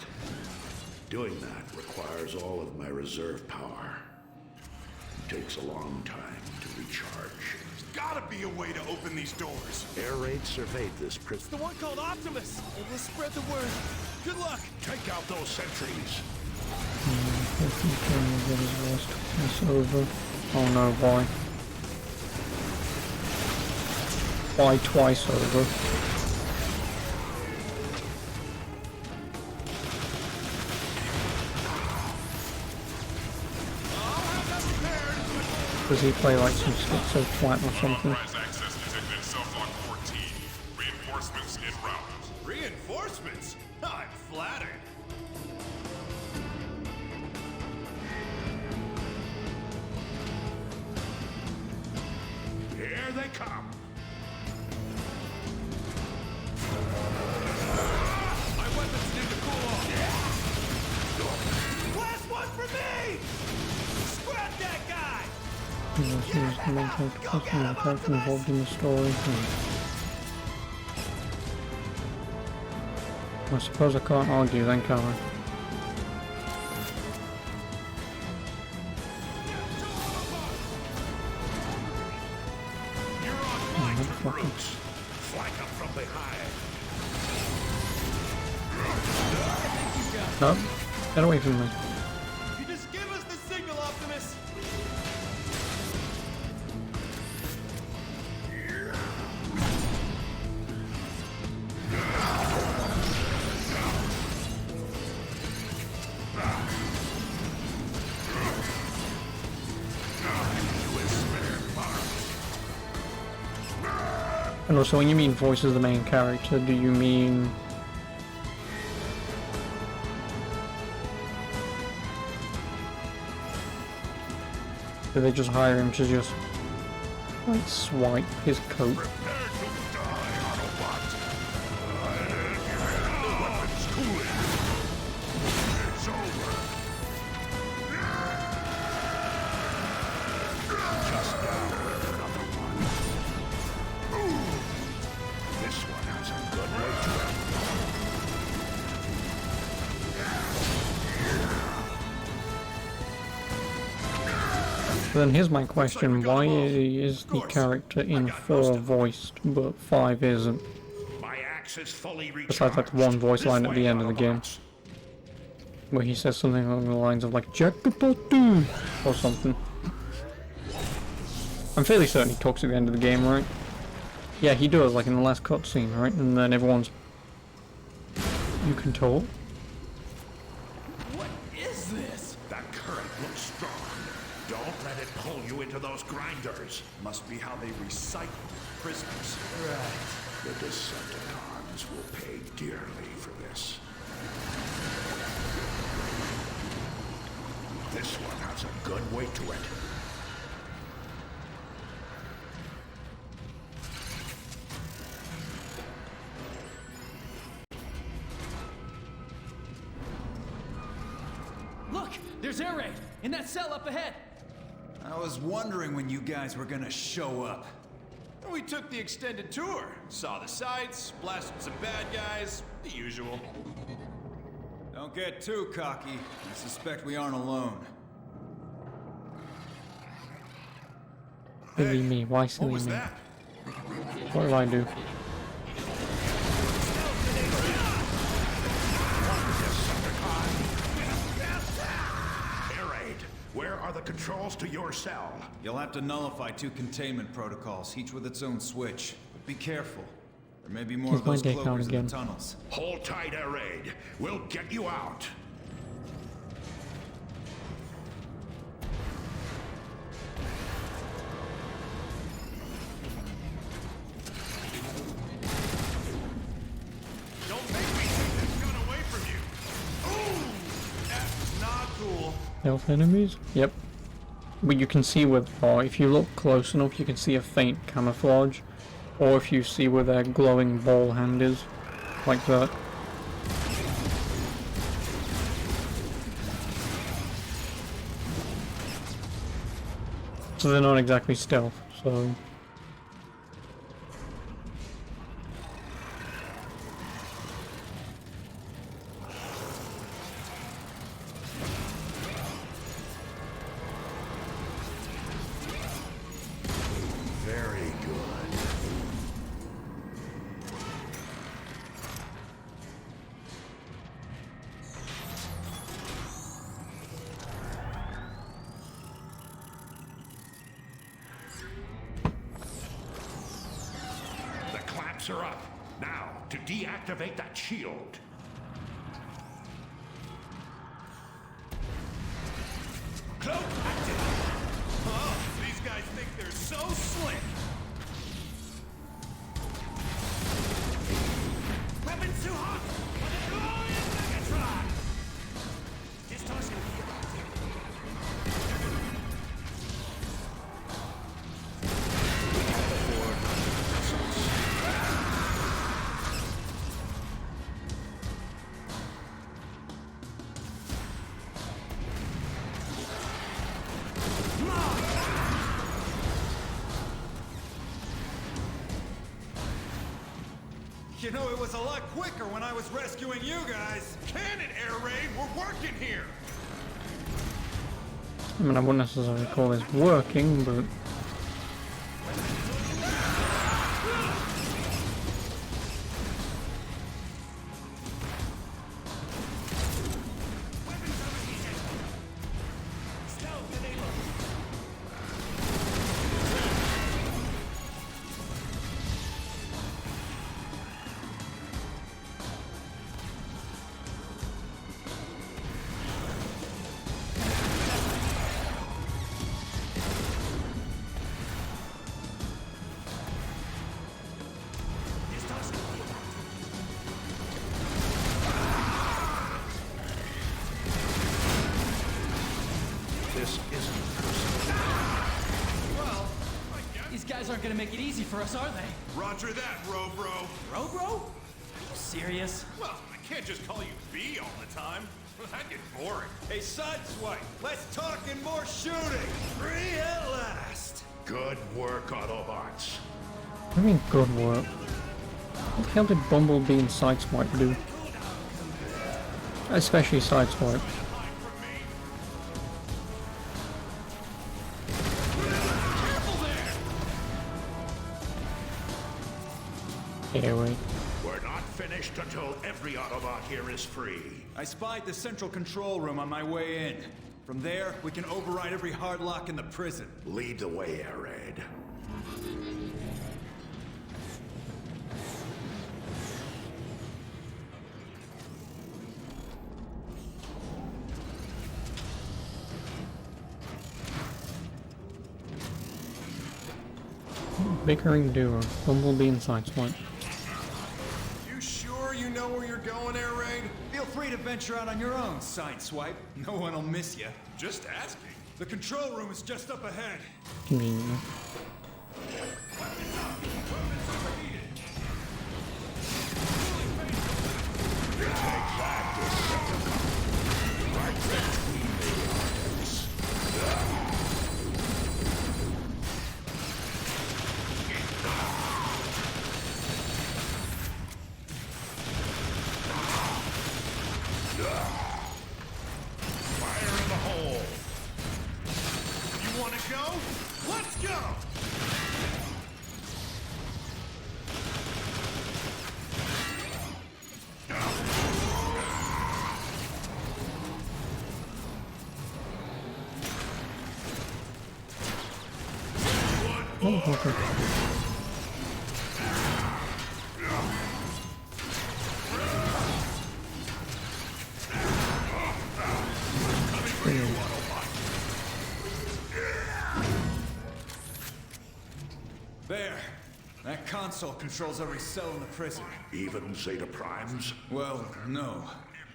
Doing that requires all of my reserve power. It takes a long time to recharge. There's gotta be a way to open these doors. Air raid surveyed this prison. The one called Optimus! Let's spread the word. Good luck! Take out those sentries. It's over. Oh no, why? Why twice over? Does he play like some schizo twat or something? Access detected self-lock 14. Reinforcements en route. Reinforcements? I'm flattered. Here they come. My weapons need to cool off. Last one for me! Scrap that guy! He's the main character involved in the story. I suppose I can't argue then, can I? You're on my throat. Flank them from behind. No, get away from me. You just give us the signal, Optimus! And also, when you mean voices the main character, do you mean... Do they just hire him to just, like, swipe his coat? Prepare to die, Autobot. The weapon's cooling. It's over. Just down with another one. Ooh. This one has a good way to it. Then here's my question, why is the character in 4 voiced, but 5 isn't? My axe is fully recharged. Besides that one voice line at This the way, end of the game, Autobots. where he says something along the lines of like, Jackapatu, or something. I'm fairly certain he talks at the end of the game, right? Yeah, he does, like in the last cutscene, right? And then everyone's... You can talk? What is this? That current looks strong. Don't let it pull you into those grinders. Must be how they recycle prisoners. The Decepticons will pay dearly for this. This one has a good weight to it. Look! There's air raid! In that cell up ahead! I was wondering when you guys were gonna show up. We took the extended tour. Saw the sights, blasted some bad guys, the usual. Don't get too cocky. I suspect we aren't alone. Silly me, why What silly was me? that? What did I do? Air raid, where are the controls to your cell? You'll have to nullify 2 containment protocols, each with its own switch. But be careful. There may be more Here's of my those day count cloakers in again. the tunnels. Hold tight, Air Raid. We'll get you out. Don't make me take this gun away from you! Ooh! That's not cool. Stealth enemies? Yep. But you can see with, or if you look close enough, you can see a faint camouflage. Or if you see where their glowing ball hand is, like that. So they're not exactly stealth, so... Very good. The clamps are up. Now, to deactivate that shield. Cloak active! Oh, these guys think they're so slick! Weapons too hot! For the glory of Megatron! Distortion field active. You know, it was a lot quicker when I was rescuing you guys. Can it, Air Raid? We're working here. I mean, I wouldn't necessarily call this working, but... This isn't personal. Well, these guys aren't gonna make it easy for us, are they? Roger that, Robro. Robro? Are you serious? Well, I can't just call you B all the time. That'd get boring. Hey, Sideswipe, let's talk and more shooting. Free at last. Good work, Autobots. I mean, good work. What the hell did Bumblebee and Sideswipe do? Especially Sideswipe. Anyway. We're not finished until every Autobot here is free. I spied the central control room on my way in. From there, we can override every hard lock in the prison. Lead the way, Air Raid. Bickering duo, Bumblebee and Sideswipe. You sure you know where you're going, Air Raid? Feel free to venture out on your own, Sideswipe. No one will miss you. Just asking. The control room is just up ahead. Conveniently. Fire in the hole. You want to go? Let's go! Oh, okay. console controls every cell in the prison. Even Zeta Primes? Well, no.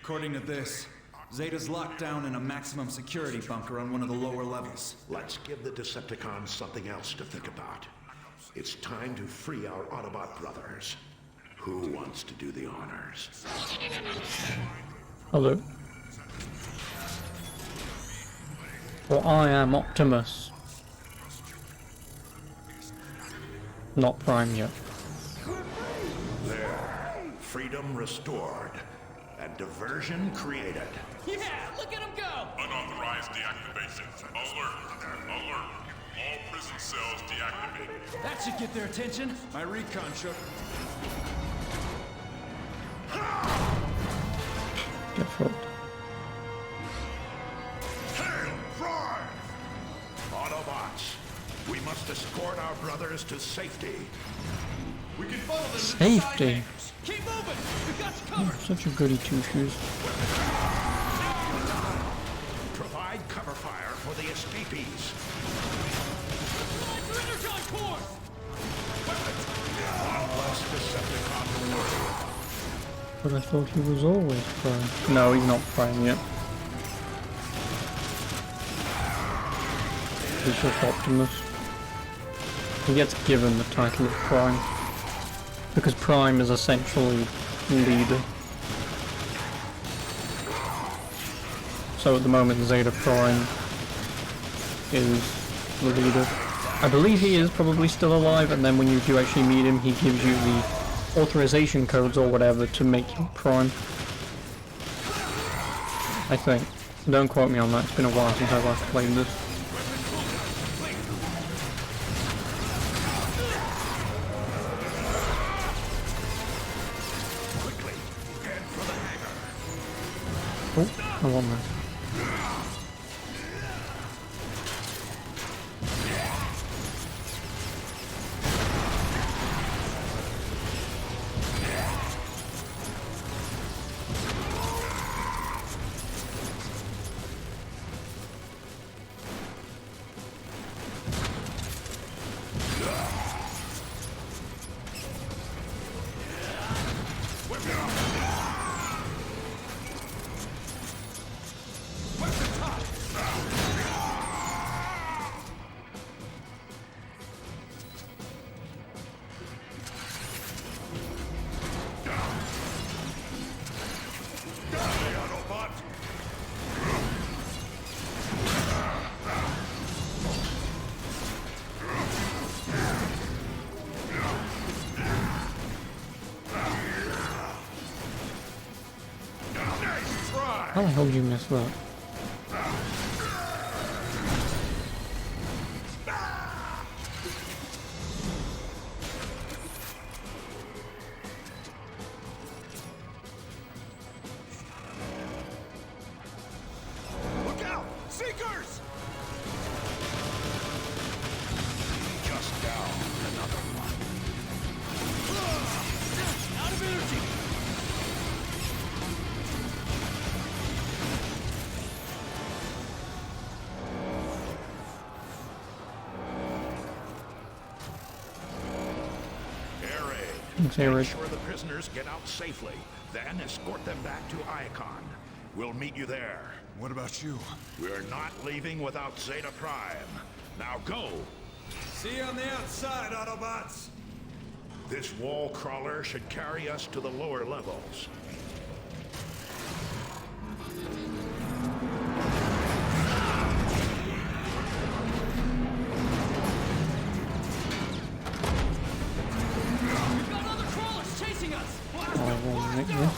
According to this, Zeta's locked down in a maximum security bunker on one of the lower levels. Let's give the Decepticons something else to think about. It's time to free our Autobot brothers. Who wants to do the honors? Hello. Well, I am Optimus. Not Prime yet. There. Freedom restored. And diversion created. Yeah, look at him go! Unauthorized deactivation. Alert! Alert! All prison cells deactivated. That should get their attention. My recon shook. Get fucked. Hail Prime! Autobots, we must escort our brothers to safety. We can funnel them Safety. Keep moving! We got you covered! Such a goody two-shoes. Provide cover fire for the escapees. Slide your energon core! One less Decepticon to worry. But I thought he was always Prime. No, he's not Prime yet. He's just Optimus. He gets given the title of Prime. Because Prime is essentially leader. So at the moment Zeta Prime is the leader. I believe he is probably still alive, and then when you do actually meet him he gives you the authorization codes or whatever to make you Prime. I think. Don't quote me on that, it's been a while since I've last played this. Oh, I want that. How the hell did you miss that? Look out! Seekers! Just down another one. Out of energy! Thanks, Eric. Make sure the prisoners get out safely, then escort them back to Iacon. We'll meet you there. What about you? We're not leaving without Zeta Prime. Now go! See you on the outside, Autobots! This wall crawler should carry us to the lower levels. We've got other crawlers chasing us! I will make this.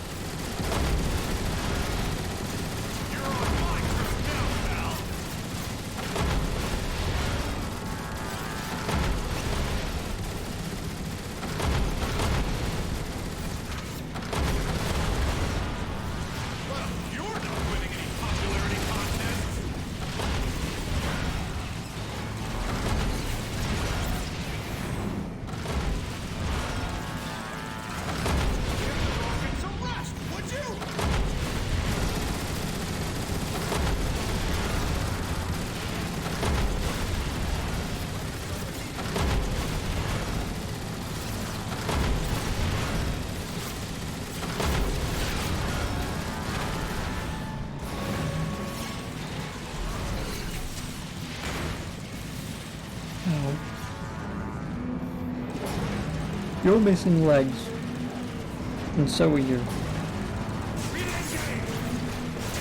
You're missing legs. And so are you.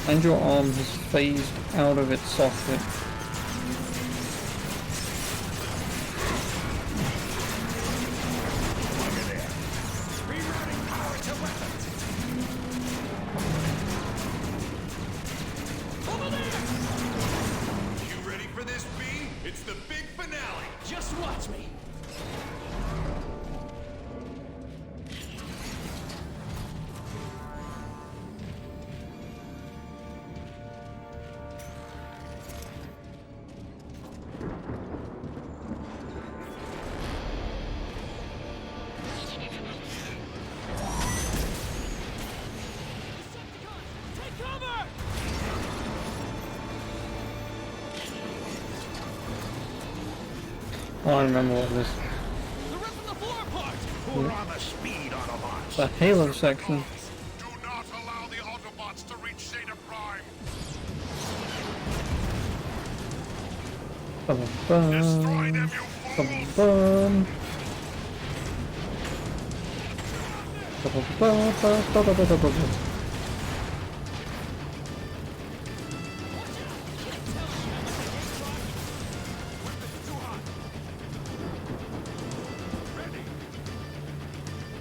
And your arm has phased out of its socket. You ready for this, B? It's the big finale. Just watch me. Take cover! Oh, I remember what this. They're ripping the floor apart! Pull on the speed, Autobots. The Halo section. Do not allow the Autobots to reach Zeta Prime. Destroy them, you fools!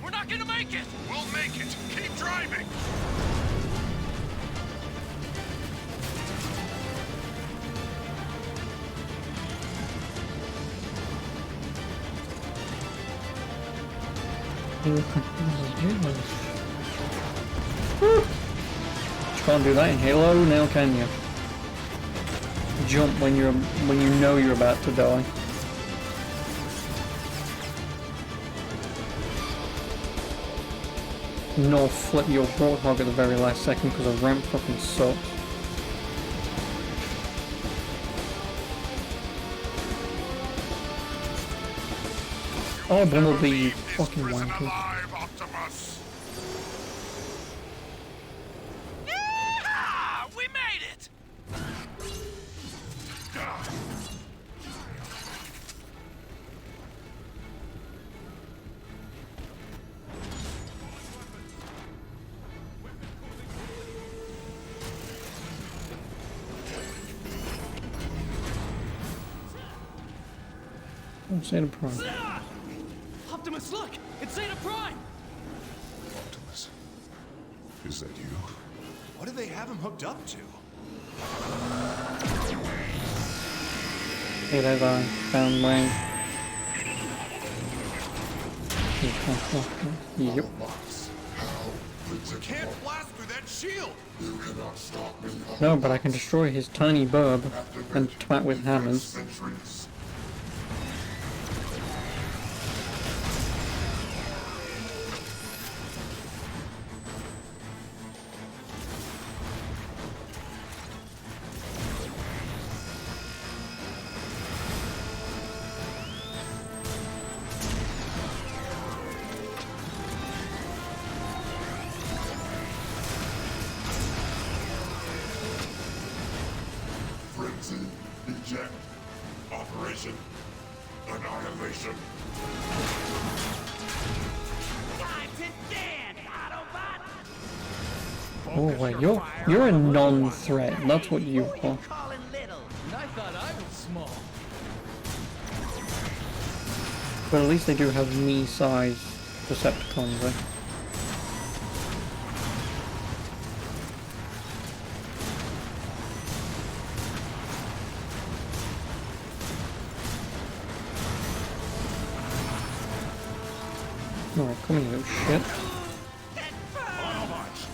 We're not gonna make it! We'll make it. Keep driving. Can't do that in Halo now, can you? Jump when you know you're about to die. Nor flip your warthog at the very last second because the ramp fucking sucks. Oh, Bumblebee, you fucking Prison wanker. alive, Optimus. Yeah! We made it! Don't say the prime. Optimus, look! It's Zeta Prime! Optimus, is that you? What do they have him hooked up to? Hey, there's I found Wayne. Yep. You can't blast through that shield! You cannot stop me. No, but I can destroy his tiny burb and twat with hammers. Centuries. Frenzy, eject, operation, annihilation. Time to dance, Autobot! Oh wait, you're a non-threat. That's what you are. Calling little. And I thought I was small. But at least they do have me-sized Decepticons, eh? Alright, come here, little shit. Autobots,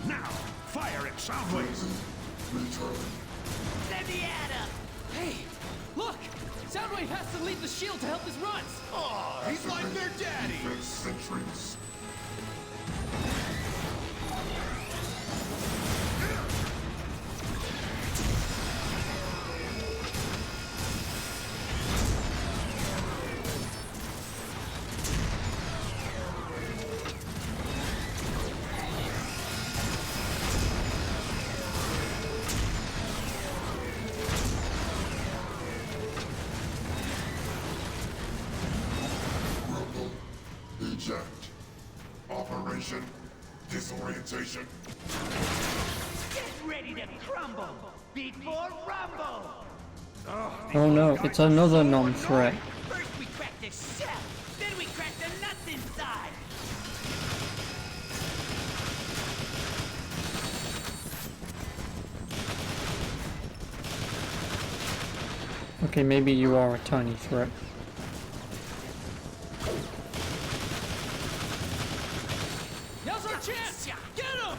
now fire at Soundwave. Return. Send the Atom! Hey! Look! Soundwave has to leave the shield to help his runs! Aw, he's like their daddy! Defense centuries. vision. Get ready to crumble before rumble. Oh no, it's another non-threat. First we crack the shell, then we crack the nuts inside. Okay, maybe you are a tiny threat. Now's our chance! Get him!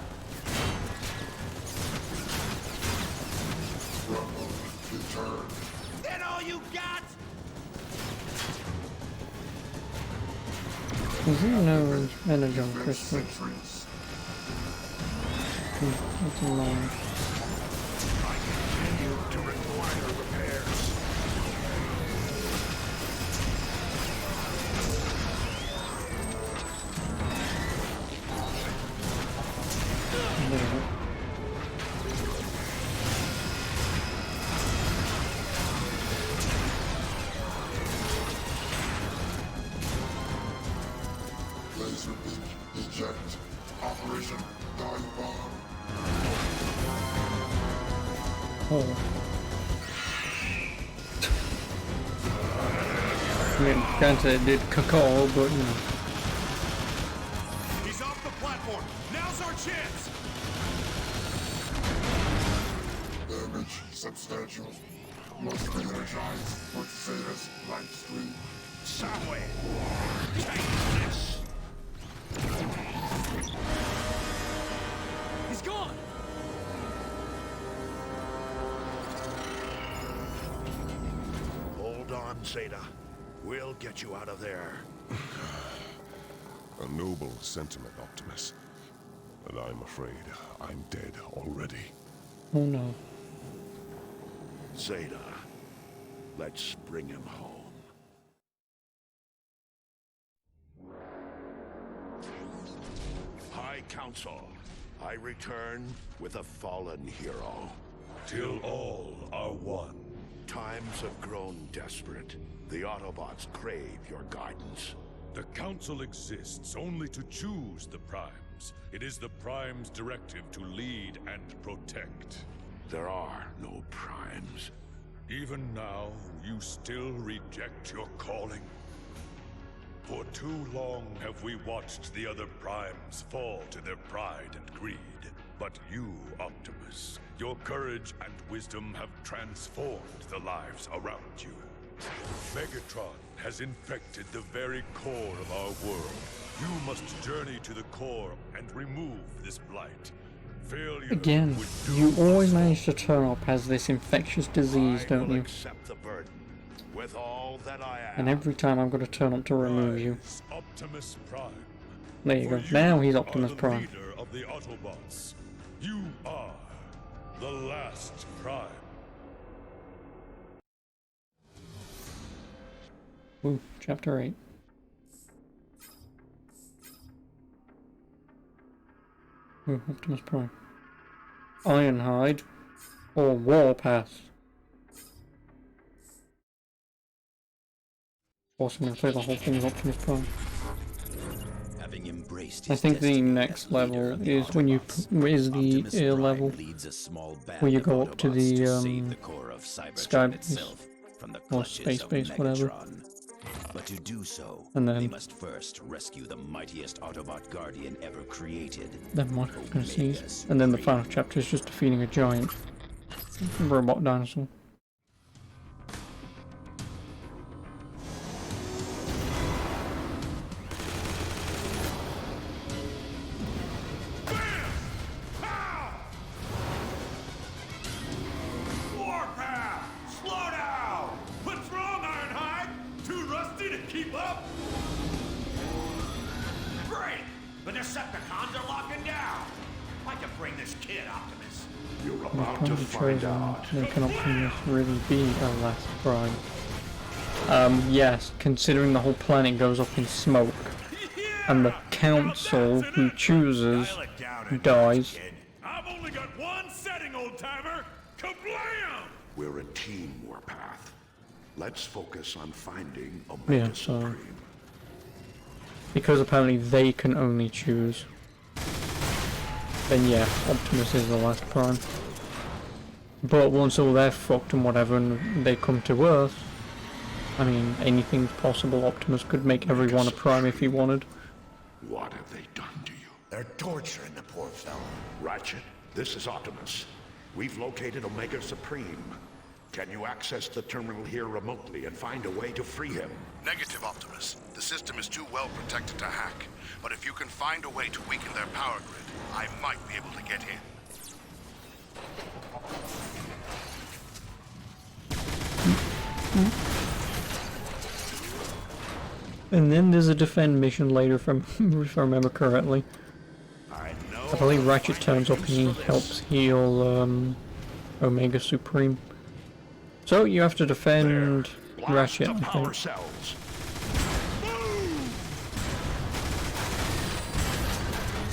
Rumble, return. That all you got? Is there no energy on crystal? Centuries. That's annoying. I continue to require repairs. There we go. Laser beam eject. Operation Dive Bomb. Oh. I mean, granted it did cackle, but you know. He's off the platform. Now's our chance. Damage substantial. Must re-energize with Zeta's light stream. Somewhere. Take this. He's gone! Hold on, Zeta. We'll get you out of there. A noble sentiment, Optimus. And I'm afraid I'm dead already. Oh no. Zeta, let's bring him home. High Council, I return with a fallen hero. Till all are one. Times have grown desperate. The Autobots crave your guidance. The Council exists only to choose the Primes. It is the Prime's directive to lead and protect. There are no Primes. Even now, you still reject your calling? For too long have we watched the other Primes fall to their pride and greed. But you, Optimus, your courage and wisdom have transformed the lives around you. Megatron has infected the very core of our world. You must journey to the core and remove this blight. Failure Again, would do you always us manage to turn up as this infectious disease, I don't will you? accept the burden with all that I am. And every time I'm going to turn up to remove you. Rise, Optimus Prime. There you For go. Now he's are Optimus the Prime. leader of the Autobots. You are the last Prime. Ooh, chapter 8. Ooh, Optimus Prime. Ironhide or Warpath. Also, I'm going to say the whole thing is Optimus Prime. Having embraced I his think the destiny next as leader level of the is when you Autobots, is the Optimus Prime level leads a small band where you of go up to Autobots the save the core of Cybertron sky base, itself from the or clutches space of base, whatever. Megatron. But to do so, And they then must first rescue the mightiest Autobot guardian ever created. then what I'm going to see, Omega and then the Supreme. final chapter is just defeating a giant robot dinosaur. Warpath! Slow down! What's wrong, Ironhide? Too rusty to keep up? Great! The Decepticons are locking down. I can bring this kid, Optimus. You're I'm about trying to to find choose out. then can Optimus really be a last Prime? Yes, considering the whole planet goes up in smoke, and the council who chooses Dial it down a dies. notch, kid. I've only got one setting, old-timer! Kablam! We're a team, Warpath. Let's focus on finding Yeah, Omega so Supreme. because apparently they can only choose. then yeah, Optimus is the last Prime. But once all they're fucked and whatever, and they come to Earth, I mean, anything's possible. Optimus could make everyone a Prime if he wanted. What have they done to you? They're torturing the poor fella. Ratchet, this is Optimus. We've located Omega Supreme. Can you access the terminal here remotely and find a way to free him? Negative, Optimus. The system is too well protected to hack. But if you can find a way to weaken their power grid, I might be able to get in. And then there's a defend mission later, from if I remember correctly. I believe Ratchet turns up and he helps heal Omega Supreme. So you have to defend Ratchet, I think. Cells.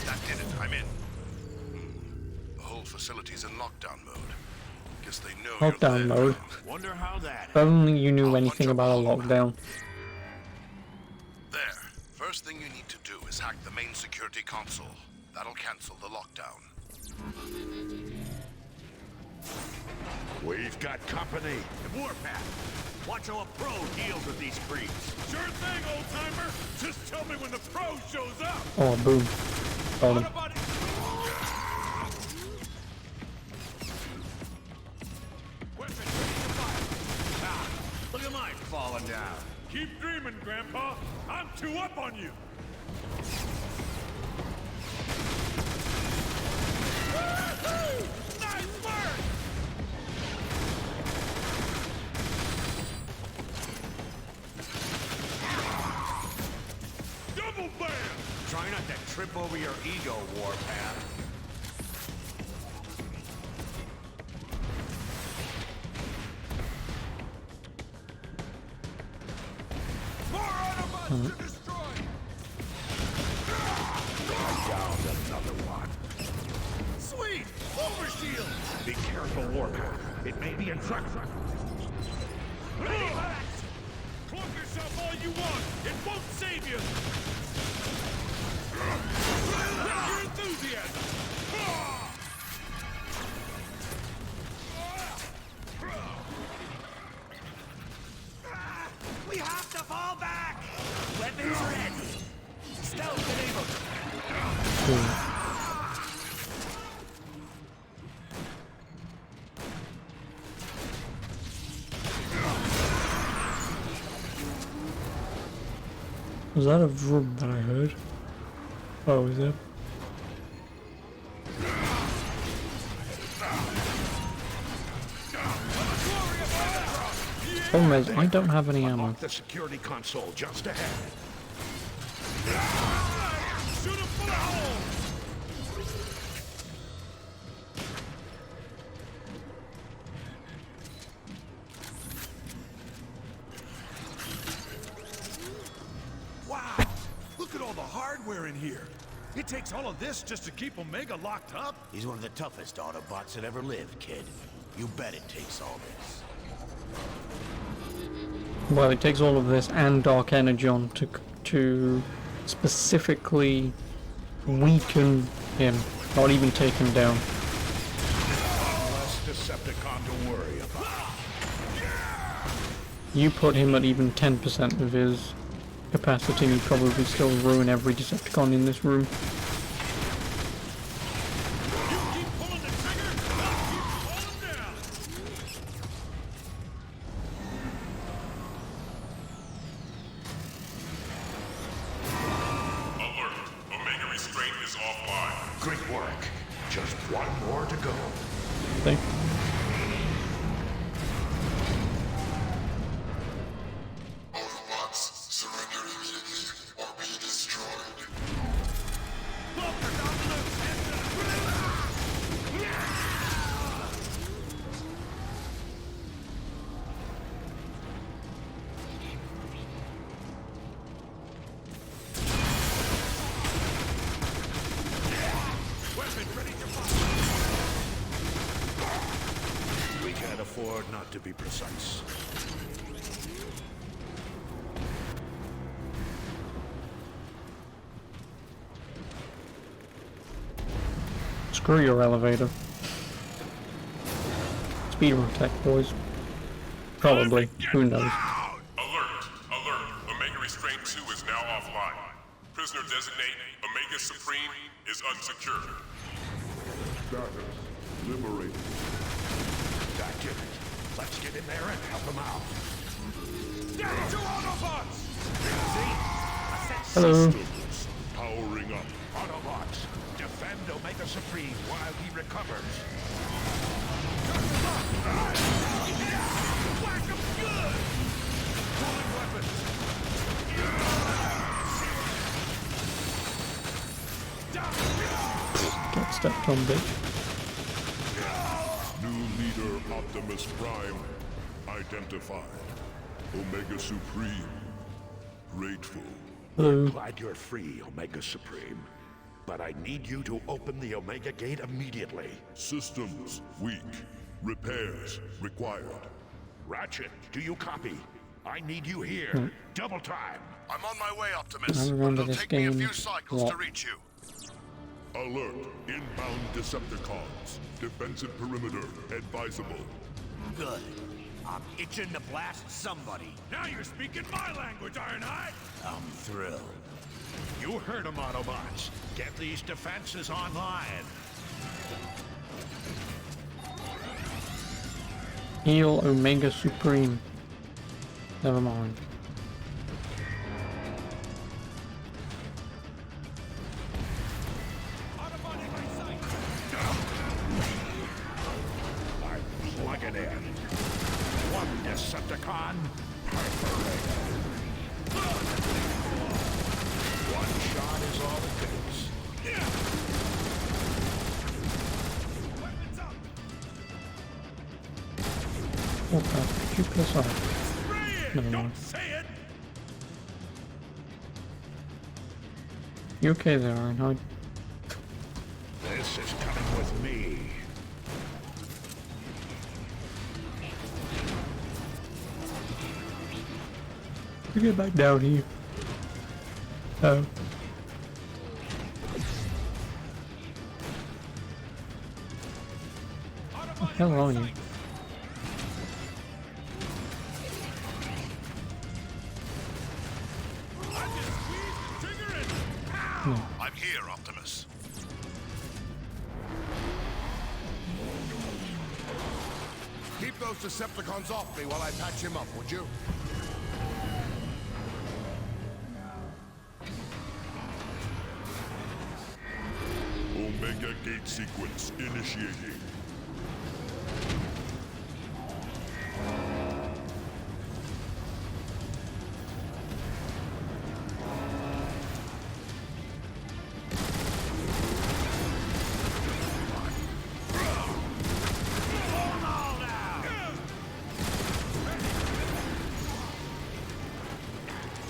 That did it. I'm in. The whole facility's in lockdown mode. Guess they know Lockdown you're there. mode. Wonder how that. If only you knew anything about a lockdown. There. First thing you need to do is hack the main security console. That'll cancel the lockdown. We've got company. Warpath, watch how a pro deals with these creeps. Sure thing, old-timer. Just tell me when the pro shows up. Oh, boom. Got him. Look at mine falling down. Keep dreaming, Grandpa. I'm too up on you. Nice work! Double bam! Try not to trip over your ego, Warpath. More Autobots to destroy! I downed another one. Sweet! Overshield! Be careful, Warpath. It may be a trap. Relax! Cloak yourself all you want! It won't save you! With your enthusiasm! We have to fall back! Weapons ready! Stealth enabled! Was that a vroom that I heard? Oh, is it? Problem is, I don't have any ammo. Unlock the security console just ahead. Shoot him full of holes! Wow! Look at all the hardware in here. It takes all of this just to keep Omega locked up? He's one of the toughest Autobots that ever lived, kid. You bet it takes all this. Well, it takes all of this and Dark Energon to specifically weaken him, not even take him down. Less Decepticon to worry about. You put him at even 10% of his capacity and he'd probably still ruin every Decepticon in this room. Great work. Just one more to go. Think. Autobots, surrender immediately or be destroyed. We can't afford not to be precise. Screw your elevator. Speedrun tech, boys. Probably. Who knows? Alert! Alert! Omega Restraint 2 is now offline. Prisoner designate Omega Supreme is unsecured. Status liberated. That did it. Let's get in there and help him out. Down to Autobots! Hello. Systems powering up. Autobots, defend Omega Supreme while he recovers. Whack him good! Pulling weapons! Get stepped on, bitch. New leader Optimus Prime identified. Omega Supreme. Grateful. Hello. Glad you're free, Omega Supreme. But I need you to open the Omega Gate immediately. Systems weak. Repairs required. Ratchet, do you copy? I need you here. Double time. I'm on my way, Optimus. I remember this game. What? reach you. Alert. Inbound Decepticons. Defensive perimeter advisable. Good. I'm itching to blast somebody. Now you're speaking my language, aren't I? I'm thrilled. You heard him, Autobots. Get these defenses online. Heal Omega Supreme. Never mind. I'm plugging in. One Decepticon perforated. One shot is all it takes. Weapons up! What the? Could you piss off? Spray it! Never mind. Don't say it! You okay there, Ironhide? This is coming with me. You get back down here. Oh. What the hell are you? No. I'm here, Optimus. Keep those Decepticons off me while I patch him up, would you? Omega Gate sequence initiating.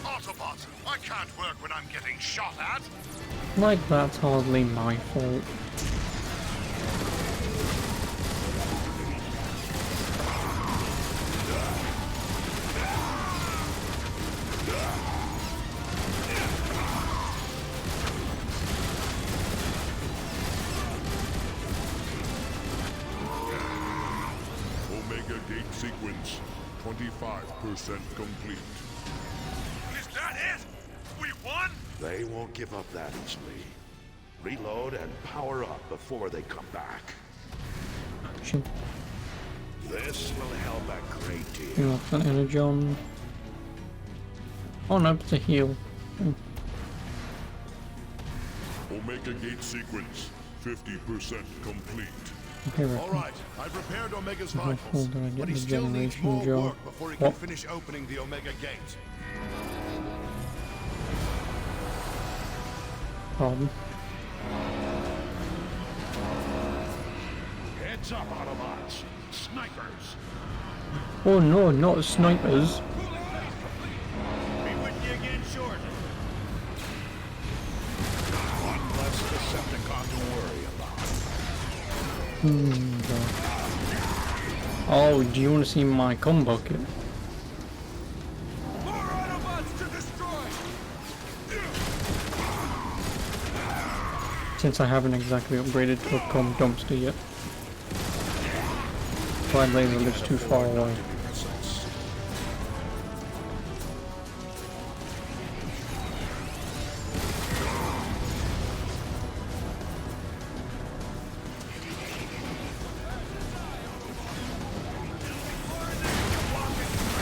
Autobot, I can't work when I'm getting shot at. Like, that's hardly my fault. Omega Gate sequence 25% complete. Is that it? We won? They won't give up that easily. Reload and power up before they come back. Action. This will help a great deal. You want an energy on? Oh no, it's a heal. Oh. Omega Gate sequence 50% complete. Okay, right. All right, I've repaired Omega's How cool vitals, did I get but he the still needs generation more job? work before he What? can finish opening the Omega Gate. Problem. Heads up, Autobots. Snipers. Oh no, not snipers. Be with you again shortly. One less Decepticon to worry about. Oh, do you want to see my cum bucket? More Autobots to destroy! since I haven't exactly upgraded to a com dumpster yet. Blind laser lives too far away.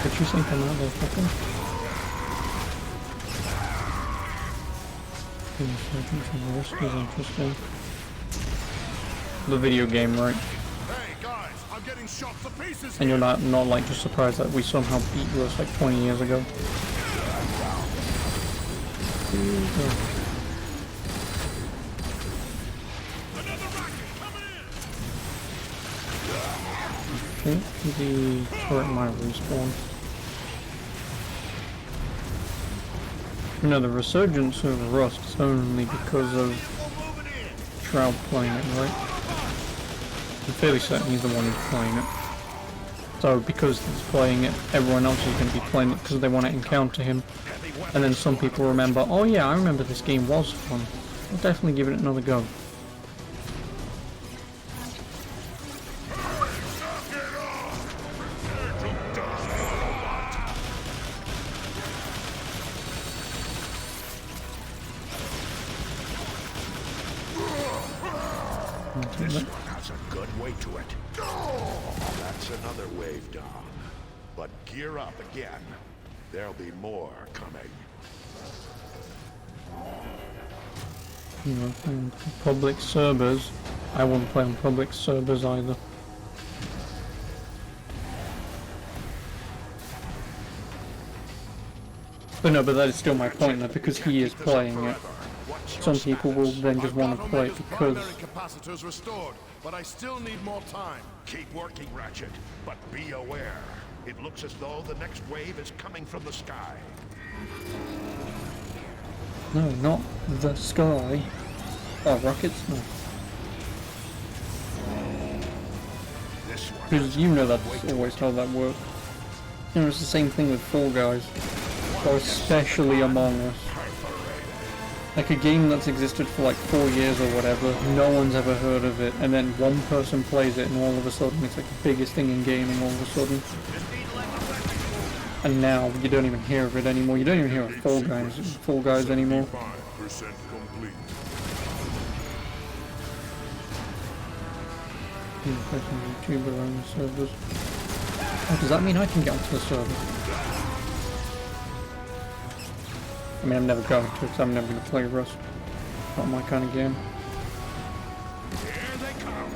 Did you think I'm out there fucking? This is interesting. The video game, right? Hey guys, I'm getting shot to pieces. And you're not like just surprised that we somehow beat Rust like 20 years ago. I think the turret might respawn. No, the resurgence of Rust is only because of Shroud playing it, right? I'm fairly certain he's the one who's playing it. So because he's playing it, everyone else is going to be playing it because they want to encounter him. And then some people remember, oh yeah, I remember this game was fun. I'll definitely give it another go. This one has a good weight to it. That's another wave down. But gear up again. There'll be more coming. You know, playing public servers. I wouldn't play on public servers either. But no, but that is still my point though, because he is playing it. Some people will then just want to play it because... capacitors restored, but I still need more time. Keep working, Ratchet, but be aware. It looks as though the next wave is coming from the sky. No, not the sky. Oh, rockets? No. Because you know that's always how that works. You know, it's the same thing with Fall Guys. Or especially Among Us. Like a game that's existed for like 4 years or whatever, no one's ever heard of it, and then one person plays it and all of a sudden it's like the biggest thing in gaming all of a sudden. And now you don't even hear of it anymore. You don't even hear of Fall Guys anymore. YouTube around the servers. Oh, does that mean I can get onto the server? I mean, I'm never going to, because I'm never going to play Rust. Not my kind of game. Here they come.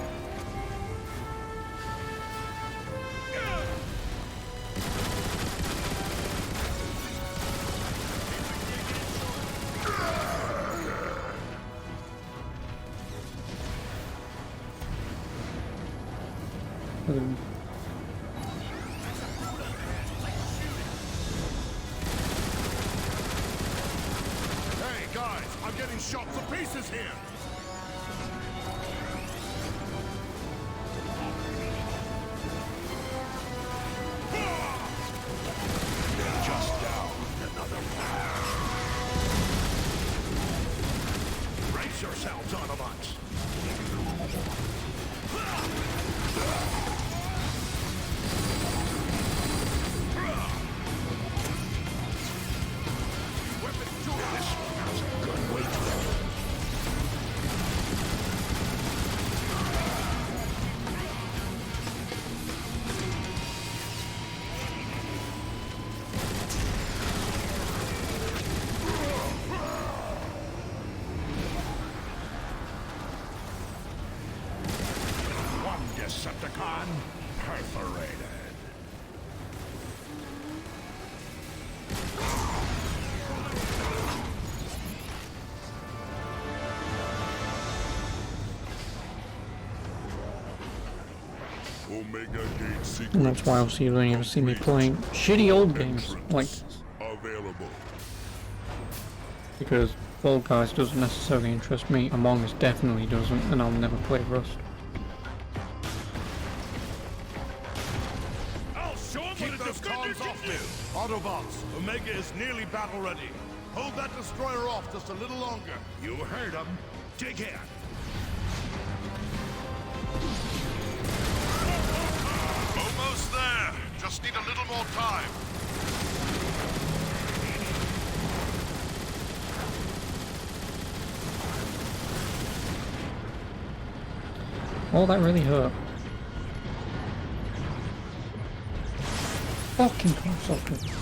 Hey guys, I'm getting shot to pieces here. Just down. Another one. Brace yourselves, Autobots. Decepticon perforated. Omega Gate sequence. And that's why obviously you don't even see me playing shitty old games like this. Available. Because Fall Guys doesn't necessarily interest me, Among Us definitely doesn't, and I'll never play Rust. Keep those comms off me. Autobots, Omega is nearly battle ready. Hold that destroyer off just a little longer. You heard him. Dig in. Oh, that really hurt. Fucking cocksucker.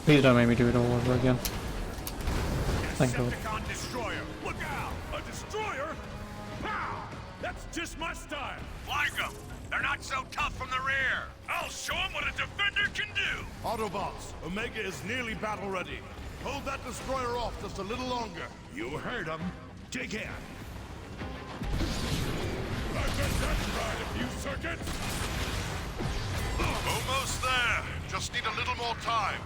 Please don't make me do it all over again. Thank God. Decepticon destroyer! Look out! A destroyer? Pow! That's just my style! Flank them! They're not so tough from the rear! I'll show them what a defender can do! Autobots, Omega is nearly battle ready. Hold that destroyer off just a little longer. You heard them. Dig in. I've been that right a few seconds! Almost there. Just need a little more time.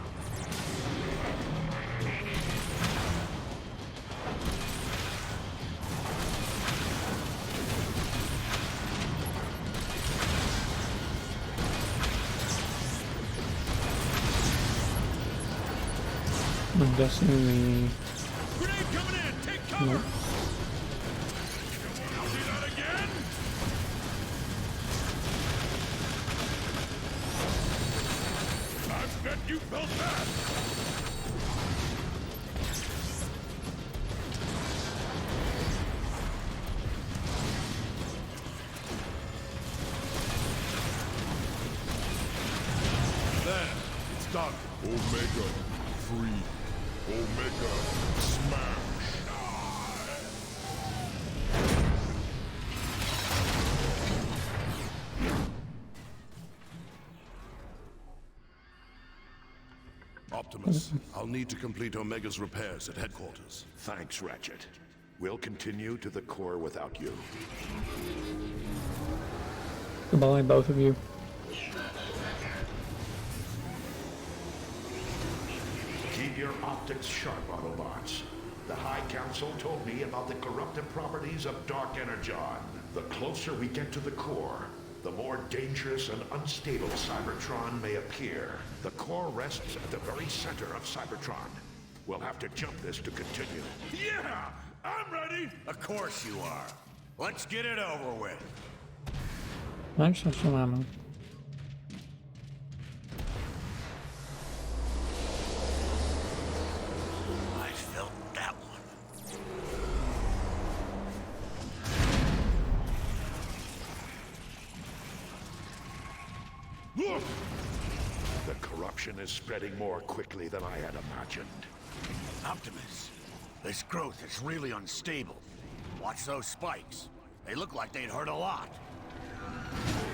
I'm guessing the... Grenade coming in! Take cover! Nope. See that again? I bet you felt that! There. It's done. Omega, free. Omega, smash. Optimus, I'll need to complete Omega's repairs at headquarters. Thanks, Ratchet. We'll continue to the core without you. Goodbye, both of you. Keep your optics sharp, Autobots. The High Council told me about the corruptive properties of Dark Energon. The closer we get to the core, the more dangerous and unstable Cybertron may appear. The core rests at the very center of Cybertron. We'll have to jump this to continue. Yeah! I'm ready! Of course you are. Let's get it over with. I just have some ammo. I felt that one. Look! The corruption is spreading more quickly than I had imagined. Optimus, this growth is really unstable. Watch those spikes. They look like they'd hurt a lot.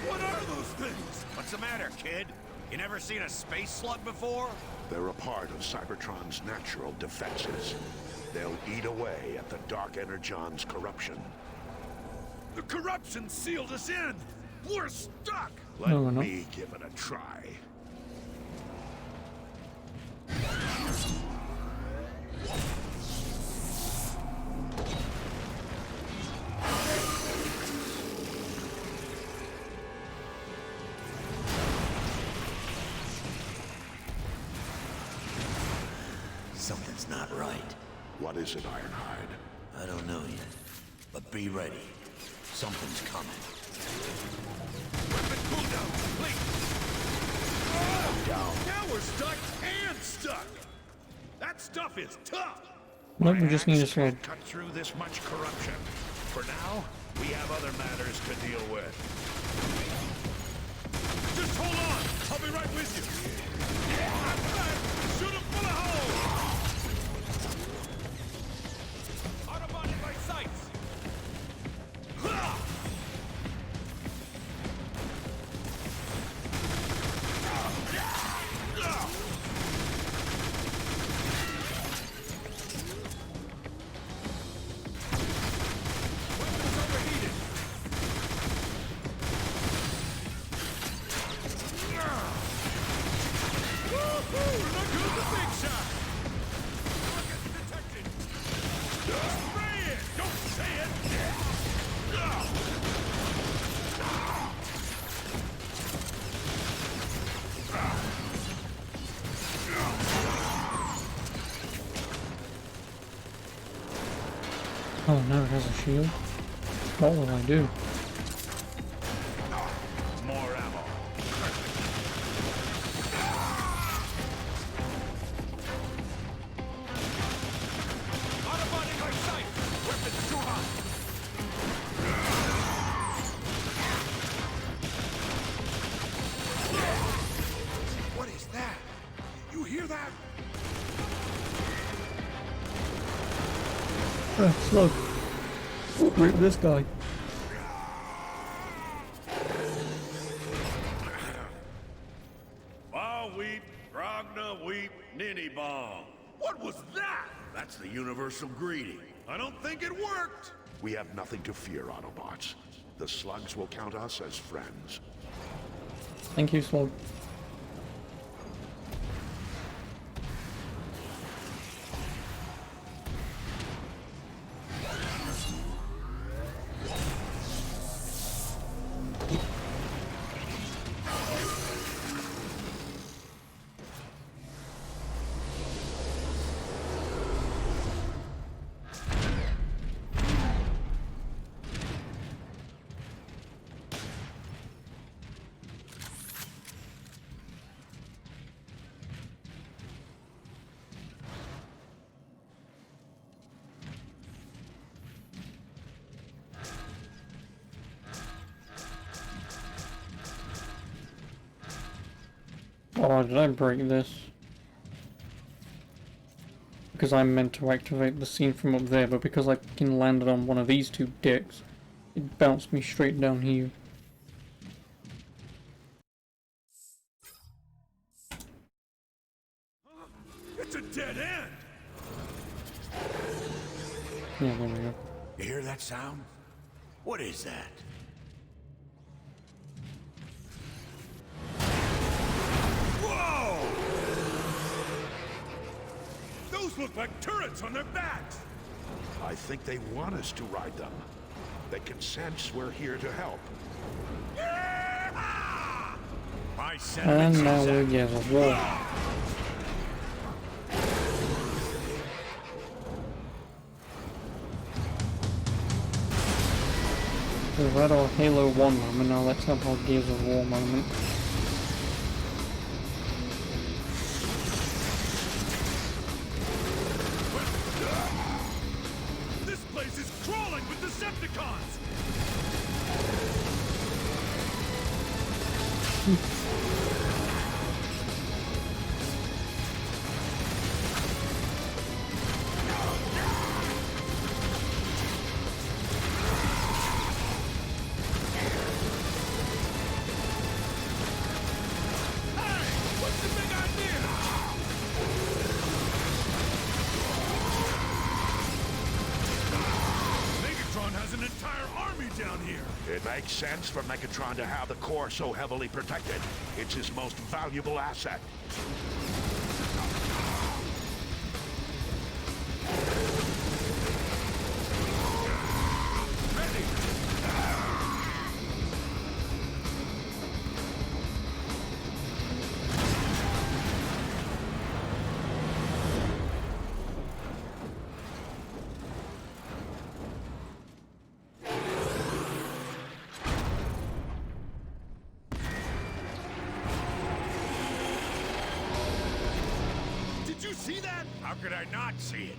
What are those things? What's the matter, kid? You never seen a space slug before? They're a part of Cybertron's natural defenses. They'll eat away at the Dark Energon's corruption. The corruption sealed us in! We're stuck! Let No, we're not. me give it a try. Something's not right. What is it, Ironhide? I don't know yet. But be ready. Something's coming. Weapon cooldown complete! Down. Now we're stuck and stuck! That stuff is tough! Nope, we My just need a axe slug. can't cut through this much corruption. For now, we have other matters to deal with. Just hold on! I'll be right with you! Shoot him full of holes! Autobot in my sights! Weapons overheated! Woo-hoo! Look who's the big shot! Target detected! Spray it! Don't say it! Oh, now it has a shield. What will I do? More ammo. Autobot in my sight! Weapons Slug. Rip this guy. Ba weep, Ragna weep, Ninny Bong. What was that? That's the universal greeting. I don't think it worked. We have nothing to fear, Autobots. The slugs will count us as friends. Thank you, Slug. Oh, did I break this? Because I meant to activate the scene from up there, but because I fucking landed on one of these two dicks, it bounced me straight down here. It's a dead end. Yeah, there we go. You hear that sound? What is that? Whoa! Those look like turrets on their backs. I think they want us to ride them. They can sense we're here to help. My And now we get a war. We've had our Halo 1 moment, now let's have our Gears of War moment. This place is crawling with Decepticons! It makes sense for Megatron to have the core so heavily protected. It's his most valuable asset. See that? How could I not see it?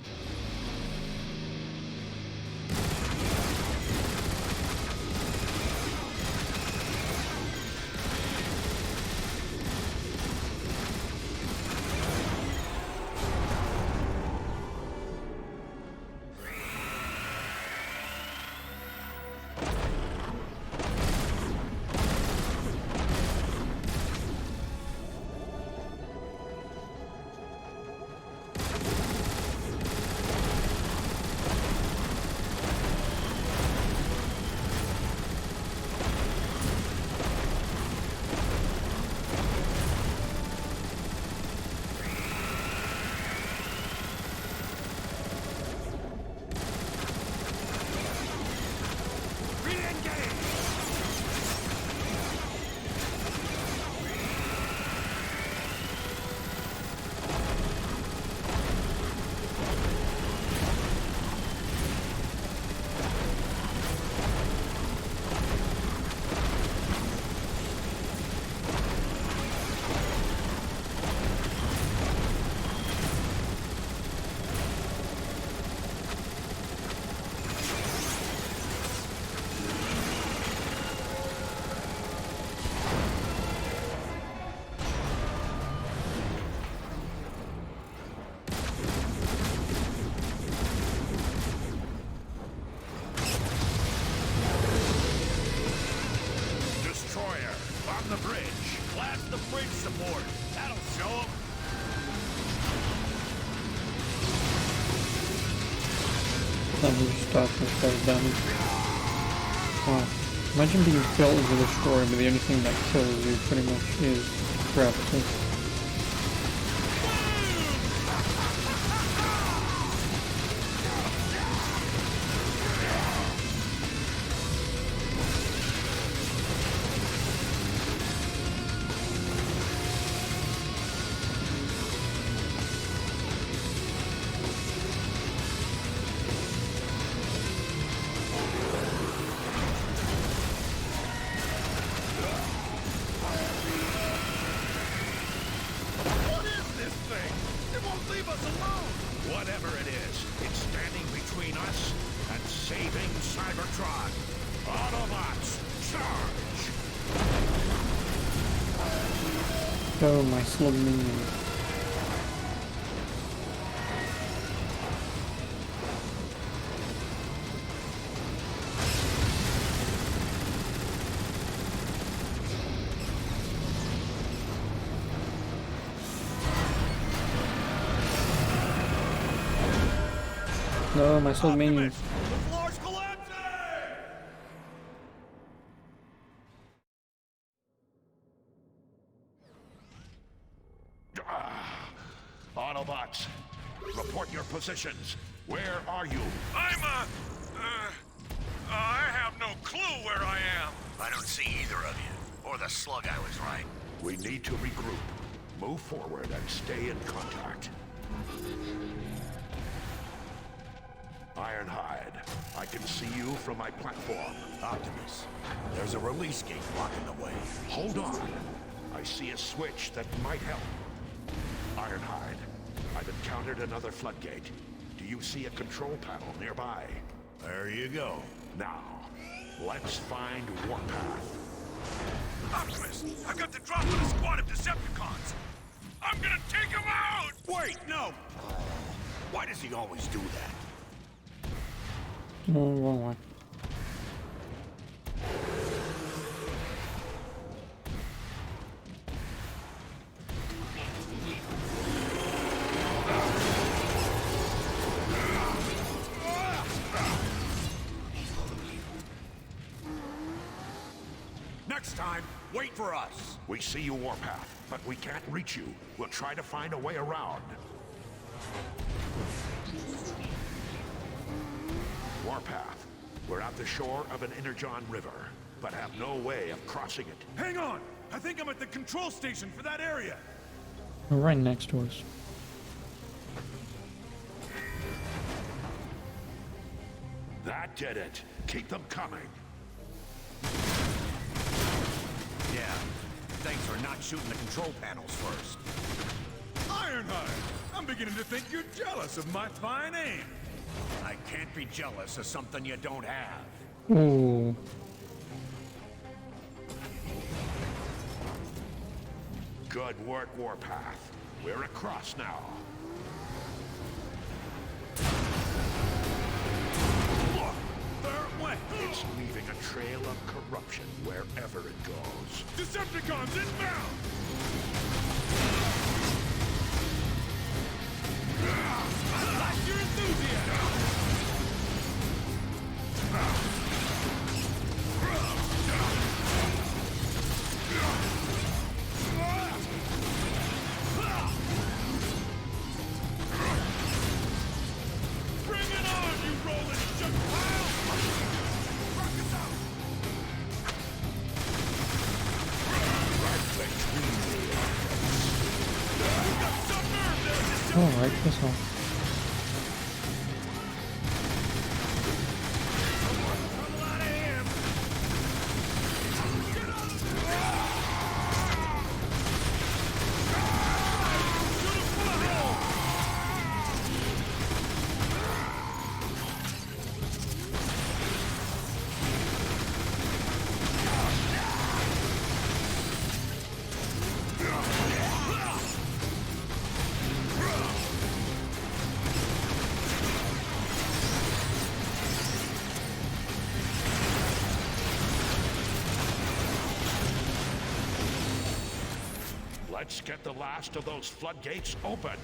on the bridge. Blast the bridge support. That'll show them. Then you start with those damage. Wow. Imagine being killed with a destroyer, but the only thing that kills you pretty much is gravity. Whatever it is, it's standing between us and saving Cybertron. Autobots, charge! Oh, my slug minion. No, my slug minion. The floor's collapsing! Autobots, report your positions. Where are you? I have no clue where I am. I don't see either of you. Or the slug I was right. We need to regroup. Move forward and stay in contact. Ironhide, I can see you from my platform. Optimus, there's a release gate blocking the way. Hold on. I see a switch that might help. Ironhide, I've encountered another floodgate. Do you see a control panel nearby? There you go. Now, let's find Warpath. Optimus, I've got the drop on a squad of Decepticons. I'm gonna take them out! Wait, no! Why does he always do that? No, wrong one. Next time, wait for us. We see you, Warpath, but we can't reach you. We'll try to find a way around. Warpath, we're at the shore of an Energon River, but have no way of crossing it. Hang on! I think I'm at the control station for that area. Right next to us. That did it. Keep them coming. Yeah. Thanks for not shooting the control panels first. Ironhide! I'm beginning to think you're jealous of my fine aim. I can't be jealous of something you don't have. Ooh. Good work, Warpath. We're across now. Look! There it went! It's leaving a trail of corruption wherever it goes. Decepticons inbound! Like your enthusiasm! Bring it on, you rolling shit pile! Rock us out! You got some nerve there, Alright, that's all. Trouble out of him! Get on the Shoot him full of hole! Let's get the last of those floodgates open.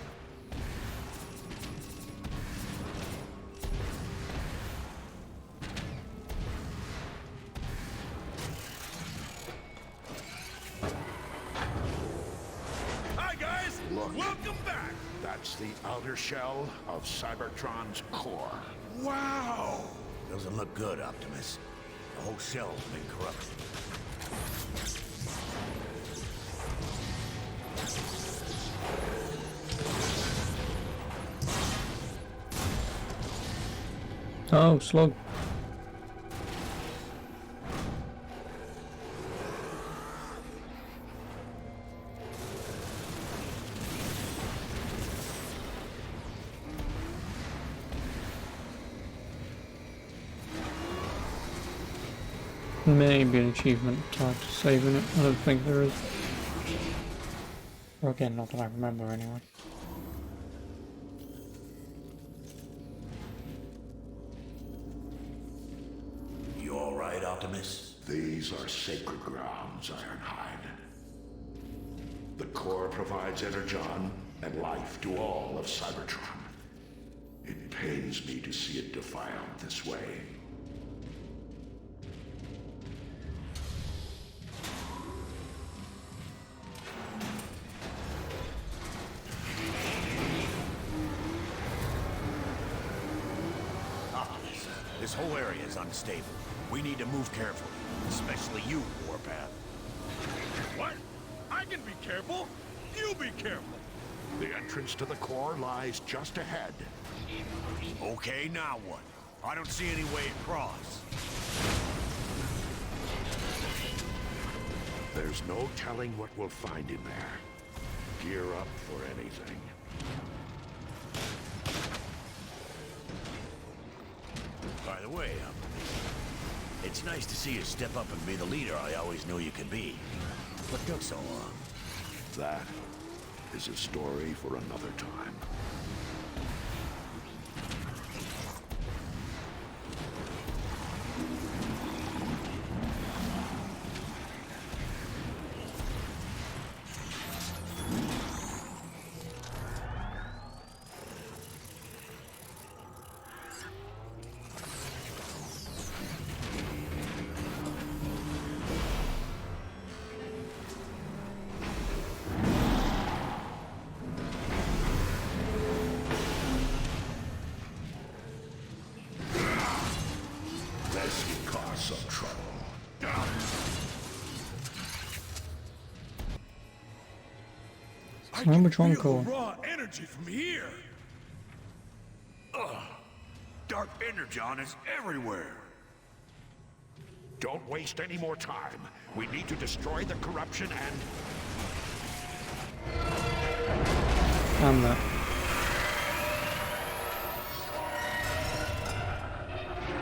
Hi, guys! Look. Welcome back! That's the outer shell of Cybertron's core. Wow! Doesn't look good, Optimus. The whole shell's been corrupted. Oh, slug. Maybe an achievement tied to saving it. I don't think there is. Or again, not that I remember anyway. You alright, Optimus? These are sacred grounds, Ironhide. The core provides energon and life to all of Cybertron. It pains me to see it defiled this way. Optimus, this whole area is unstable. We need to move carefully, especially you, Warpath. What? I can be careful. You be careful. The entrance to the core lies just ahead. Okay, now what? I don't see any way across. There's no telling what we'll find in there. Gear up for anything. By the way, it's nice to see you step up and be the leader I always knew you could be. What took so long? That is a story for another time. This could cause some trouble. I Cybertron can feel core. the raw energy from here. Dark energon is everywhere. Don't waste any more time. We need to destroy the corruption and... And that.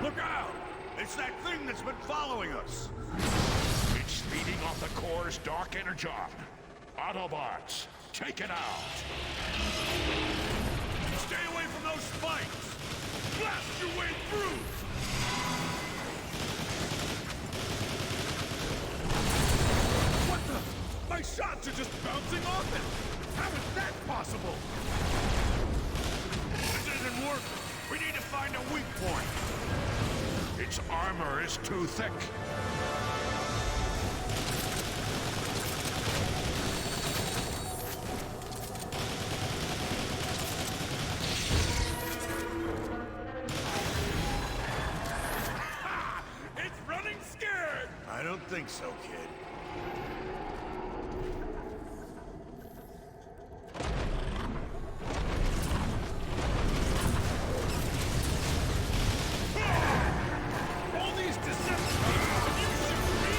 Look out! It's that thing that's been following us. It's feeding off the core's dark energon. Autobots, take it out. Stay away from those spikes. Blast your way through. What the? My shots are just bouncing off it. How is that possible? This isn't working. We need to find a weak point. Its armor is too thick. It's running scared. I don't think so, kid. All these Decepticons. You shoot me.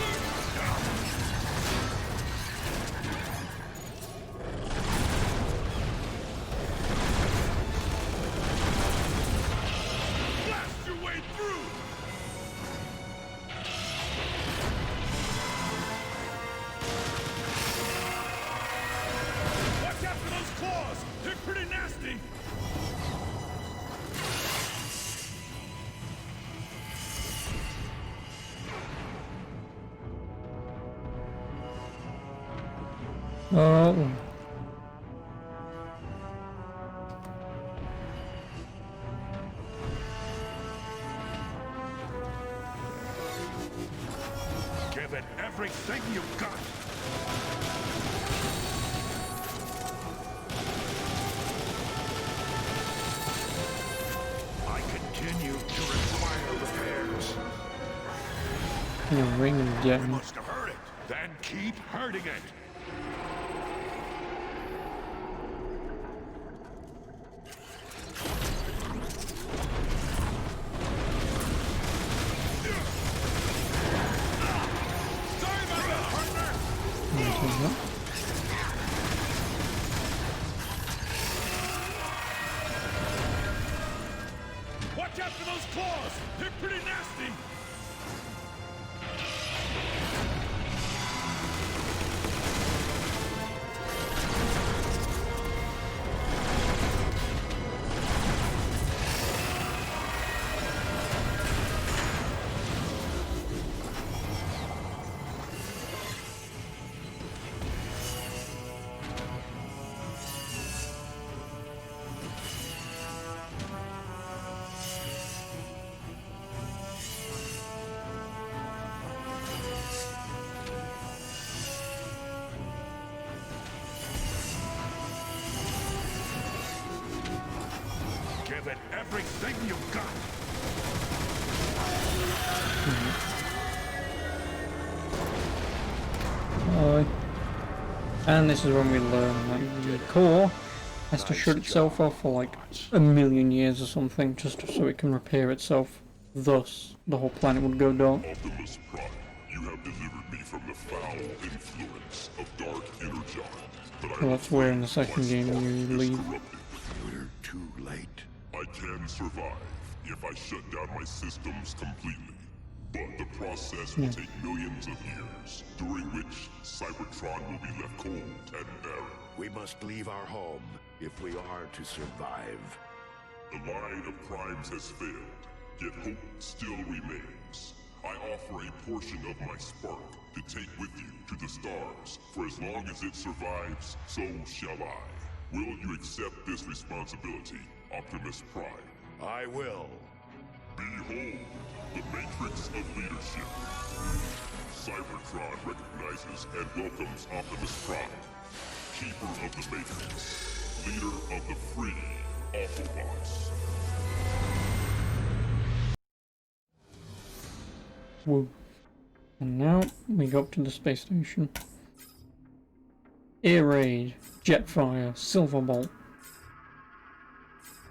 Blast your way through. Oh. Give it everything you've got. I continue to require repairs. You ring again. Must have heard it. Then keep hurting it. Watch out for those claws! They're pretty nasty! Give it everything you've got. And this is when we learn that the core has to shut itself off for like 1,000,000 years or something, just so it can repair itself. Thus, the whole planet would go dark. Optimus Prime, you have delivered me from the foul influence of Dark Energon. But Well, that's where in the second game you leave. We're too late. I can survive if I shut down my systems completely. But the process will take millions of years, during which Cybertron will be left cold and barren. We must leave our home if we are to survive. The line of crimes has failed, yet hope still remains. I offer a portion of my spark to take with you to the stars. For as long as it survives, so shall I. Will you accept this responsibility, Optimus Prime? I will. Behold, the Matrix of Leadership. Cybertron recognizes and welcomes Optimus Prime, Keeper of the Matrix, leader of the free Autobots. Woo. And now we go up to the space station. Air Raid, Jetfire, Silverbolt.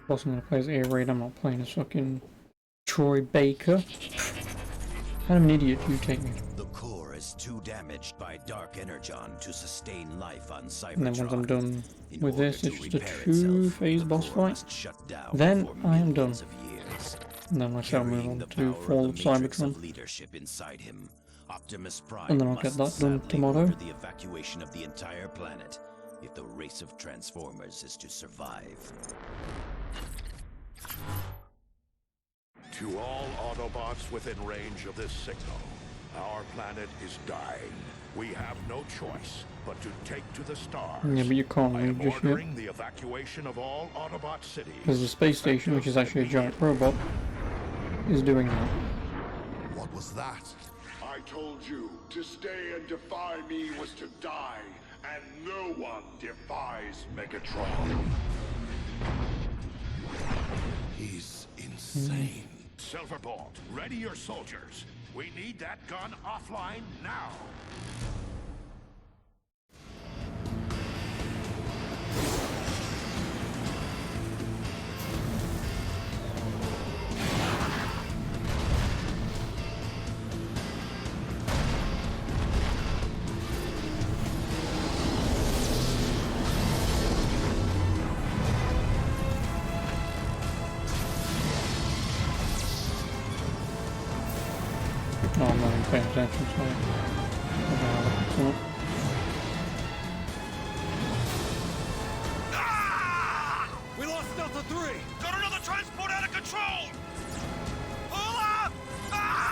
Of course I'm gonna play as Air Raid, I'm not playing as fucking Troy Baker. What kind of an idiot do you take me? The core is too damaged by Dark Energon to sustain life on Cybertron. And then once I'm done In with order this, to it's just a repair 2-phase itself, boss the core fight. must shut down Then for I am done. millions of years. And then I shall move Carrying on the to power Fall of of the Matrix Cybertron. of leadership inside him, Optimus Prime And then I'll get must that done sadly tomorrow. order the evacuation of the entire planet if the race of Transformers is to survive. To all Autobots within range of this signal, our planet is dying. We have no choice but to take to the stars. Yeah, but you can't I leave am just yet. ordering the evacuation of all Autobot cities. Because the space station, which is actually a giant robot, is doing that. What was that? I told you, to stay and defy me was to die, and no one defies Megatron. He's insane. Silverbolt, ready your soldiers. We need that gun offline now. No, I'm not even paying attention, so I don't know how to fix it. We lost Delta 3! Got another transport out of control! Pull up! Ah!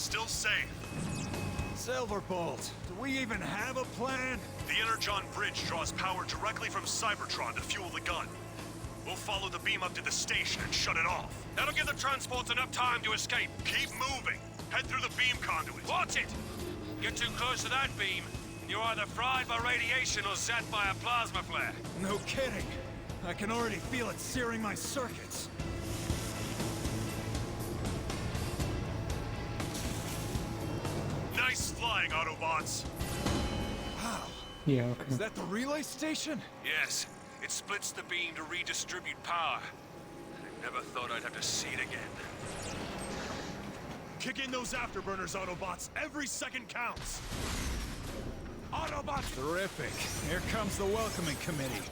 still safe. Silverbolt, do we even have a plan? The Energon bridge draws power directly from Cybertron to fuel the gun. We'll follow the beam up to the station and shut it off. That'll give the transports enough time to escape. Keep moving. Head through the beam conduit. Watch it! Get too close to that beam, and you're either fried by radiation or zapped by a plasma flare. No kidding. I can already feel it searing my circuits. Nice flying, Autobots. Wow. Yeah, okay. Is that the relay station? Yes. It splits the beam to redistribute power. I never thought I'd have to see it again. Kick in those afterburners, Autobots. Every second counts. Autobots! Terrific. Here comes the welcoming committee.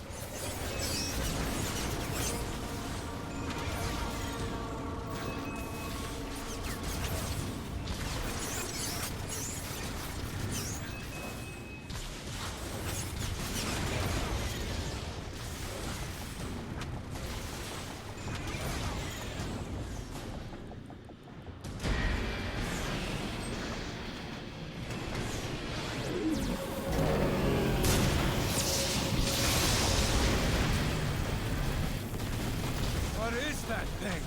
What is that thing?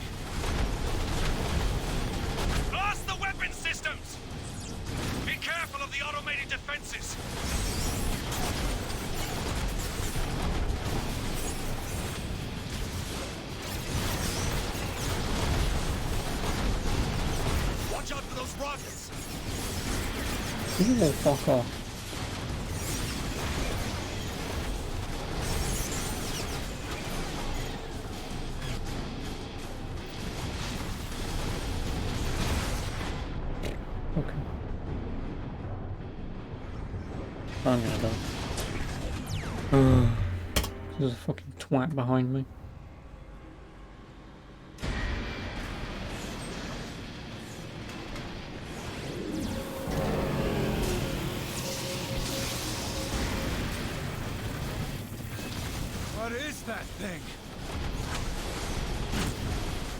Blast the weapon systems! Be careful of the automated defenses! Watch out for those rockets! Ooh, fuck off. Okay. I'm gonna die. There's a fucking twat behind me. What is that thing?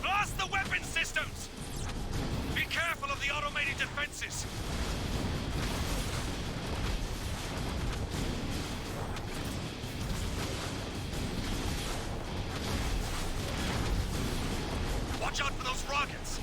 Blast the weapon systems! Be careful of the automated defenses! Watch out for those rockets!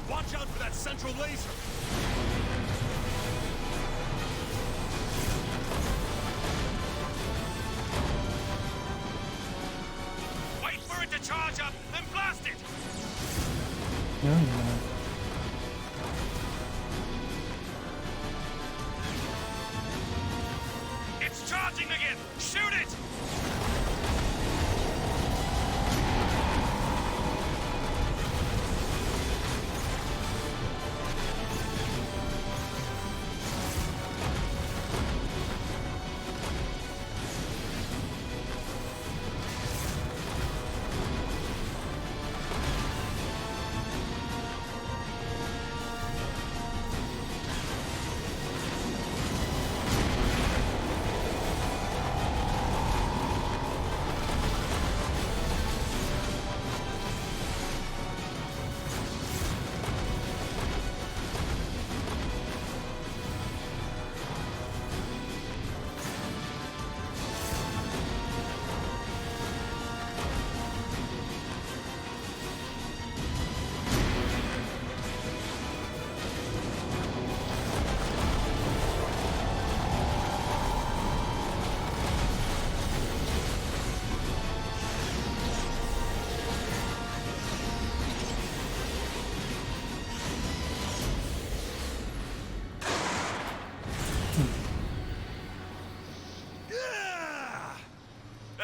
Watch out for that central laser! Wait for it to charge up, then blast it! No, no. It's charging again! Shoot it!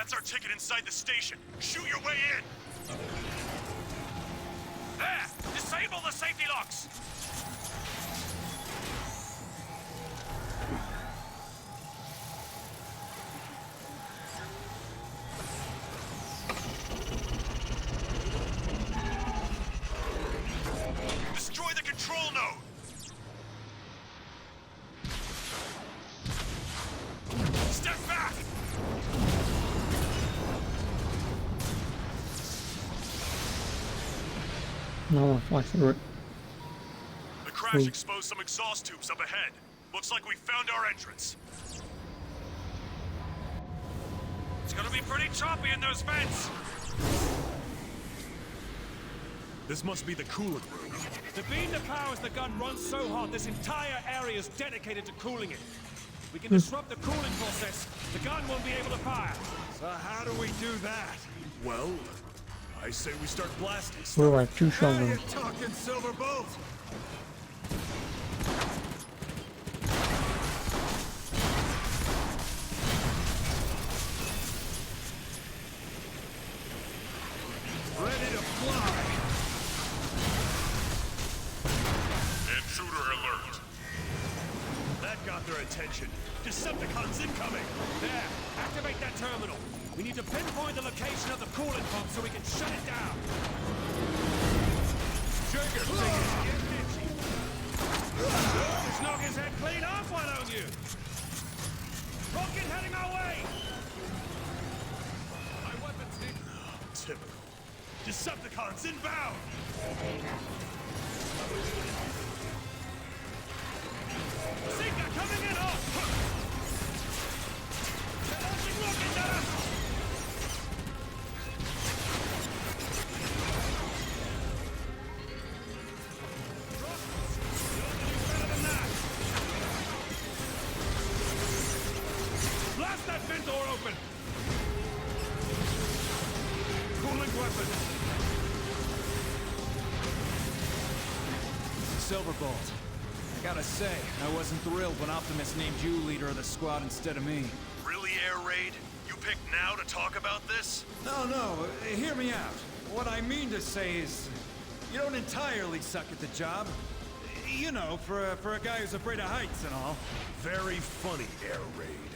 That's our ticket inside the station. Shoot your way in. There! Disable the safety locks! Destroy the control node! Step back! No, I'll fly through it. The crash exposed some exhaust tubes up ahead. Looks like we found our entrance. It's gonna be pretty choppy in those vents! This must be the coolant room. The beam that powers the gun runs so hot, this entire area is dedicated to cooling it. We can disrupt the cooling process. The gun won't be able to fire. So how do we do that? Well, I say we start blasting. We'll have 2 Now shotguns. you're talking, Silverbolt! Ready to fly! Intruder alert. That got their attention. Decepticons incoming! There, activate that terminal. We need to pinpoint the location of the coolant pump so we can shut it down. Trigger thing is getting itchy. Just knock his head clean off, why don't you? Rocket heading our way! My weapons need... Typical. Decepticons inbound! Seeker coming in hot! They're launching rockets at us! Blast that vent door open! Coolant weapon! Silverbolt. I gotta say, I wasn't thrilled when Optimus named you leader of the squad instead of me. Really, Air Raid? You picked now to talk about this? No, hear me out. What I mean to say is, you don't entirely suck at the job. You know, for a guy who's afraid of heights and all. Very funny, Air Raid.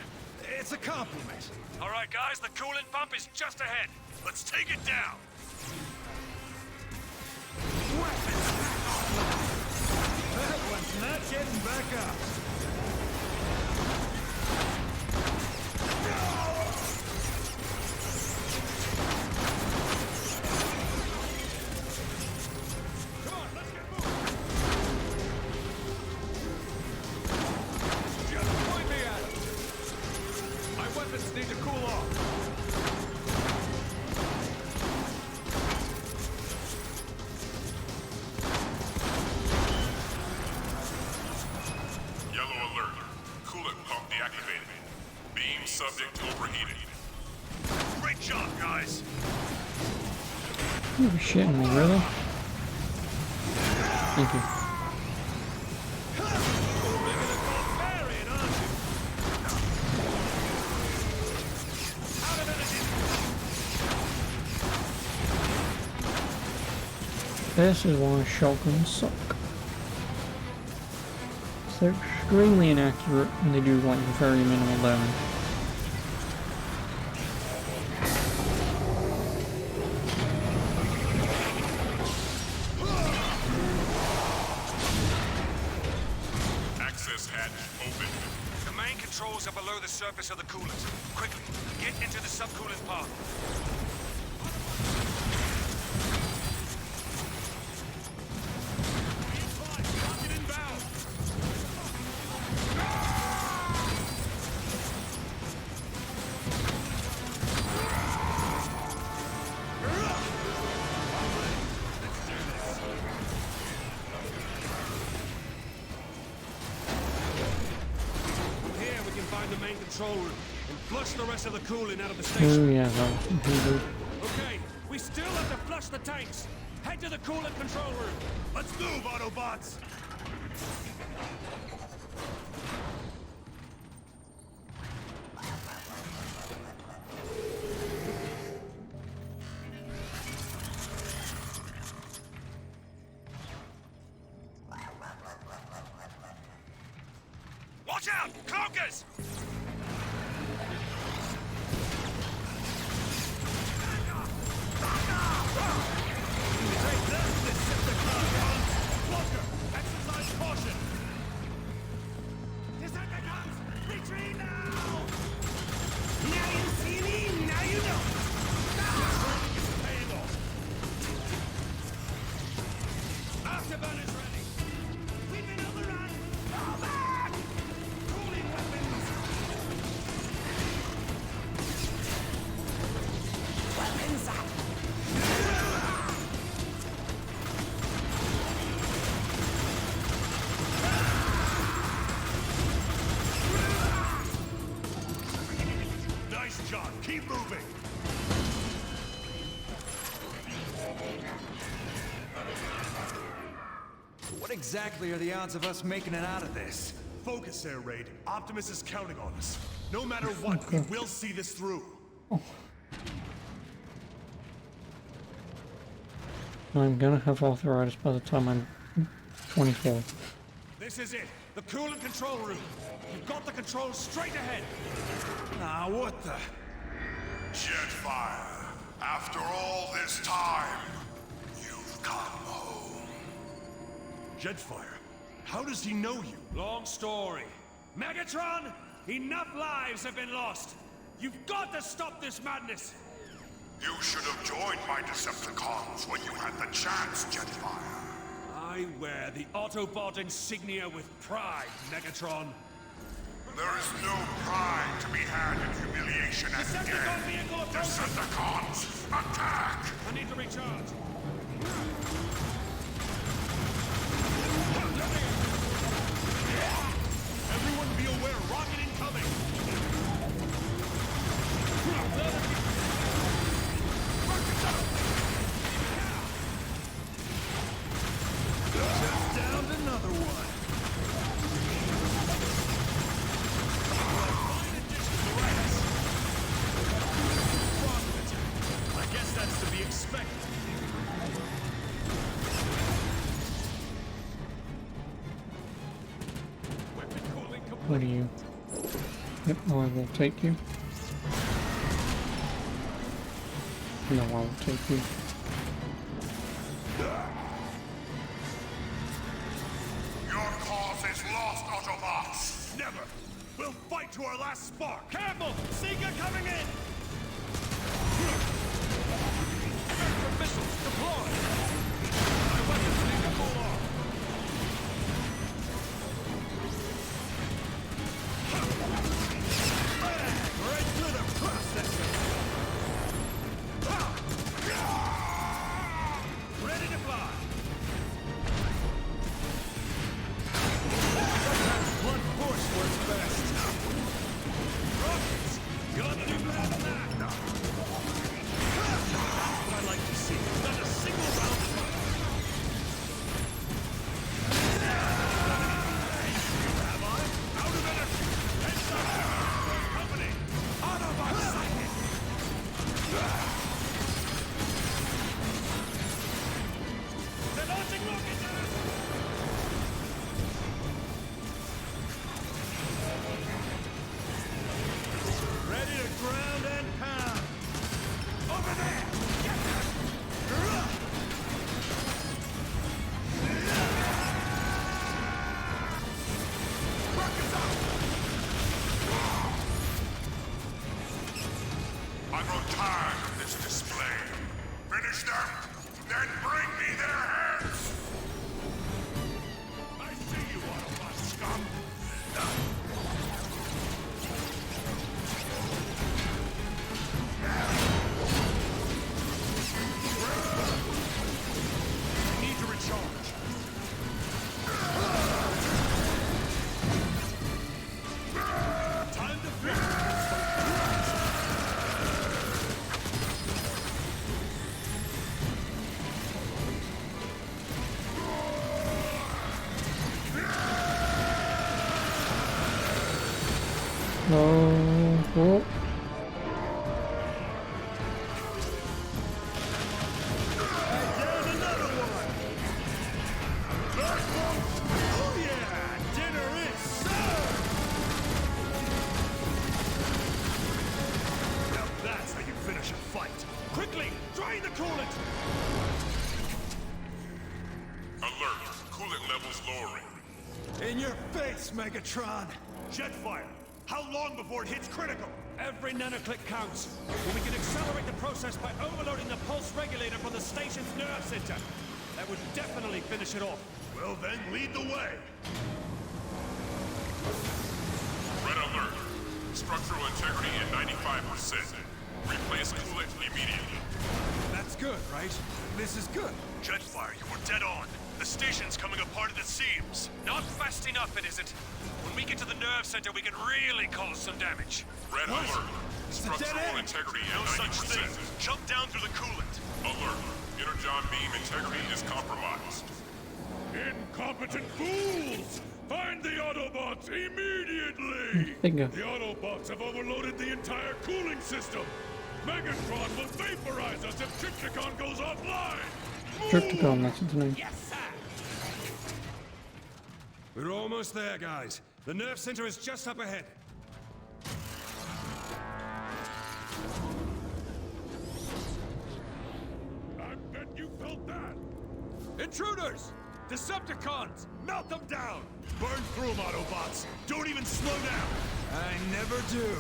It's a compliment. All right, guys, the coolant pump is just ahead. Let's take it down. That one's not getting back up. Come on, let's get moving! Just point me at him! My weapons need to cool off. Yellow alert. Coolant pump deactivated. Beam subject overheated. Great job, guys. You're shitting me, really? Thank you. This is why shotguns suck. They're extremely inaccurate and they do like very minimal damage. Access hatch open. The main controls are below the surface of the coolant. Quickly, get into the subcoolant pod. Rocket inbound! Here we can find the main control room and flush the rest of the coolant out of the station. Oh yeah, that was completely. Okay, we still have to flush the tanks. Head to the coolant control room. Let's move, Autobots! Watch out! Cloakers! Cloaker, exercise caution! Decepticons, retreat now! Now you see me, now you don't! Paying off. Afterburners ready! We've been overrun! Fall back! Cooling weapons! Weapons up! Nice job. Keep moving. What exactly are the odds of us making it out of this? Focus, Air Raid. Optimus is counting on us. No matter what, we will see this through. I'm gonna have arthritis by the time I'm 24. This is it. The coolant control room. You've got the controls straight ahead. Ah, what the? Jetfire, after all this time, you've come home. Jetfire? How does he know you? Long story. Megatron, enough lives have been lost. You've got to stop this madness. You should have joined my Decepticons when you had the chance, Jetfire. I wear the Autobot insignia with pride, Megatron. There is no pride to be had in humiliation and Decepticon death. vehicle approaching! Decepticons, attack! I need to recharge. Everyone be aware, rocket incoming! Just downed another one. I guess that's to be expected. Weapon cooling complete. What are you? Yep, I will take you. No, I will take you. Your cause is lost, Autobots! Never! We'll fight to our last spark! Careful! Seeker coming in! Vector missiles deployed! My weapons need to cool off! Right through the processor. Ready to fly! Sometimes blunt force works best. Rockets! Gonna do better than that! What I'd like to see. Not a single round of fire. Am I? Out of energy! Heads up! Company! Autobot sighted! They're launching rockets at us! Ready to ground and pound. Over there! Get them! Rockets up! I grow tired of this display. Finish them, then bring me their heads! I see you, Autobot scum! Need to recharge. Time to finish. Oh, oh. There's another one. Oh yeah, dinner is served. Drain the coolant! Alert! Coolant levels lowering. In your face, Megatron! Jetfire! How long before it hits critical? Every nanoclick counts. But we can accelerate the process by overloading the pulse regulator from the station's nerve center. That would definitely finish it off. Well then, lead the way! Red alert. Structural integrity at 95%. Replace coolant immediately. That's good, right? This is good. Jetfire, you were dead on. The station's coming apart at the seams. Not fast enough, it isn't. When we get to the nerve center, we can really cause some damage. Red alert. Structural integrity No at such 90%. thing. Jump down through the coolant. Alert. Energon beam integrity is compromised. Incompetent fools! Find the Autobots immediately! Bingo. The Autobots have overloaded the entire cooling system! Megatron will vaporize us if Trypticon goes offline! Trypticon, that's its name. Yes, sir! We're almost there, guys. The nerve center is just up ahead. I bet you felt that! Intruders! Decepticons! Melt them down! Burn through them, Autobots! Don't even slow down! I never do.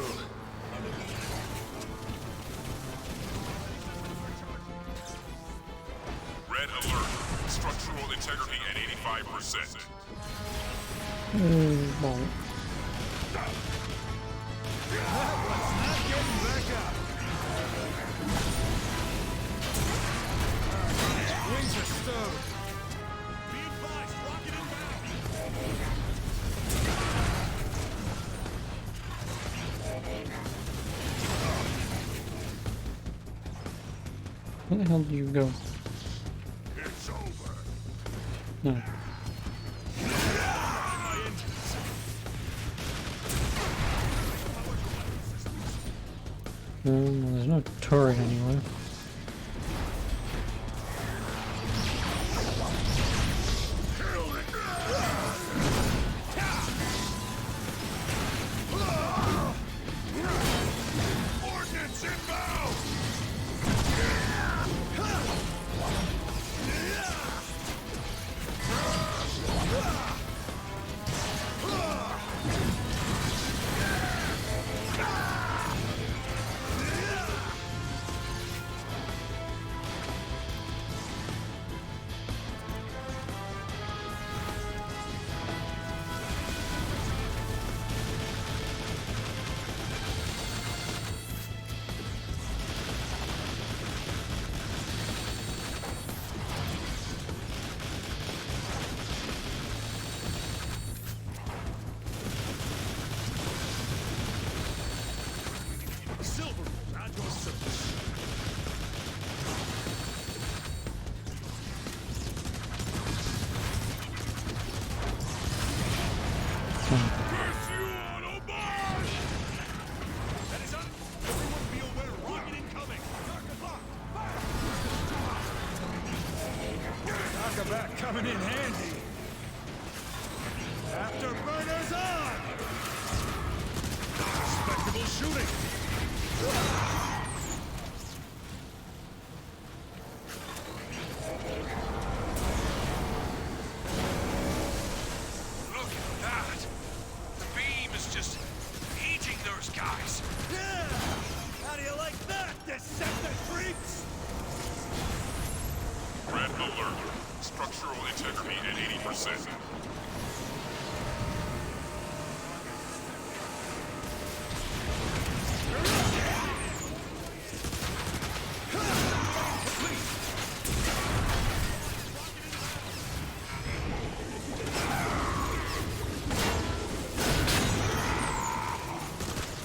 Red alert. Structural integrity at 85%. Well, Not getting back up. Wings are stowed. Be advised, rocket inbound! where the hell do you go? It's over! No. Well, there's no turret anywhere. Ordnance inbound! Silverbolt, at your service. Curse you, Autobots! That is up! Everyone be aware, rocket incoming! Target locked! Fire! Talk about coming in handy. Afterburners on! Respectable shooting! Look at that! The beam is just eating those guys! Yeah! How do you like that, Deceptor freaks? Red alert. Structural integrity at 80%.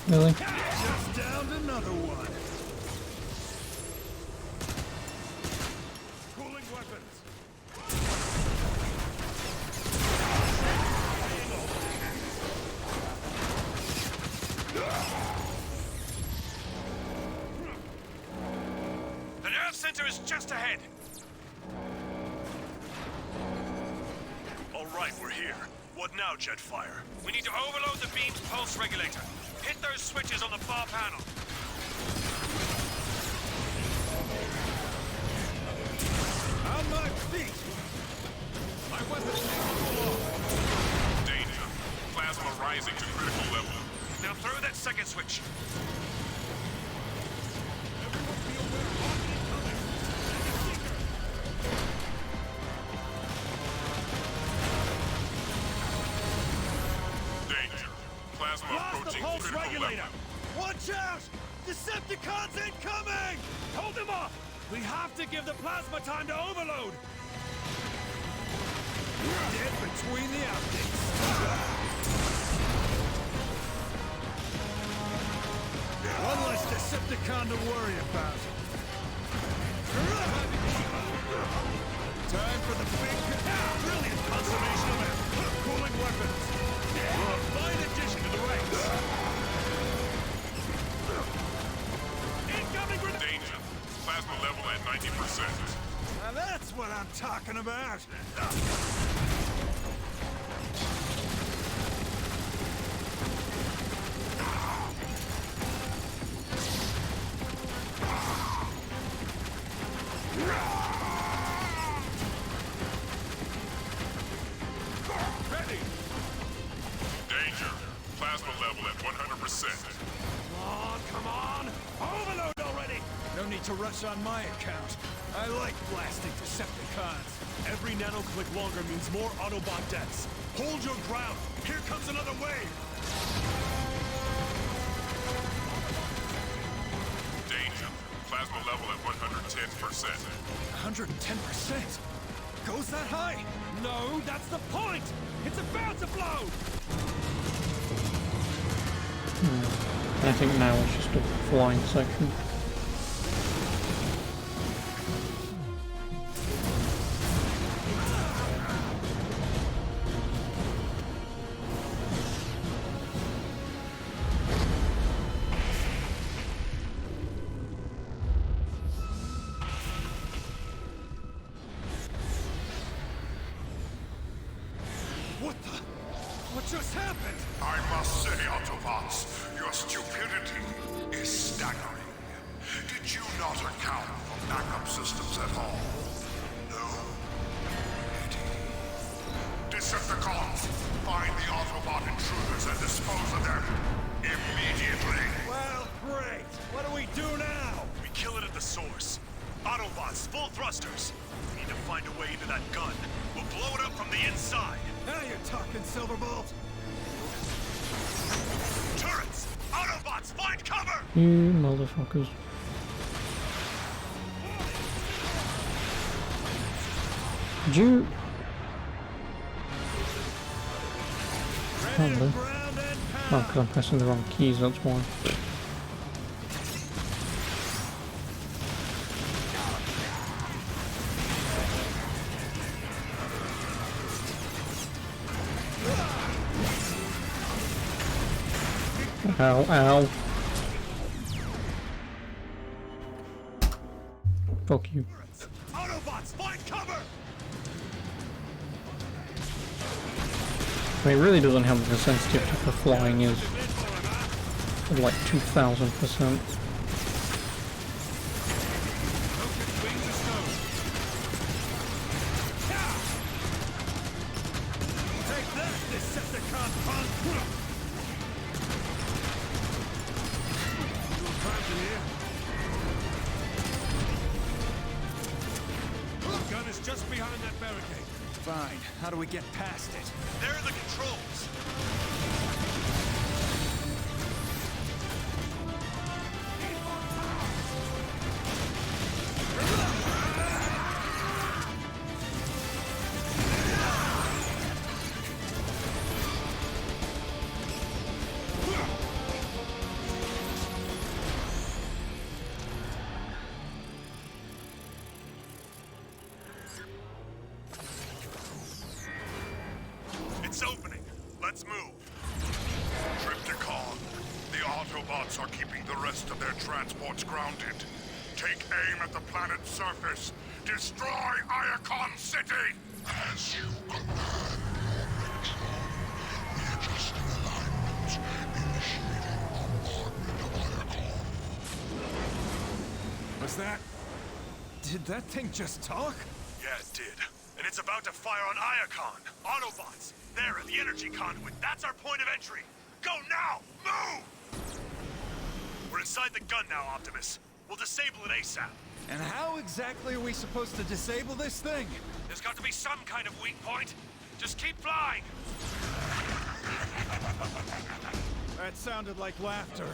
Really? Just downed another one. Cooling weapons! The nerve center is just ahead! All right, we're here. What now, Jetfire? We need to overload the beam's pulse regulator. Hit those switches on the far panel. second switch. Danger. Plasma Lost the approaching pulse critical regulator! level. Watch out! Decepticons incoming! Hold them off! We have to give the plasma time to overload! Dead between the optics. One less Decepticon to worry about. Time for the big... Brilliant conservation of ammo. Cooling weapons. You're a fine addition to the ranks. Incoming grenade! Danger. Plasma level at 90%. Now that's what I'm talking about. Ready. Danger. Plasma level at 100%. Oh, come on! Overload already! No need to rush on my account. I like blasting Decepticons. Every nanoclick longer means more Autobot deaths. Hold your ground. Here comes another wave. Danger. Plasma level at 110%. 110%? Goes that high? No, that's the point! It's about to blow! I think now it's just a flying section. What just happened? I must say, Autobots, your stupidity is staggering. Did you not account for backup systems at all? No? Pity. Decepticons, find the Autobot intruders and dispose of them immediately. Well, great. What do we do now? We kill it at the source. Autobots, full thrusters. We need to find a way into that gun. We'll blow it up from the inside. Now you're talking, Silverbolt. Turrets! Autobots, find cover! You motherfuckers. Did you... Probably. Oh, because I'm pressing the wrong keys, that's why. Ow, ow. Fuck you. Autobots, find cover! I mean, it really doesn't have the sensitivity for flying is like 2000%. Take that, Decepticon punk! The gun is just behind that barricade. Fine. How do we get past it? There are the controls. It's opening. Let's move. Tripticon, the Autobots are keeping the rest of their transports grounded. Take aim at the planet's surface. Destroy Iacon City! As you command, readjusting alignment, initiating bombardment of Iacon. Was that... Did that thing just talk? Yeah, it did. And it's about to fire on Iacon. Autobots, there at the energy conduit. That's our point of entry. Go now! Move! We're inside the gun now, Optimus. We'll disable it ASAP. And how exactly are we supposed to disable this thing? There's got to be some kind of weak point. Just keep flying. That sounded like laughter.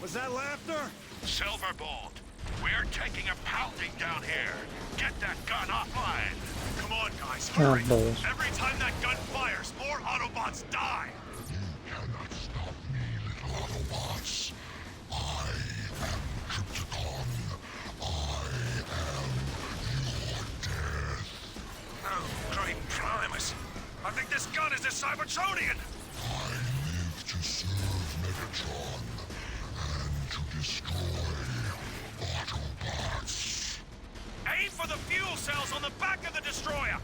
Was that laughter? Silverbolt, we're taking a pounding down here. Get that gun offline. Come on, guys, Oh, hurry. balls. Every time that gun fires, more Autobots die. You cannot stop me, little Autobots. I am Trypticon. I am your death. Oh, great Primus. I think this gun is a Cybertronian. I live to serve Megatron and to destroy Autobots. Aim for the fuel cells on the back of the destroyer.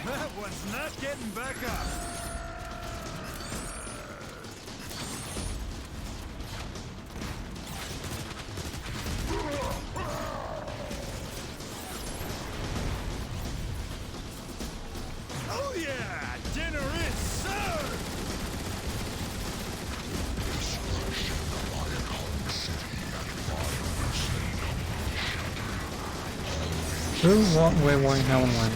That one's not getting back up. Oh yeah! Dinner is served! Destruction of Iacon City at 5% Who, what, where, why, how, and when?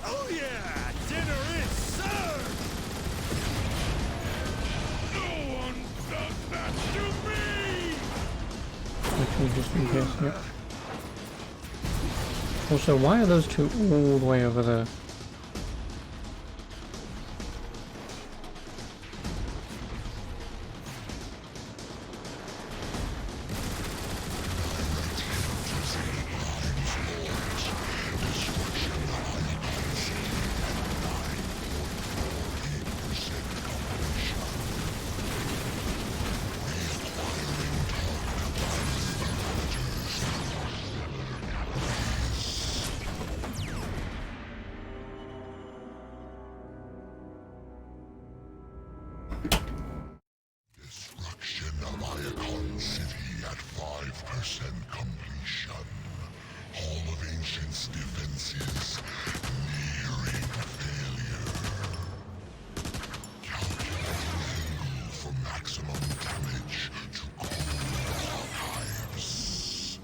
Oh yeah! Dinner is served! No one does that to me! Actually, just in case, yep. Also, why are those two all the way over there? Destruction of Iacon City at 5% completion. Hall of Ancients defenses nearing failure. Calculating angle for maximum damage to cold archives.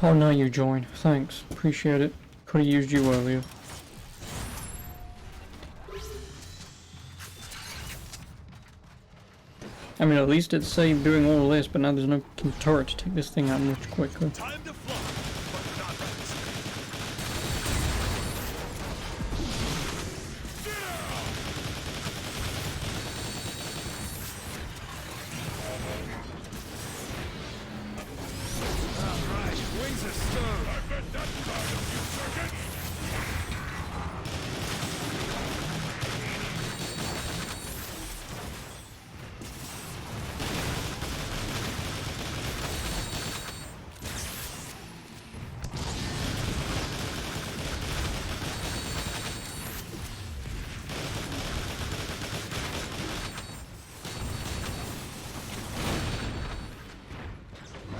Oh, now you join. Thanks. Appreciate it. Could have used you earlier. I mean, at least it's saved doing all this, but now there's no turret to take this thing out much quicker. Time to fly, but not right this Alright, wings are stowed. I bet that died a few seconds.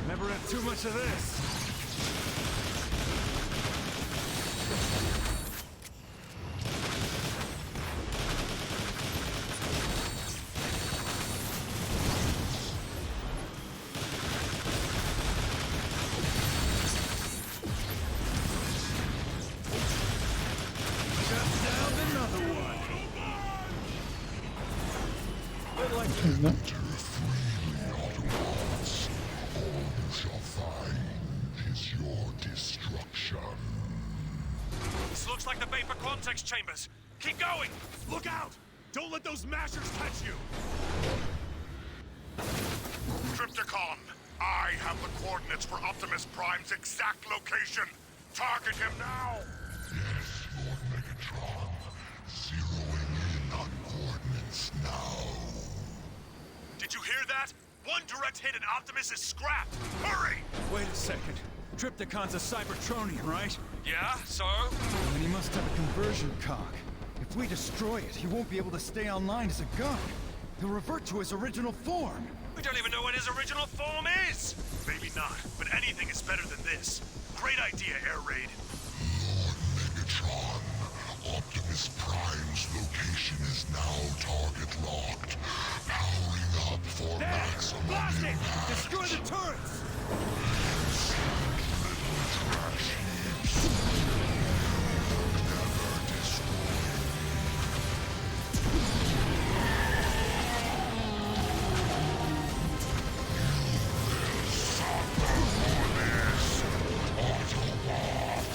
Never had too much of this. Shut down another one. Bit like Isn't it? Enter freely, Autobots. All you shall find is your destruction. This looks like the vapor context chambers. Keep going. Look out! Don't let those mashers catch you. Trypticon, I have the coordinates for Optimus Prime's exact location. Target him now! Yes, Lord Megatron. One direct hit and Optimus is scrapped! Hurry! Wait a second. Trypticon's a Cybertronian, right? Yeah, so? And he must have a conversion cog. If we destroy it, he won't be able to stay online as a gun. He'll revert to his original form. We don't even know what his original form is! Maybe not, but anything is better than this. Great idea, Air Raid. Lord Megatron, Optimus Prime's location is now target locked. Powering up for maximum Blast it! impact. Destroy the turrets! Little trash heaps. Never destroy. Suffer for this, Autobots.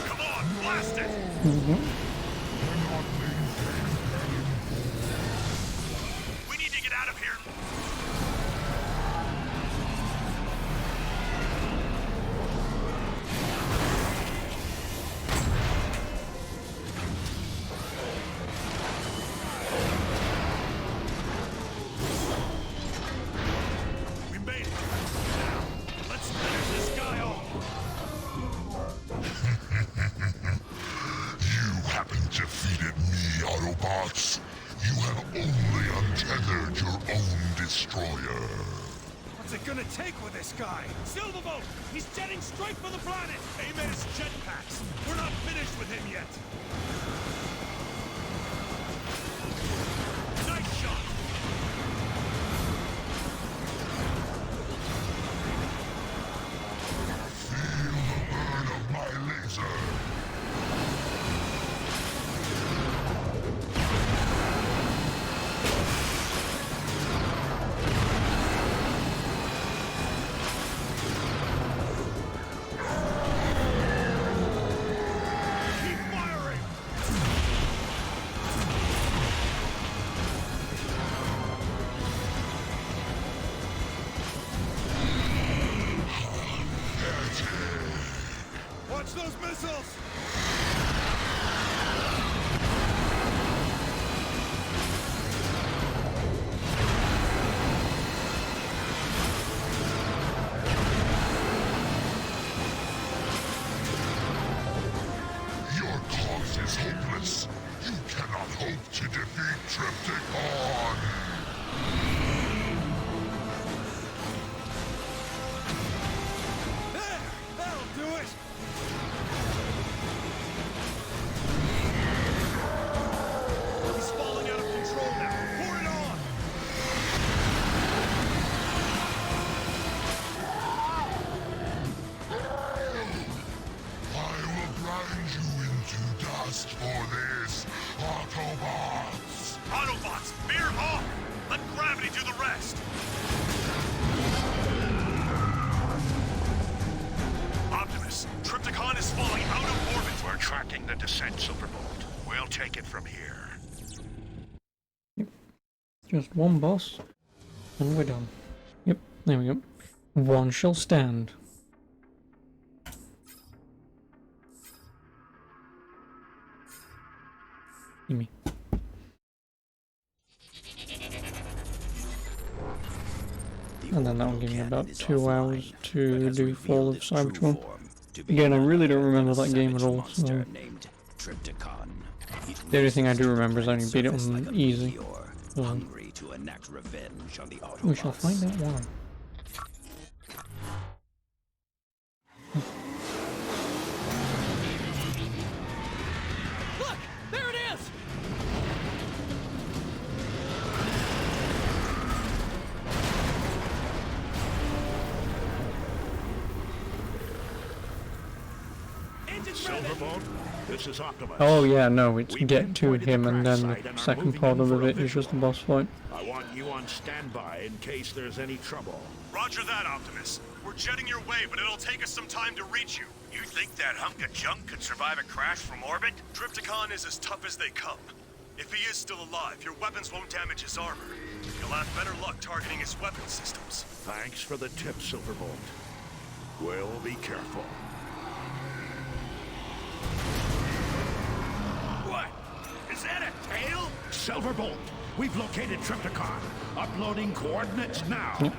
Come on, blast it! We need to get out of here. We made it. Now, let's finish this guy off. You haven't defeated me, Autobots. You have only untethered your own destroyer. What's it gonna take with this guy? Silverbolt! He's jetting straight for the planet! Aim at his jetpacks! We're not finished with him yet! Nice shot! Feel the burn of my laser. Keep firing! Watch those missiles! Your cause is hopeless. You cannot hope to defeat Trypticon. There! That'll do it! He's falling out of control now! Pour it on! I will grind you into dust for this, Autobots. Autobots, veer off! Let gravity do the rest! Optimus, Trypticon is falling out of orbit! We're tracking the descent, Silverbolt. We'll take it from here. Just one boss, and we're done. Yep, there we go. One shall stand. Gimme. And then that will give me about 2 hours to do Fall of Cybertron. Again, I really don't remember that game at all, so the only thing I do remember is I only beat it on easy. So we shall find out why. Look! There it is! Silverbolt, This is Optimus. Oh yeah, no, it's We get to pinpointed the him and crash then site and the are second moving part in of for a it is just the boss fight. I want you on standby in case there's any trouble. Roger that, Optimus. We're jetting your way, but it'll take us some time to reach you. You think that hunk of junk could survive a crash from orbit? Trypticon is as tough as they come. If he is still alive, your weapons won't damage his armor. You'll have better luck targeting his weapon systems. Thanks for the tip, Silverbolt. We'll be careful. What? Is that a tail? Silverbolt, we've located Trypticon. Uploading coordinates now. You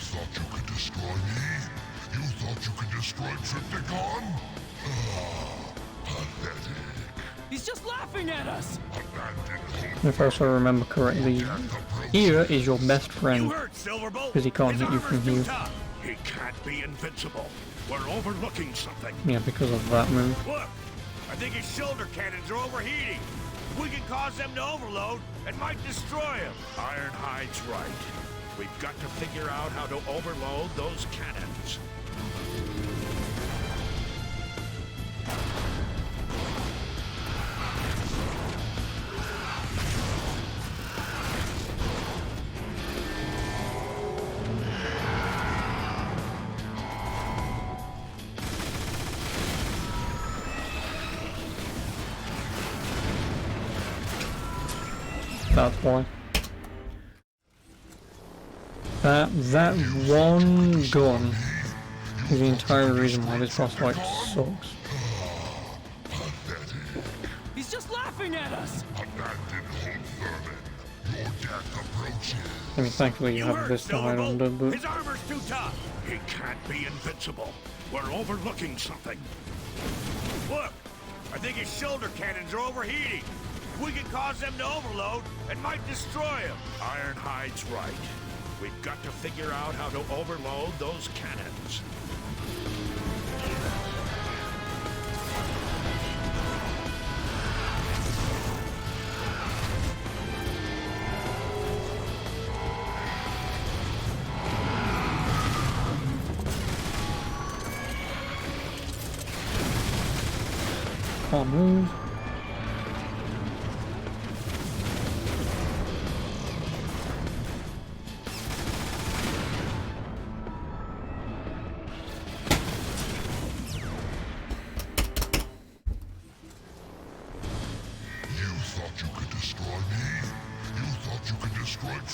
thought you could destroy me? You thought you could destroy Trypticon? Ah, pathetic. He's just laughing at us! If I also remember correctly, here is your best friend, You heard, Silverbolt. because he can't His hit you from armor's too here. tough. He can't be invincible. We're overlooking something. Yeah, because of that move. Look, I think his shoulder cannons are overheating. We can cause them to overload and might destroy him. Ironhide's right. We've got to figure out how to overload those cannons. That's why. That one gun is the entire reason why this boss fight sucks. He's just laughing at us! I mean, thankfully you have this to hide under, but... His armor's too tough. He can't be invincible. We're overlooking something. Look, I think his shoulder cannons are overheating. We can cause them to overload and might destroy him. Ironhide's right. We've got to figure out how to overload those cannons. Can't move.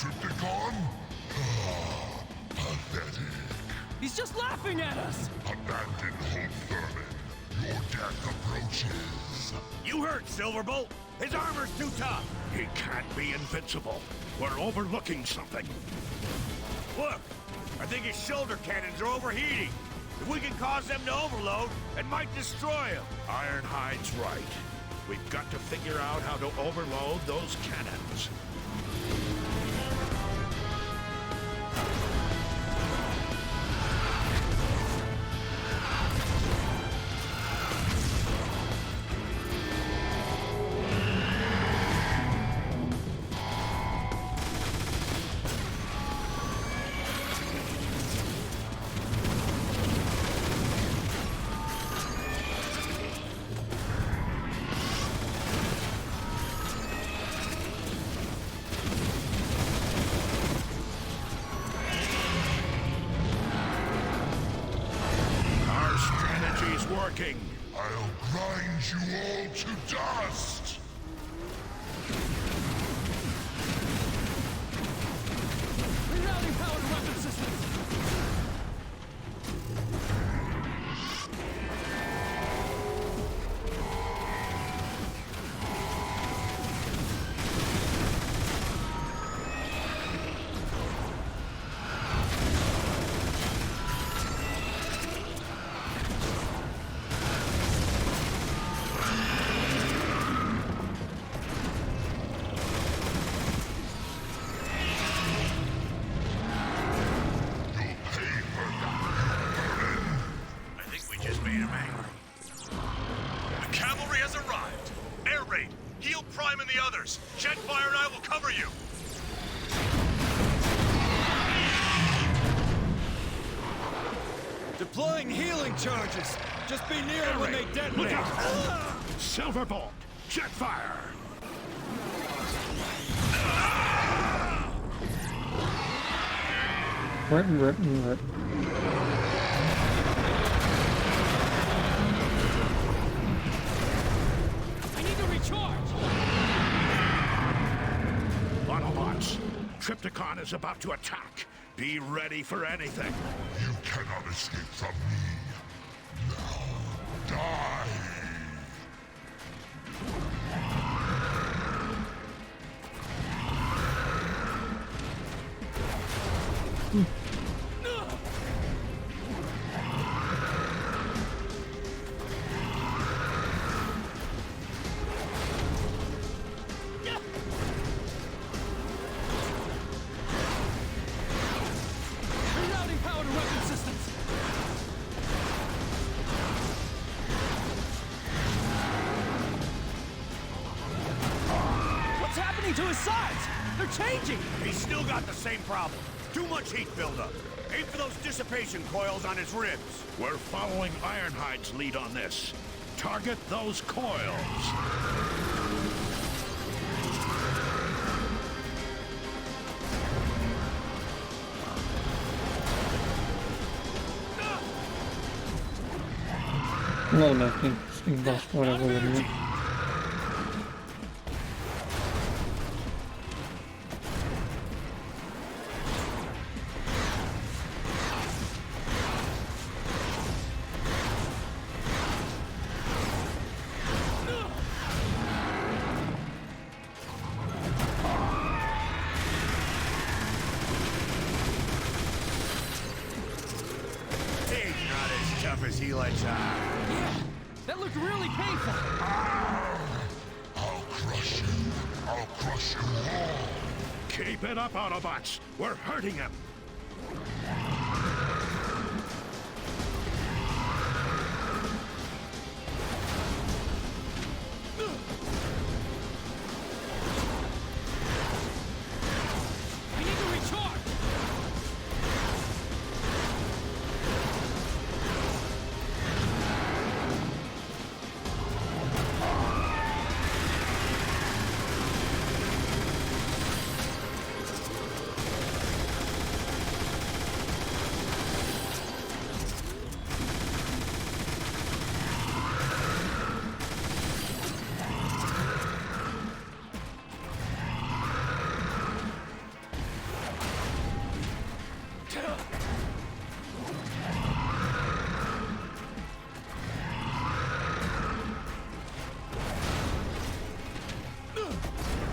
Trypticon? Ah, pathetic. He's just laughing at us! Abandon Hope Thurman. Your death approaches. You heard, Silverbolt. His armor's too tough. He can't be invincible. We're overlooking something. Look, I think his shoulder cannons are overheating. If we can cause them to overload and might destroy him. Ironhide's right. We've got to figure out how to overload those cannons. Working. I'll grind you all to dust! Rerouting powered weapon systems! Jetfire and I will cover you! Deploying healing charges! Just be near them when they detonate. Look out! Silverbolt! Jetfire! Rip. I need to recharge! Autobots, Trypticon is about to attack. Be ready for anything. You cannot escape from me. Now, die! Rerouting power to weapon systems! What's happening to his sides? They're changing! He's still got the same problem. Too much heat buildup. Aim for those dissipation coils on his ribs. We're following Ironhide's lead on this. Target those coils. Well, nothing. Steam boss, whatever. Wouldn't it? He's not as tough as he lets on. Yeah, that looked really painful. I'll crush you. I'll crush you all. Keep it up, Autobots. We're hurting him. I need to recharge!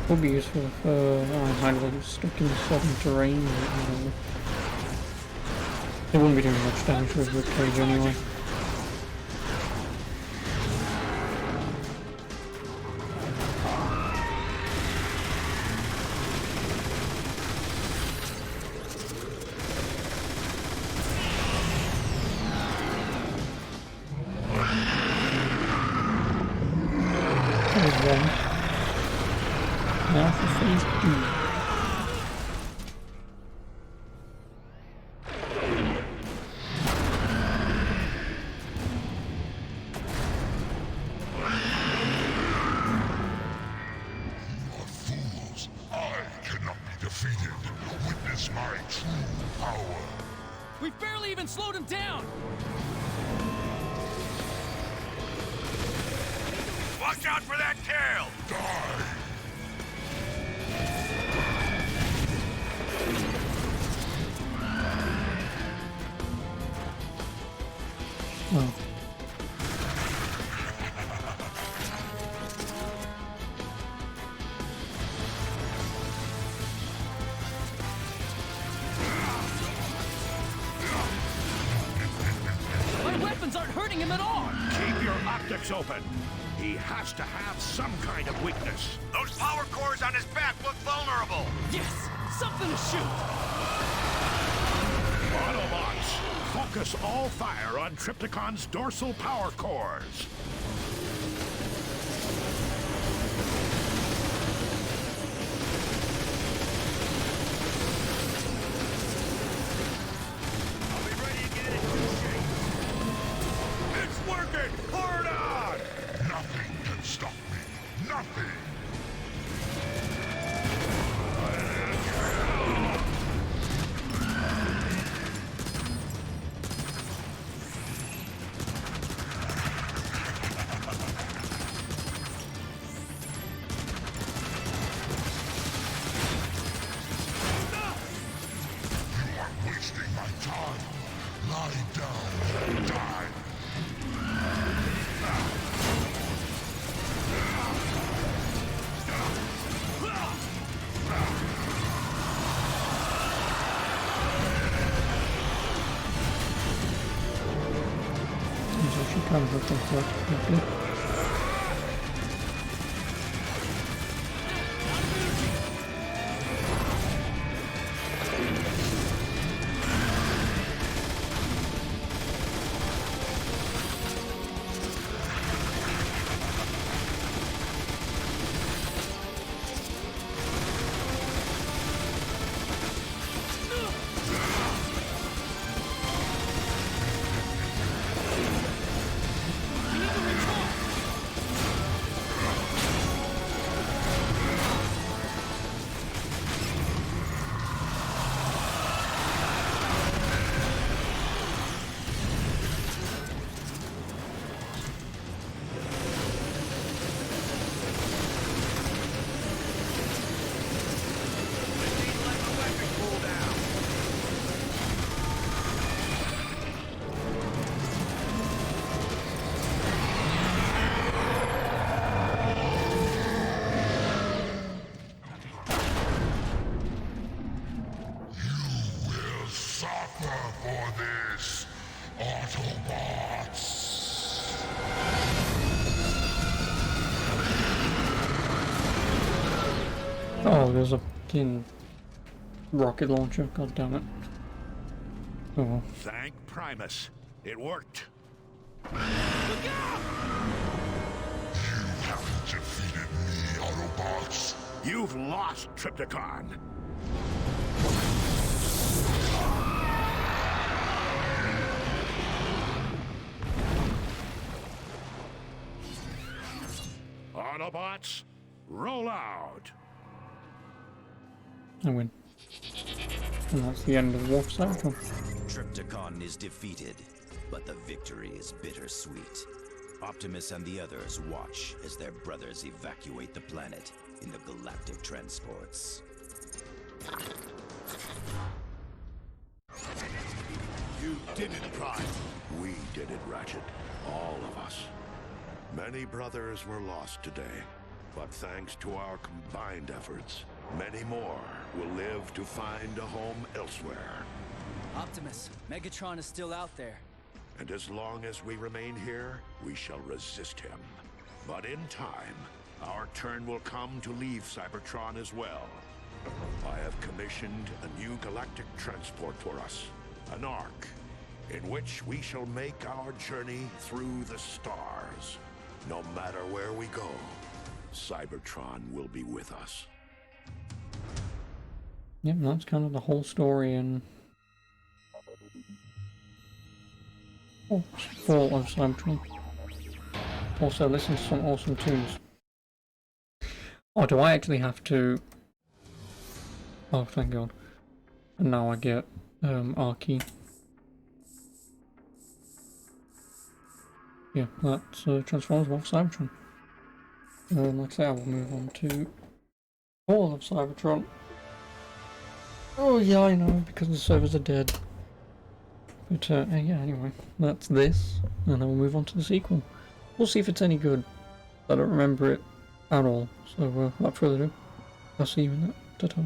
Would be useful if Ironhide was stuck in certain terrain. It wouldn't be doing much damage with the cage anyway. That was one. Now for phase 2. You are fools. I cannot be defeated. Witness my true power. We've barely even slowed him down! Watch out for that tail! Die! Oh. My weapons aren't hurting him at all! Keep your optics open. He has to have some kind of weakness. Those power cores on his back look vulnerable. Yes! Something to shoot! Autobots, focus all fire on Trypticon's dorsal power cores. I'll be ready to get it into shape. It's working! Haven't hooked onto that, hopefully. Oh, there's a fucking rocket launcher, god damn it. Oh well. Thank Primus. It worked. You haven't defeated me, Autobots. You've lost, Trypticon. Autobots, roll out. I win. And that's the end of War for Cybertron. Trypticon is defeated, but the victory is bittersweet. Optimus and the others watch as their brothers evacuate the planet in the galactic transports. You did it, Prime. We did it, Ratchet. All of us. Many brothers were lost today, but thanks to our combined efforts, many more will live to find a home elsewhere. Optimus, Megatron is still out there. And as long as we remain here, we shall resist him. But in time, our turn will come to leave Cybertron as well. I have commissioned a new galactic transport for us, an Ark, in which we shall make our journey through the stars. No matter where we go, Cybertron will be with us. Yep, that's kind of the whole story in Fall of Cybertron. Also, listen to some awesome tunes. Oh, do I actually have to... Oh, thank God. And now I get R key. Yeah, that's Transformers War for Cybertron. Like I say, I will move on to Fall of Cybertron. Oh yeah, I know, because the servers are dead. But yeah, anyway, that's this, and then we'll move on to the sequel. We'll see if it's any good. I don't remember it at all, so without further ado, I'll see you in that. Ta-ta.